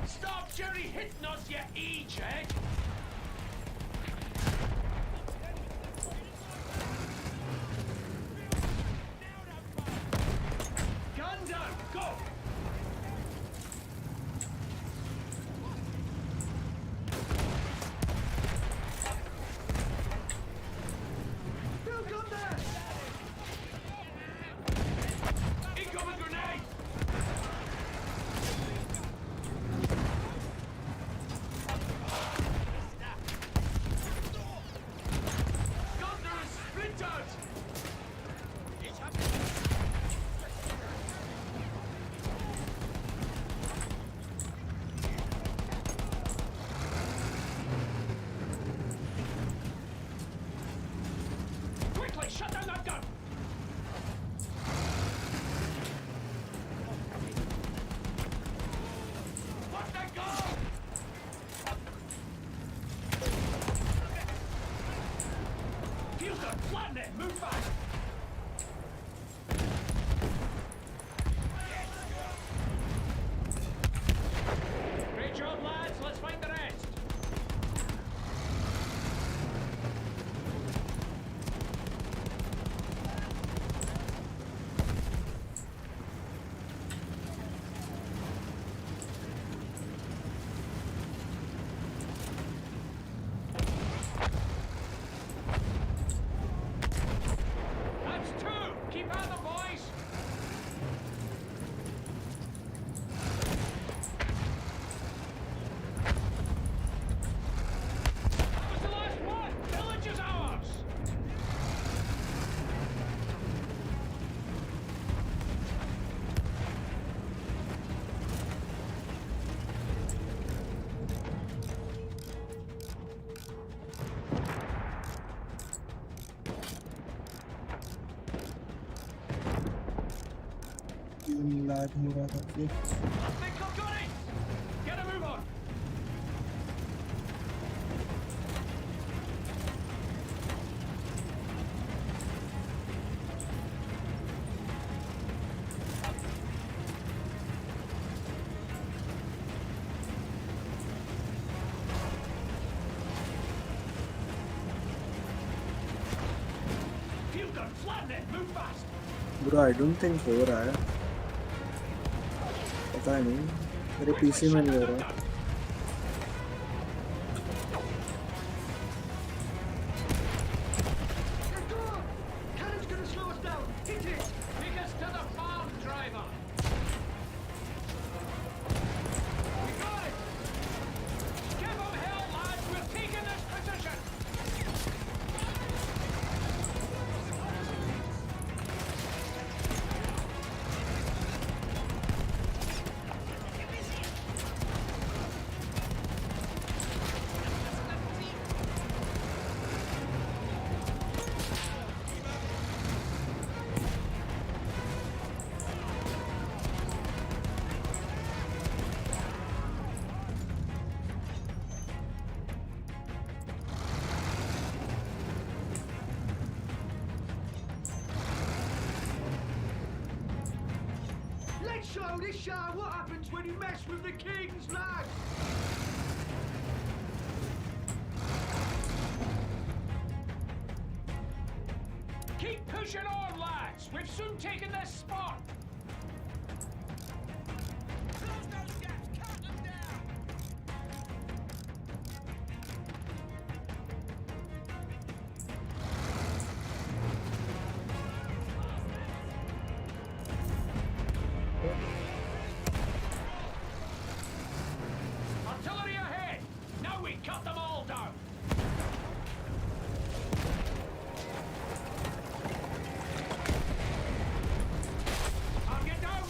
Stop Jerry hitting us, you E-check! Gun down, go! Field gun, flatten it, move fast. Great job, lads. Let's find the rest. That's two. Keep at them, boys. That was the last one. Village is ours. Lakh हो रहा था I think I've got it. Get a move on. Field gun, flatten it. Move fast. Bro I don't think हो रहा है पता नहीं मेरे PC में नहीं हो रहा Cannon's gonna slow us down. Hit it. Take us to the farm, driver. We got it. Give them hell, lads. We're taking this position. Let's show this show what happens when you mess with the king's lads. Keep pushing on, lads. We've soon taken this spot. Artillery ahead. Now we cut them all down. Target down.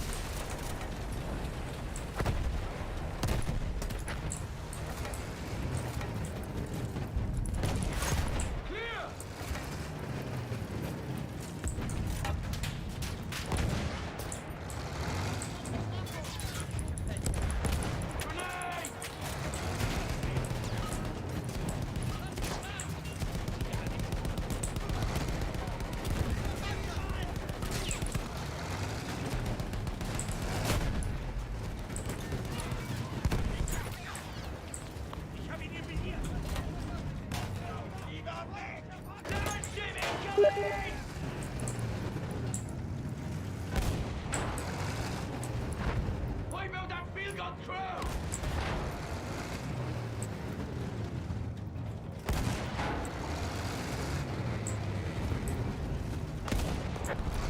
Clear. Grenade. Wipe out that field gun crew!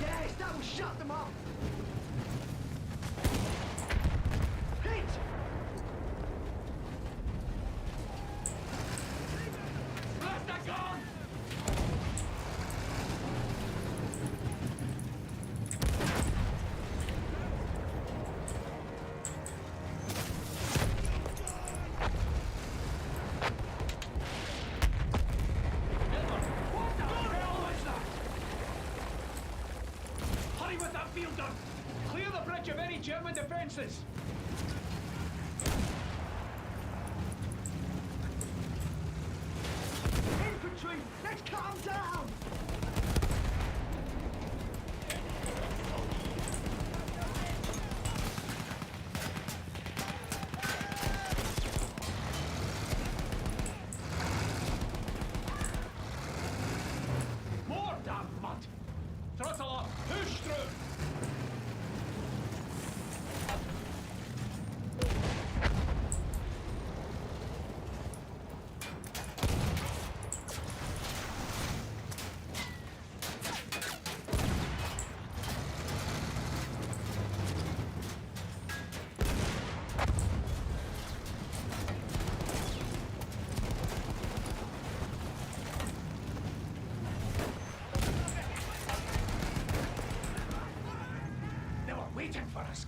Yes, that will shut them up! Hit! Blast that gun! What the hell was that? Hurry with that field gun! Clear the bridge of any German defences! Infantry! Let's cut them down!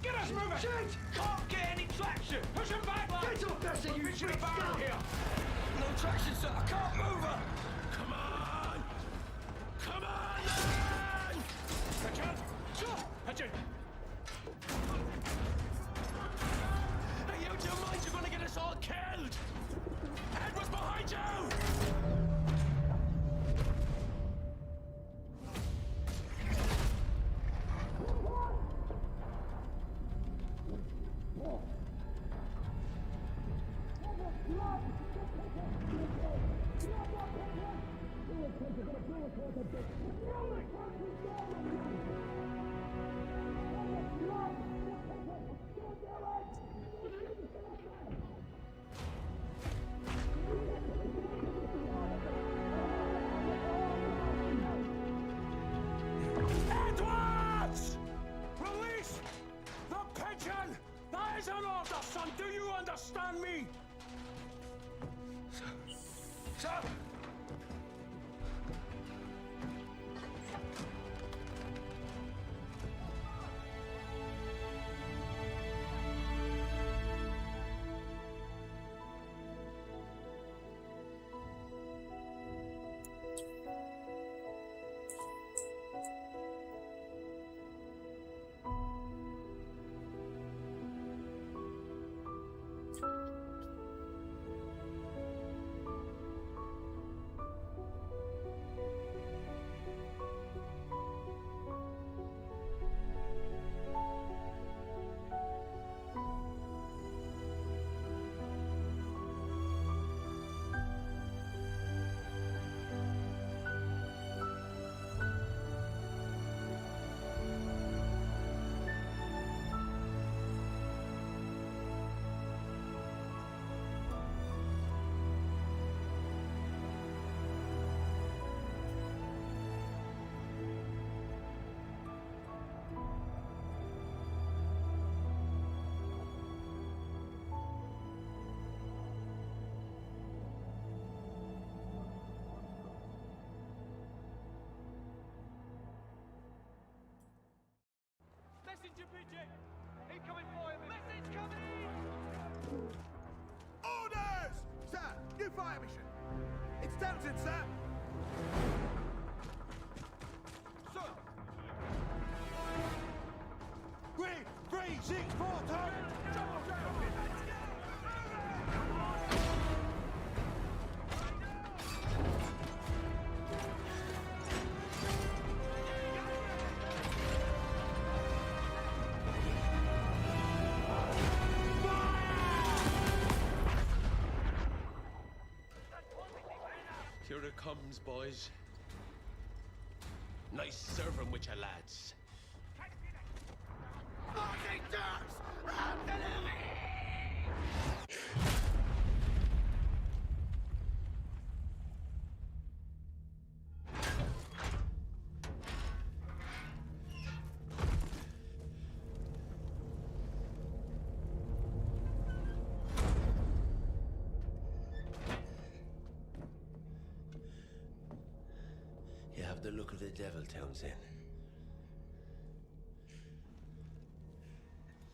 Get us moving! Shit! Can't get any traction! Push him back, lad! Get off that thing, you freak barrel here! No traction, sir! I can't move her! Come on! Come on, man! Richard! Sure! Richard! Are you out of your mind? You're gonna get us all killed! Edward's behind you! Edwards! Release the pigeon! That is an order, son! Do you understand me? Sir! Messenger pigeon! Incoming fire! Message coming in! Orders! Sir, new fire mission. It's Townsend, sir. Sir. 3, 6, 4, target. Here it comes, boys. Nice serving with your lads. You have the look of the devil, Townsend.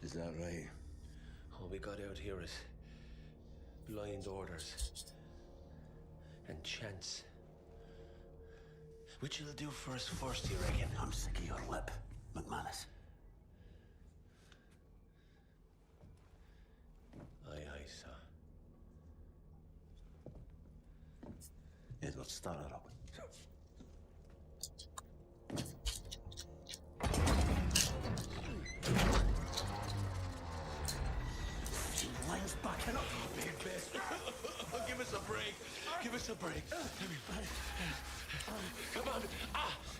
Is that right? All we got out here is blind orders and chance. Which you'll do for us first, you reckon? I'm sick of your lip, McManus. Aye, aye, sir. Edward, start it up. Lions backing up. Big best. Give us a break. Give us a break. Come on.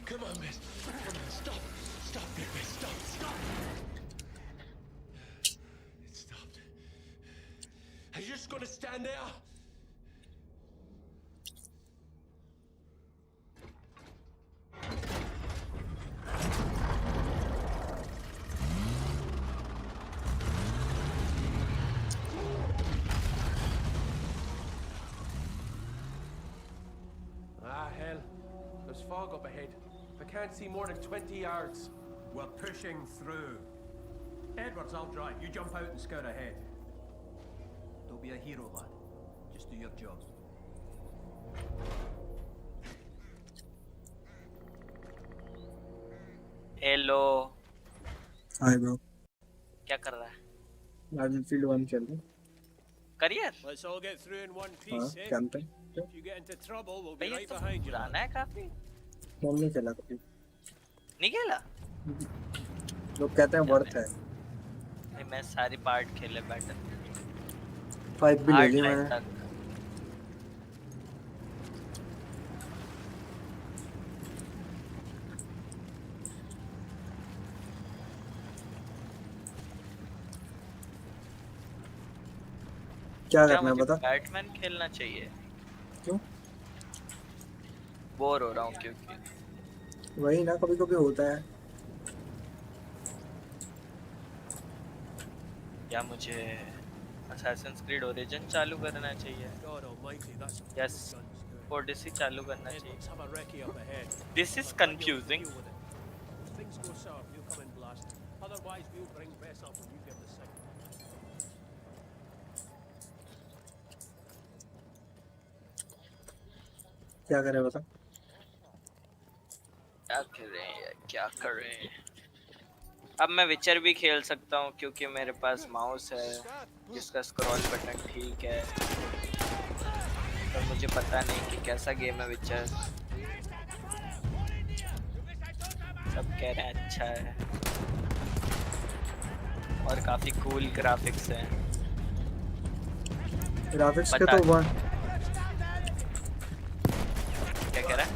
Come on, miss. Come on, stop. Stop, big miss. Stop. It stopped. Are you just gonna stand there? Hell. There's fog up ahead. I can't see more than 20 yards. We're pushing through. Edwards, I'll drive. You jump out and scout ahead. Don't be a hero, lad. Just do your job. Hello. Hi bro. क्या कर रहा है? Battlefield 1 खेल रहा हूँ। Career? Let's all get through in one piece, eh? Camping. If you get into trouble, we'll be भाई right तो behind you. पुराना है काफी। फोन नहीं खेला कभी। नहीं खेला? लोग कहते हैं वर्थ है। नहीं मैं सारी पार्ट खेले बैटल। 5 भी ले ली मैंने। क्या करना है बता? बैटमैन खेलना चाहिए। क्यों? बोर हो रहा हूँ क्योंकि। वही ना कभी कभी होता है। क्या मुझे Assassin's Creed Origin चालू करना चाहिए? Yes, Odyssey चालू करना चाहिए। This is confusing. Things go south, we'll come in blast. Otherwise, we'll bring Bess up when you give the signal. क्या करें बता? क्या करें? अब मैं विचर भी खेल सकता हूँ क्योंकि मेरे पास माउस है जिसका स्क्रॉल बटन ठीक है। तो मुझे पता नहीं कि कैसा गेम है विचर। सब कह रहे हैं अच्छा है और काफी कूल ग्राफिक्स है। ग्राफिक्स के तो क्या कह रहा है?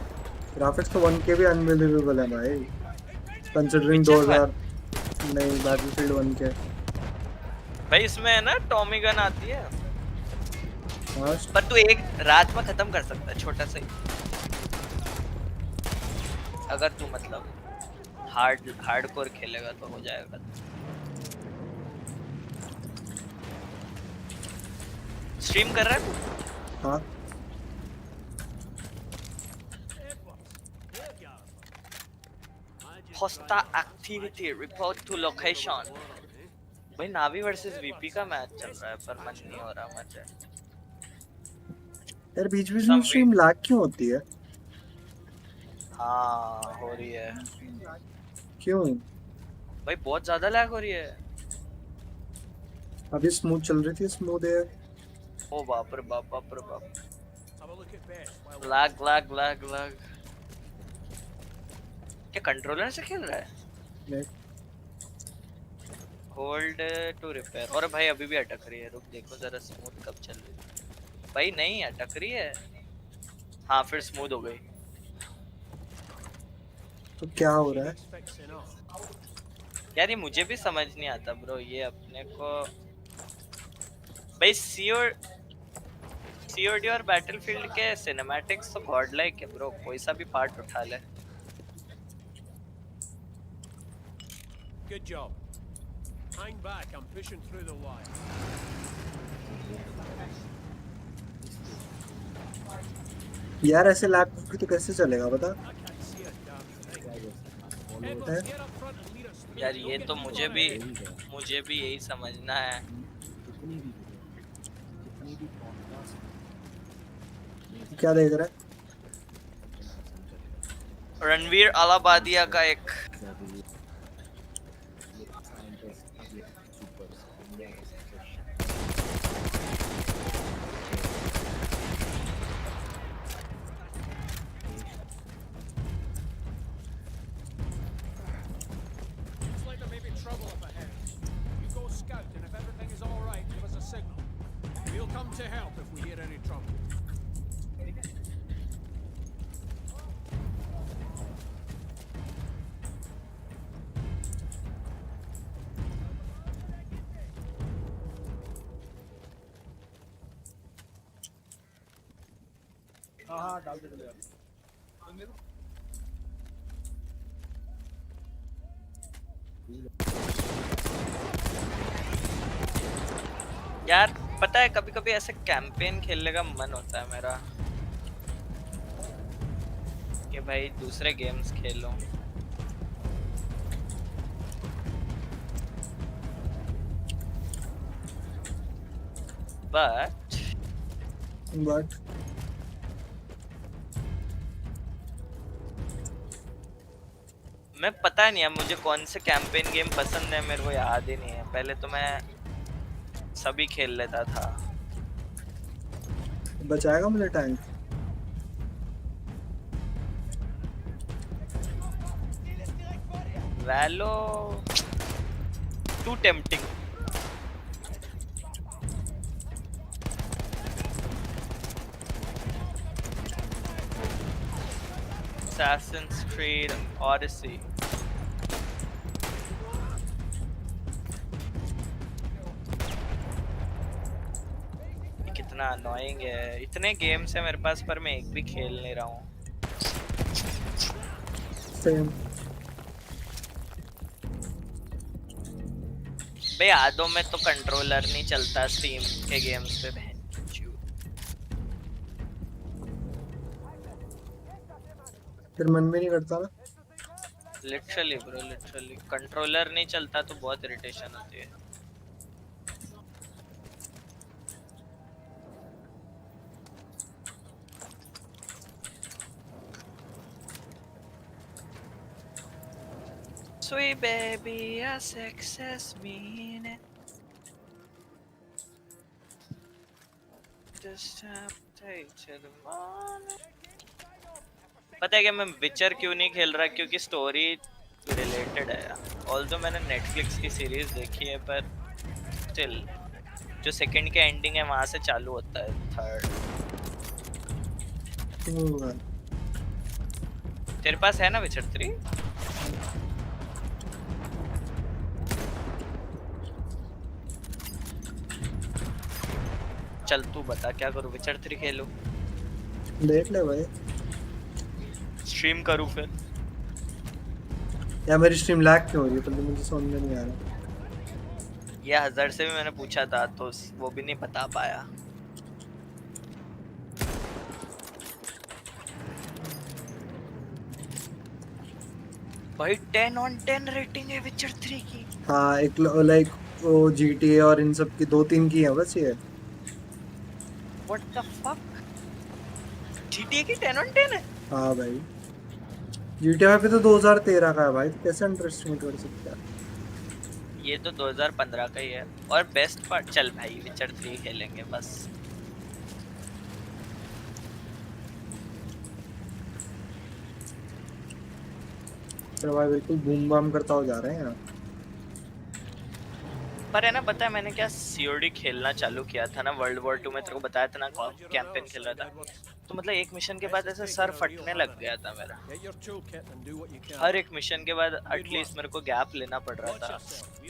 ग्राफिक्स तो 1K भी अनबिलीवेबल है भाई, कंसीडरिंग 2000 नहीं बैटलफील्ड 1 के। भाई इसमें है ना टॉमी गन आती है पर तू एक रात में खत्म कर सकता है, छोटा सा ही। अगर तू मतलब हार्डकोर खेलेगा तो हो जाएगा। स्ट्रीम कर रहा है तू? हाँ। Hostile activity report to location। भाई नावी वर्सेस वीपी का मैच चल रहा है पर मन नहीं हो रहा मुझे। यार बीच बीच में स्ट्रीम लैग क्यों होती है? हाँ हो रही है। क्यों? भाई बहुत ज्यादा लैग हो रही है। अभी स्मूथ चल रही थी, स्मूथ है। ओ बाप रे बाप, बाप रे बाप। Lag lag lag lag. क्या कंट्रोलर से खेल रहा है? नहीं। Hold to repair. और भाई अभी भी अटक रही है, रुक देखो जरा स्मूथ कब चल रही है। भाई नहीं अटक रही है। हाँ फिर स्मूथ हो गई। तो क्या हो रहा है यार? ये मुझे भी समझ नहीं आता ब्रो। ये अपने को भाई सीओडी और बैटलफील्ड के सिनेमैटिक्स तो गॉड लाइक है ब्रो। कोई सा भी पार्ट उठा ले। Good job. Hang back, I'm pushing through the wire. यार ऐसे लैग होगी तो कैसे चलेगा बता? यार ये तो मुझे भी यही समझना है। क्या देख रहा है? रणवीर अलाबादिया का एक To help if we hear any trouble. हाँ डाल दे यार पता है कभी कभी ऐसे कैंपेन खेलने का मन होता है मेरा कि भाई दूसरे गेम्स खेलो। but मैं पता नहीं है मुझे कौन से कैंपेन गेम पसंद है, मेरे को याद ही नहीं है। पहले तो मैं सभी खेल लेता था। बचाएगा मुझे tank? Valo too tempting. Assassin's Creed Odyssey। कितना annoying है, इतने गेम्स है मेरे पास पर मैं एक भी खेल नहीं रहा हूँ। भाई आदों में तो कंट्रोलर नहीं चलता स्टीम के गेम्स पे। फिर मन में नहीं करता ना। लिटरली ब्रो, लिटरली कंट्रोलर नहीं चलता तो बहुत इरिटेशन होती है। Sweet baby, a success mean it. Just have to take to the morning. पता है कि मैं विचर क्यों नहीं खेल रहा, क्योंकि स्टोरी रिलेटेड है। ऑल्दो मैंने नेटफ्लिक्स की सीरीज देखी है पर स्टिल जो सेकंड के एंडिंग है वहां से चालू होता है थर्ड। तेरे पास है ना विचर 3? चल तू बता क्या करूं, विचर 3 खेलूं? देख ले भाई। स्ट्रीम करूं फिर? यार मेरी स्ट्रीम लैग क्यों हो रही है, तो मुझे समझ में नहीं आ रहा। ये हज़ार से भी मैंने पूछा था तो वो भी नहीं बता पाया। भाई 10 on 10 रेटिंग है विचर 3 की। हाँ एक लाइक वो GTA और इन सब की 2-3 की है बस ये। What the fuck? GTA की 10 on 10 है? हाँ भाई GTA पे तो 2013 का है भाई, तो कैसे अंडरएस्टिमेट कर सकता है? ये तो 2015 का ही है। और बेस्ट पार्ट, चल भाई विचर 3 खेलेंगे बस। तो भाई बिल्कुल बूम बम करता हो जा रहे हैं यार। पर है ना, पता है मैंने क्या COD खेलना चालू किया था ना वर्ल्ड वॉर 2 में, तेरे को बताया था ना कैंपेन खेल रहा था, तो मतलब एक मिशन के बाद ऐसे सर फटने लग गया था मेरा। हर एक मिशन के बाद एटलीस्ट मेरे को गैप लेना पड़ रहा था,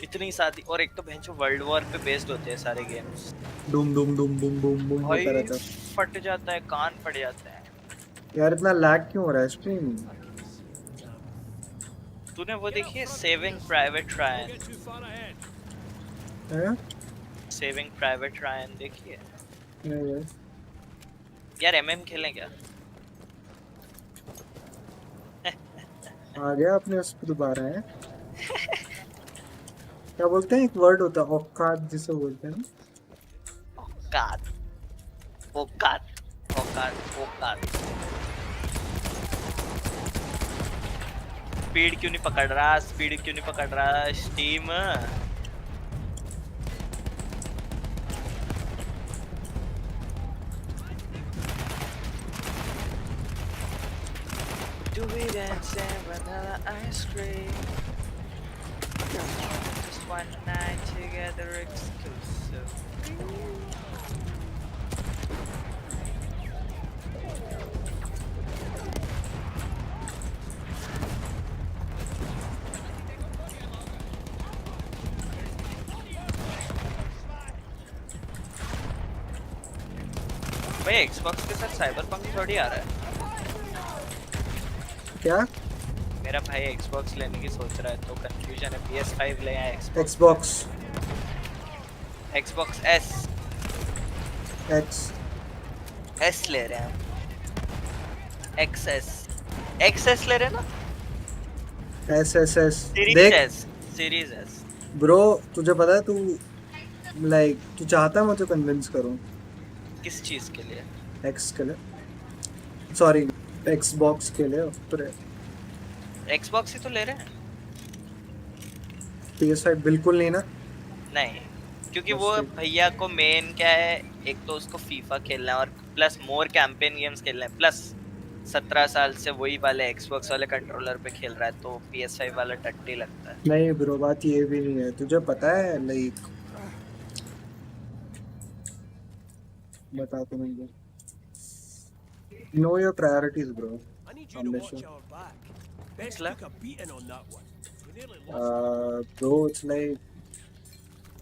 इतनी सारी। और एक तो भैंचो वर्ल्ड वॉर पे बेस्ड होते हैं सारे games. Doom Doom Doom boom boom boom होता रहता है, फट जाता है, कान फट जाता है। यार इतना लैग क्यों हो रहा है स्ट्रीम? तूने वो देखी है सेविंग प्राइवेट रायन? हैं? सेविंग प्राइवेट रायन देखी है? नहीं यार MM खेलें क्या? आ गया अपने उस पे दोबारा है। क्या बोलते हैं, एक वर्ड होता है औकात जिसे बोलते हैं ना। औकात औकात औकात औकात। स्पीड क्यों नहीं पकड़ रहा, स्पीड क्यों नहीं पकड़ रहा steam? Do we dance and vanilla ice cream? Just one night together exclusive. भाई Xbox के साथ साइबरपंक थोड़ी आ रहा है क्या? मेरा भाई Xbox लेने की सोच रहा है तो कंफ्यूजन है। PS5 ले या Xbox S X ले रहे हैं। XS ले रहे हैं ना? SSS सीरीज S ब्रो तुझे पता है तू लाइक तू चाहता है मुझे कन्विंस करूं किस चीज के लिए? एक्स के लिए, सॉरी एक्सबॉक्स के लिए, पर एक्सबॉक्स ही तो ले रहे हैं। PS5 बिल्कुल नहीं ना? नहीं, क्योंकि वो भैया को मेन क्या है, एक तो उसको फीफा खेलना है और प्लस मोर कैंपेन गेम्स खेलना है, प्लस 17 साल से वही वाले एक्सबॉक्स वाले कंट्रोलर पे खेल रहा है, तो PS5 वाला टट्टी लगता है। नहीं ब्रो, बात ये भी नहीं है, तुझे पता है लाइक बता तो मुझे, know your priorities bro. Bro it's like,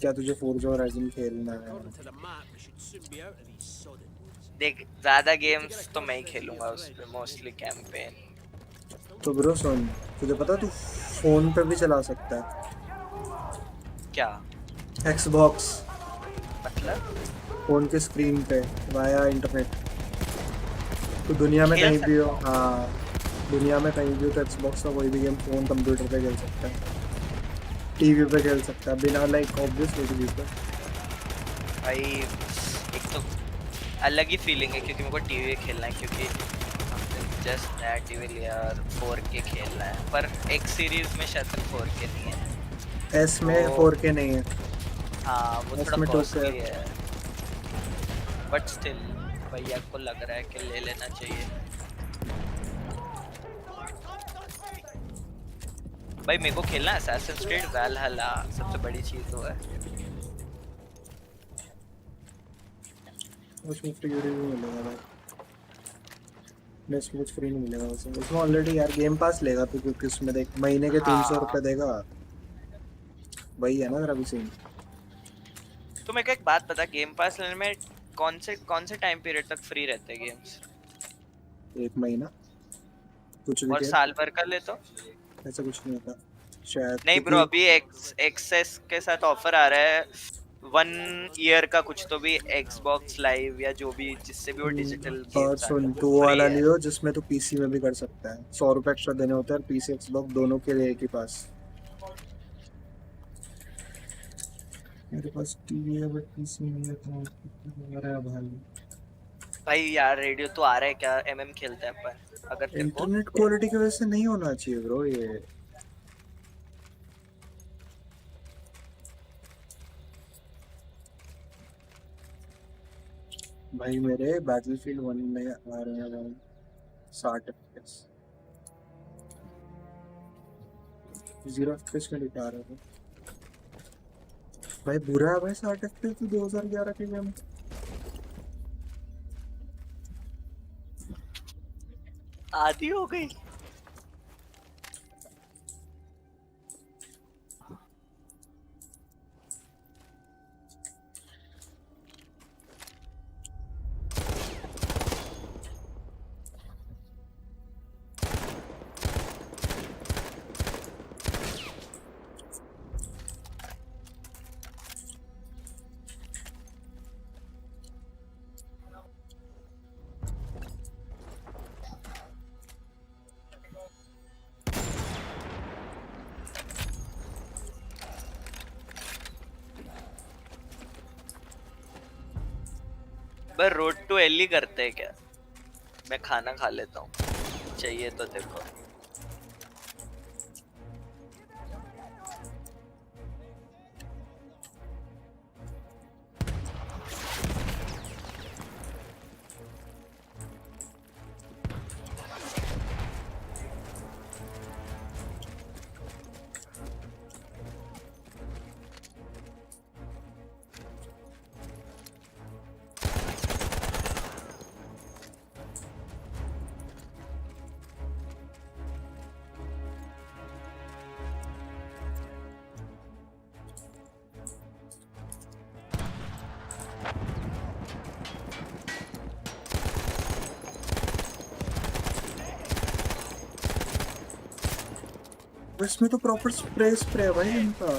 क्या तुझे फोर्जा और राइजन खेलना है? देख ज्यादा गेम्स तो मैं ही खेलूंगा उस पे, मोस्टली कैंपेन। तो ब्रो सुन, तुझे पता तू फोन पे भी चला सकता है क्या? एक्सबॉक्स मतलब फोन के स्क्रीन पे वाया इंटरनेट। तो दुनिया में कहीं भी हो, हाँ दुनिया में कहीं भी हो तो एक्सबॉक्स का कोई भी गेम फोन कंप्यूटर पे खेल सकता है, टीवी पे खेल सकता है, बिना लाइक ऑब्वियसली टीवी पे। भाई एक तो अलग ही फीलिंग है, क्योंकि मेरे को टीवी पे खेलना है, क्योंकि जस्ट नया टीवी लिया और 4K खेलना है, पर X सीरीज में शायद 4K नहीं है, एस में 4K नहीं है। हाँ वो थोड़ा कॉस्टली है, बट स्टिल भैया को लग रहा है कि ले लेना चाहिए। भाई मेरे को खेलना है असैसिन्स क्रीड वैलहल्ला, सबसे बड़ी चीज वो है। उसमें फ्री नहीं मिलेगा भाई, नेक्स्ट कुछ फ्री नहीं मिलेगा उसमें ऑलरेडी यार गेम पास लेगा तू, क्योंकि उसमें देख महीने के 300 रुपए देगा, वही है ना तेरा भी सीन। तो मेरे को एक बात पता, गेम पास लेने में कौन से टाइम पीरियड तक फ्री रहते हैं गेम्स? 1 महीना कुछ भी, और साल भर का ले तो ऐसा कुछ नहीं होता शायद। नहीं ब्रो, अभी एक्सेस के साथ ऑफर आ रहा है 1 ईयर का कुछ तो भी, Xbox लाइव या जो भी जिससे भी वो डिजिटल और सुन तू वाला लियो जिसमें तू पीसी में भी कर सकता है, 100 रुपए एक्स्ट्रा देने होते हैं, पीसी Xbox दोनों के लिए एक ही पास। मेरे पास टीवी है बट पीसी नहीं है, तो मेरा भाई यार रेडियो तो आ रहा है क्या? MM खेलते हैं अपन, अगर इंटरनेट क्वालिटी की वजह से नहीं होना चाहिए ब्रो ये। भाई मेरे बैटलफील्ड 1 में आ रहे हैं 60 FPS, 0 FPS में दिखा रहा है भाई, बुरा है भाई 60 FPS तो 2011 के गेम। आधी हो गई। बस रोड टू एल ही करते हैं क्या? मैं खाना खा लेता हूँ, चाहिए तो देखो। इसमें तो प्रॉपर स्प्रे है भाई इनका।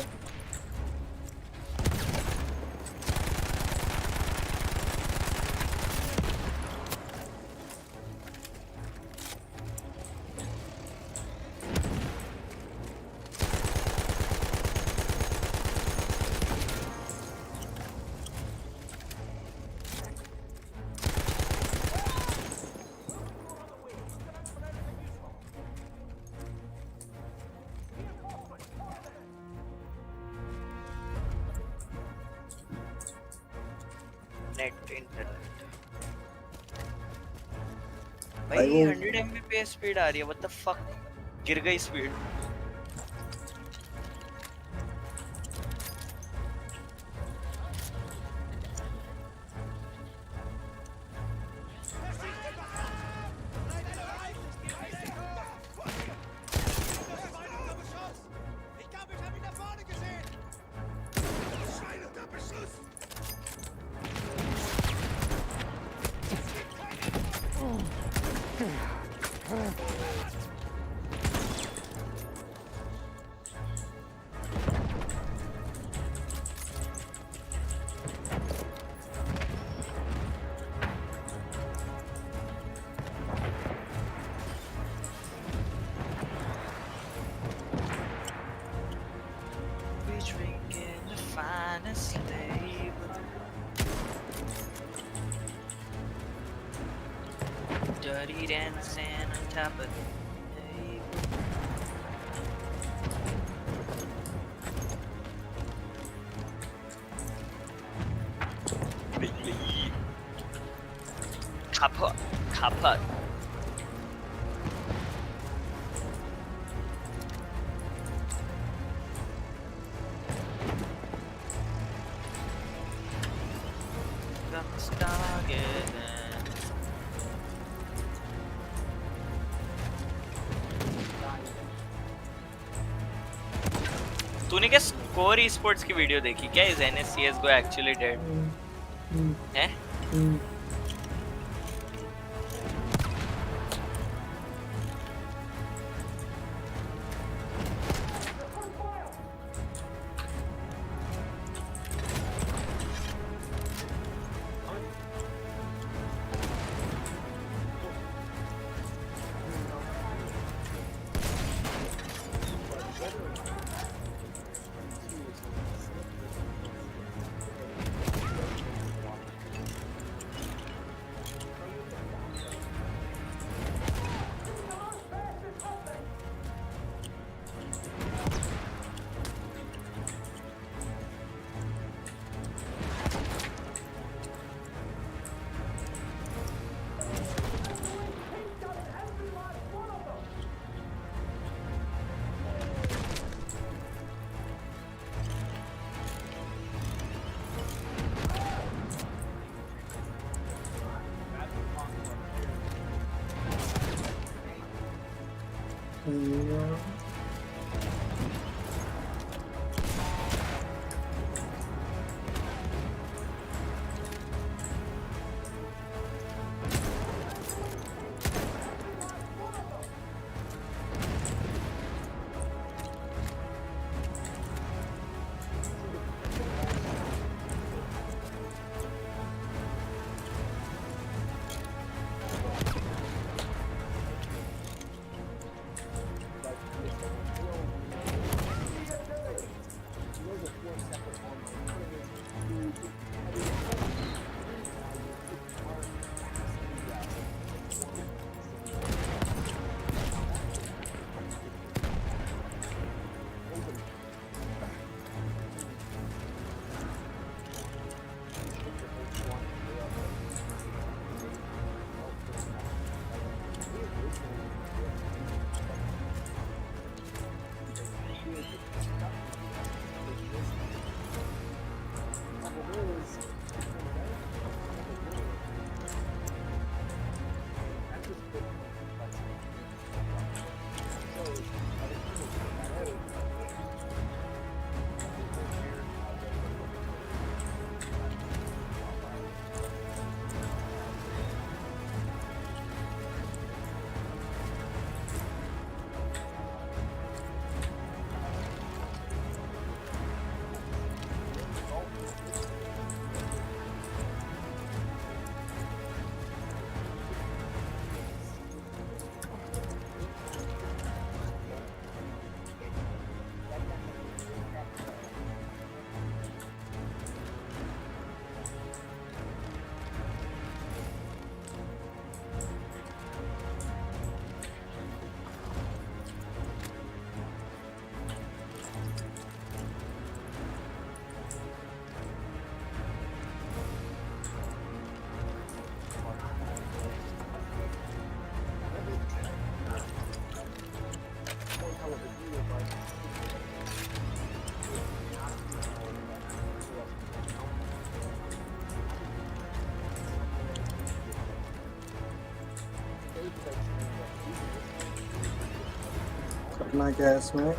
नेट इंटरनेट भाई 100 mbps स्पीड आ रही है व्हाट द फक गिर गई speed Dirty dancing on top of the table. Kaput. तूने क्या स्कोर esports की वीडियो देखी क्या? Is NS CSGO actually dead? हैं? करना क्या है इसमें?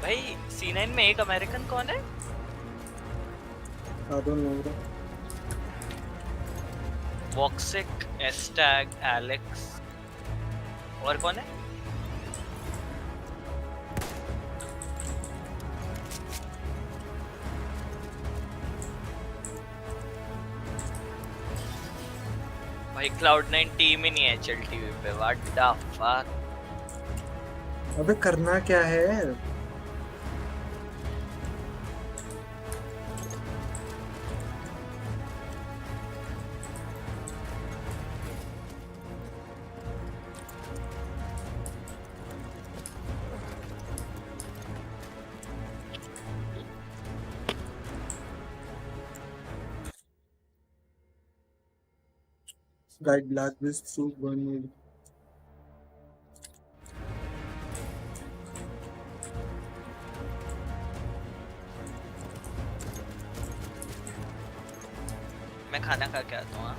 भाई C9 में एक अमेरिकन कौन है? वॉक्सिक, एस्टैग, एलेक्स और कौन है? भाई Cloud9 टीम ही नहीं है चल टीवी पे। What the fuck? अबे करना क्या है? Guide black this through one way. मैं खाना खा के आता हूँ। हाँ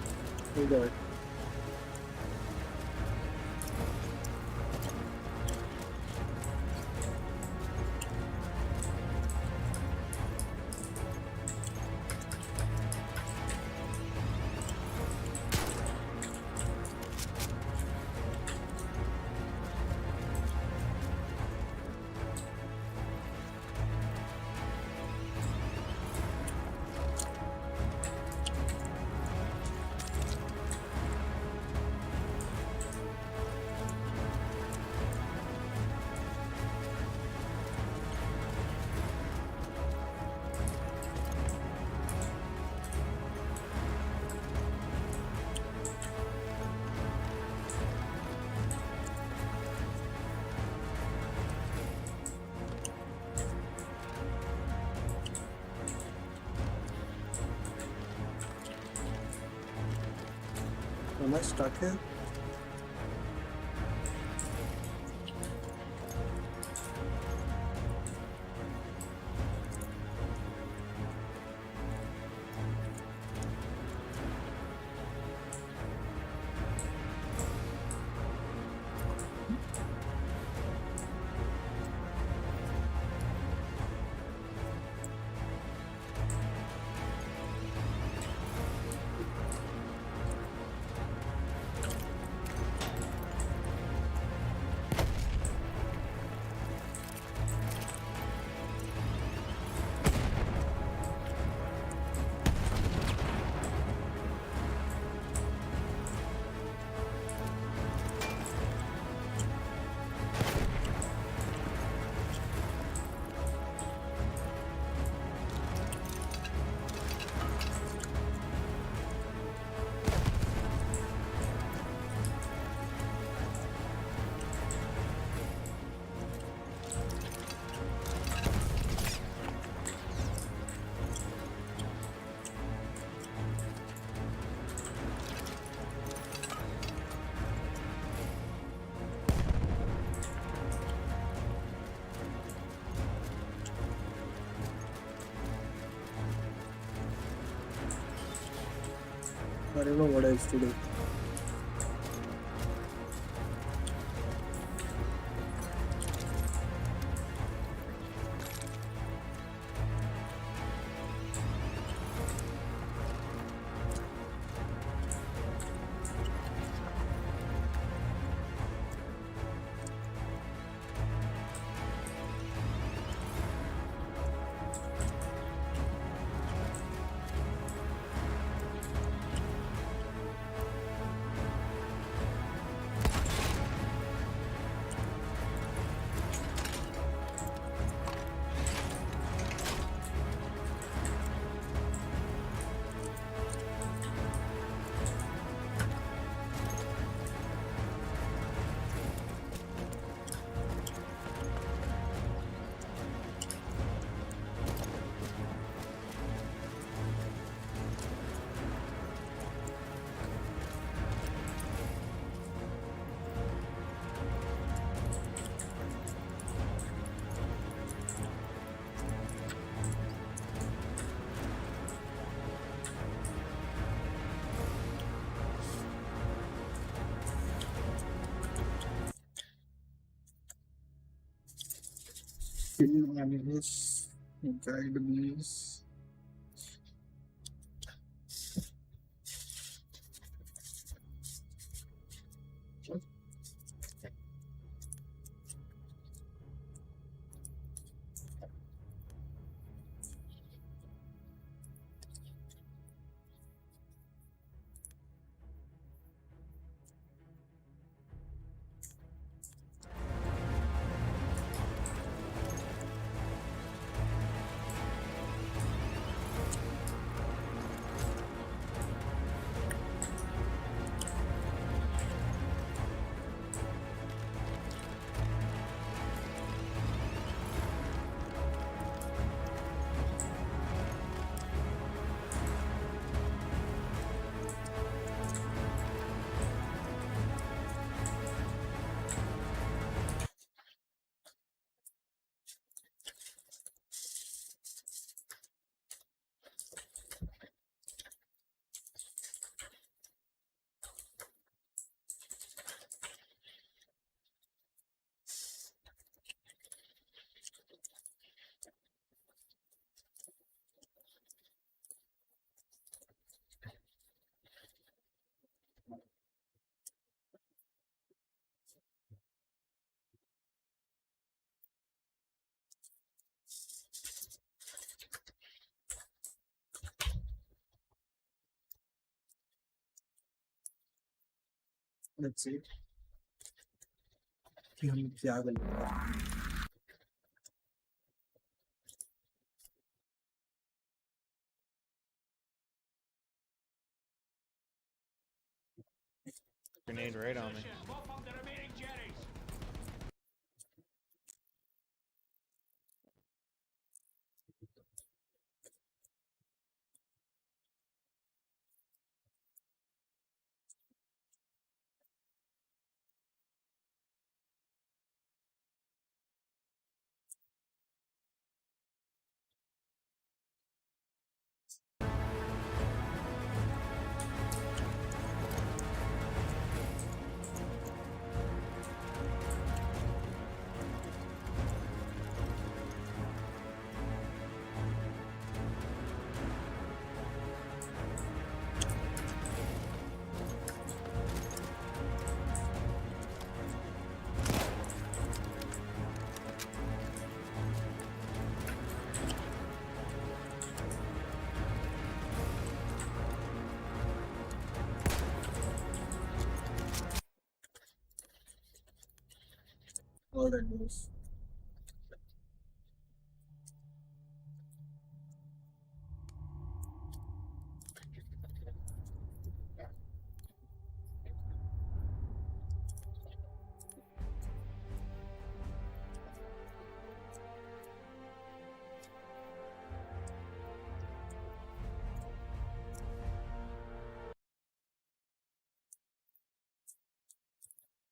Am I stuck here? I don't know what else to do. Field analysis, guide means. Let's see. कि हम क्या करेंगे. Grenade right on me. All that goes.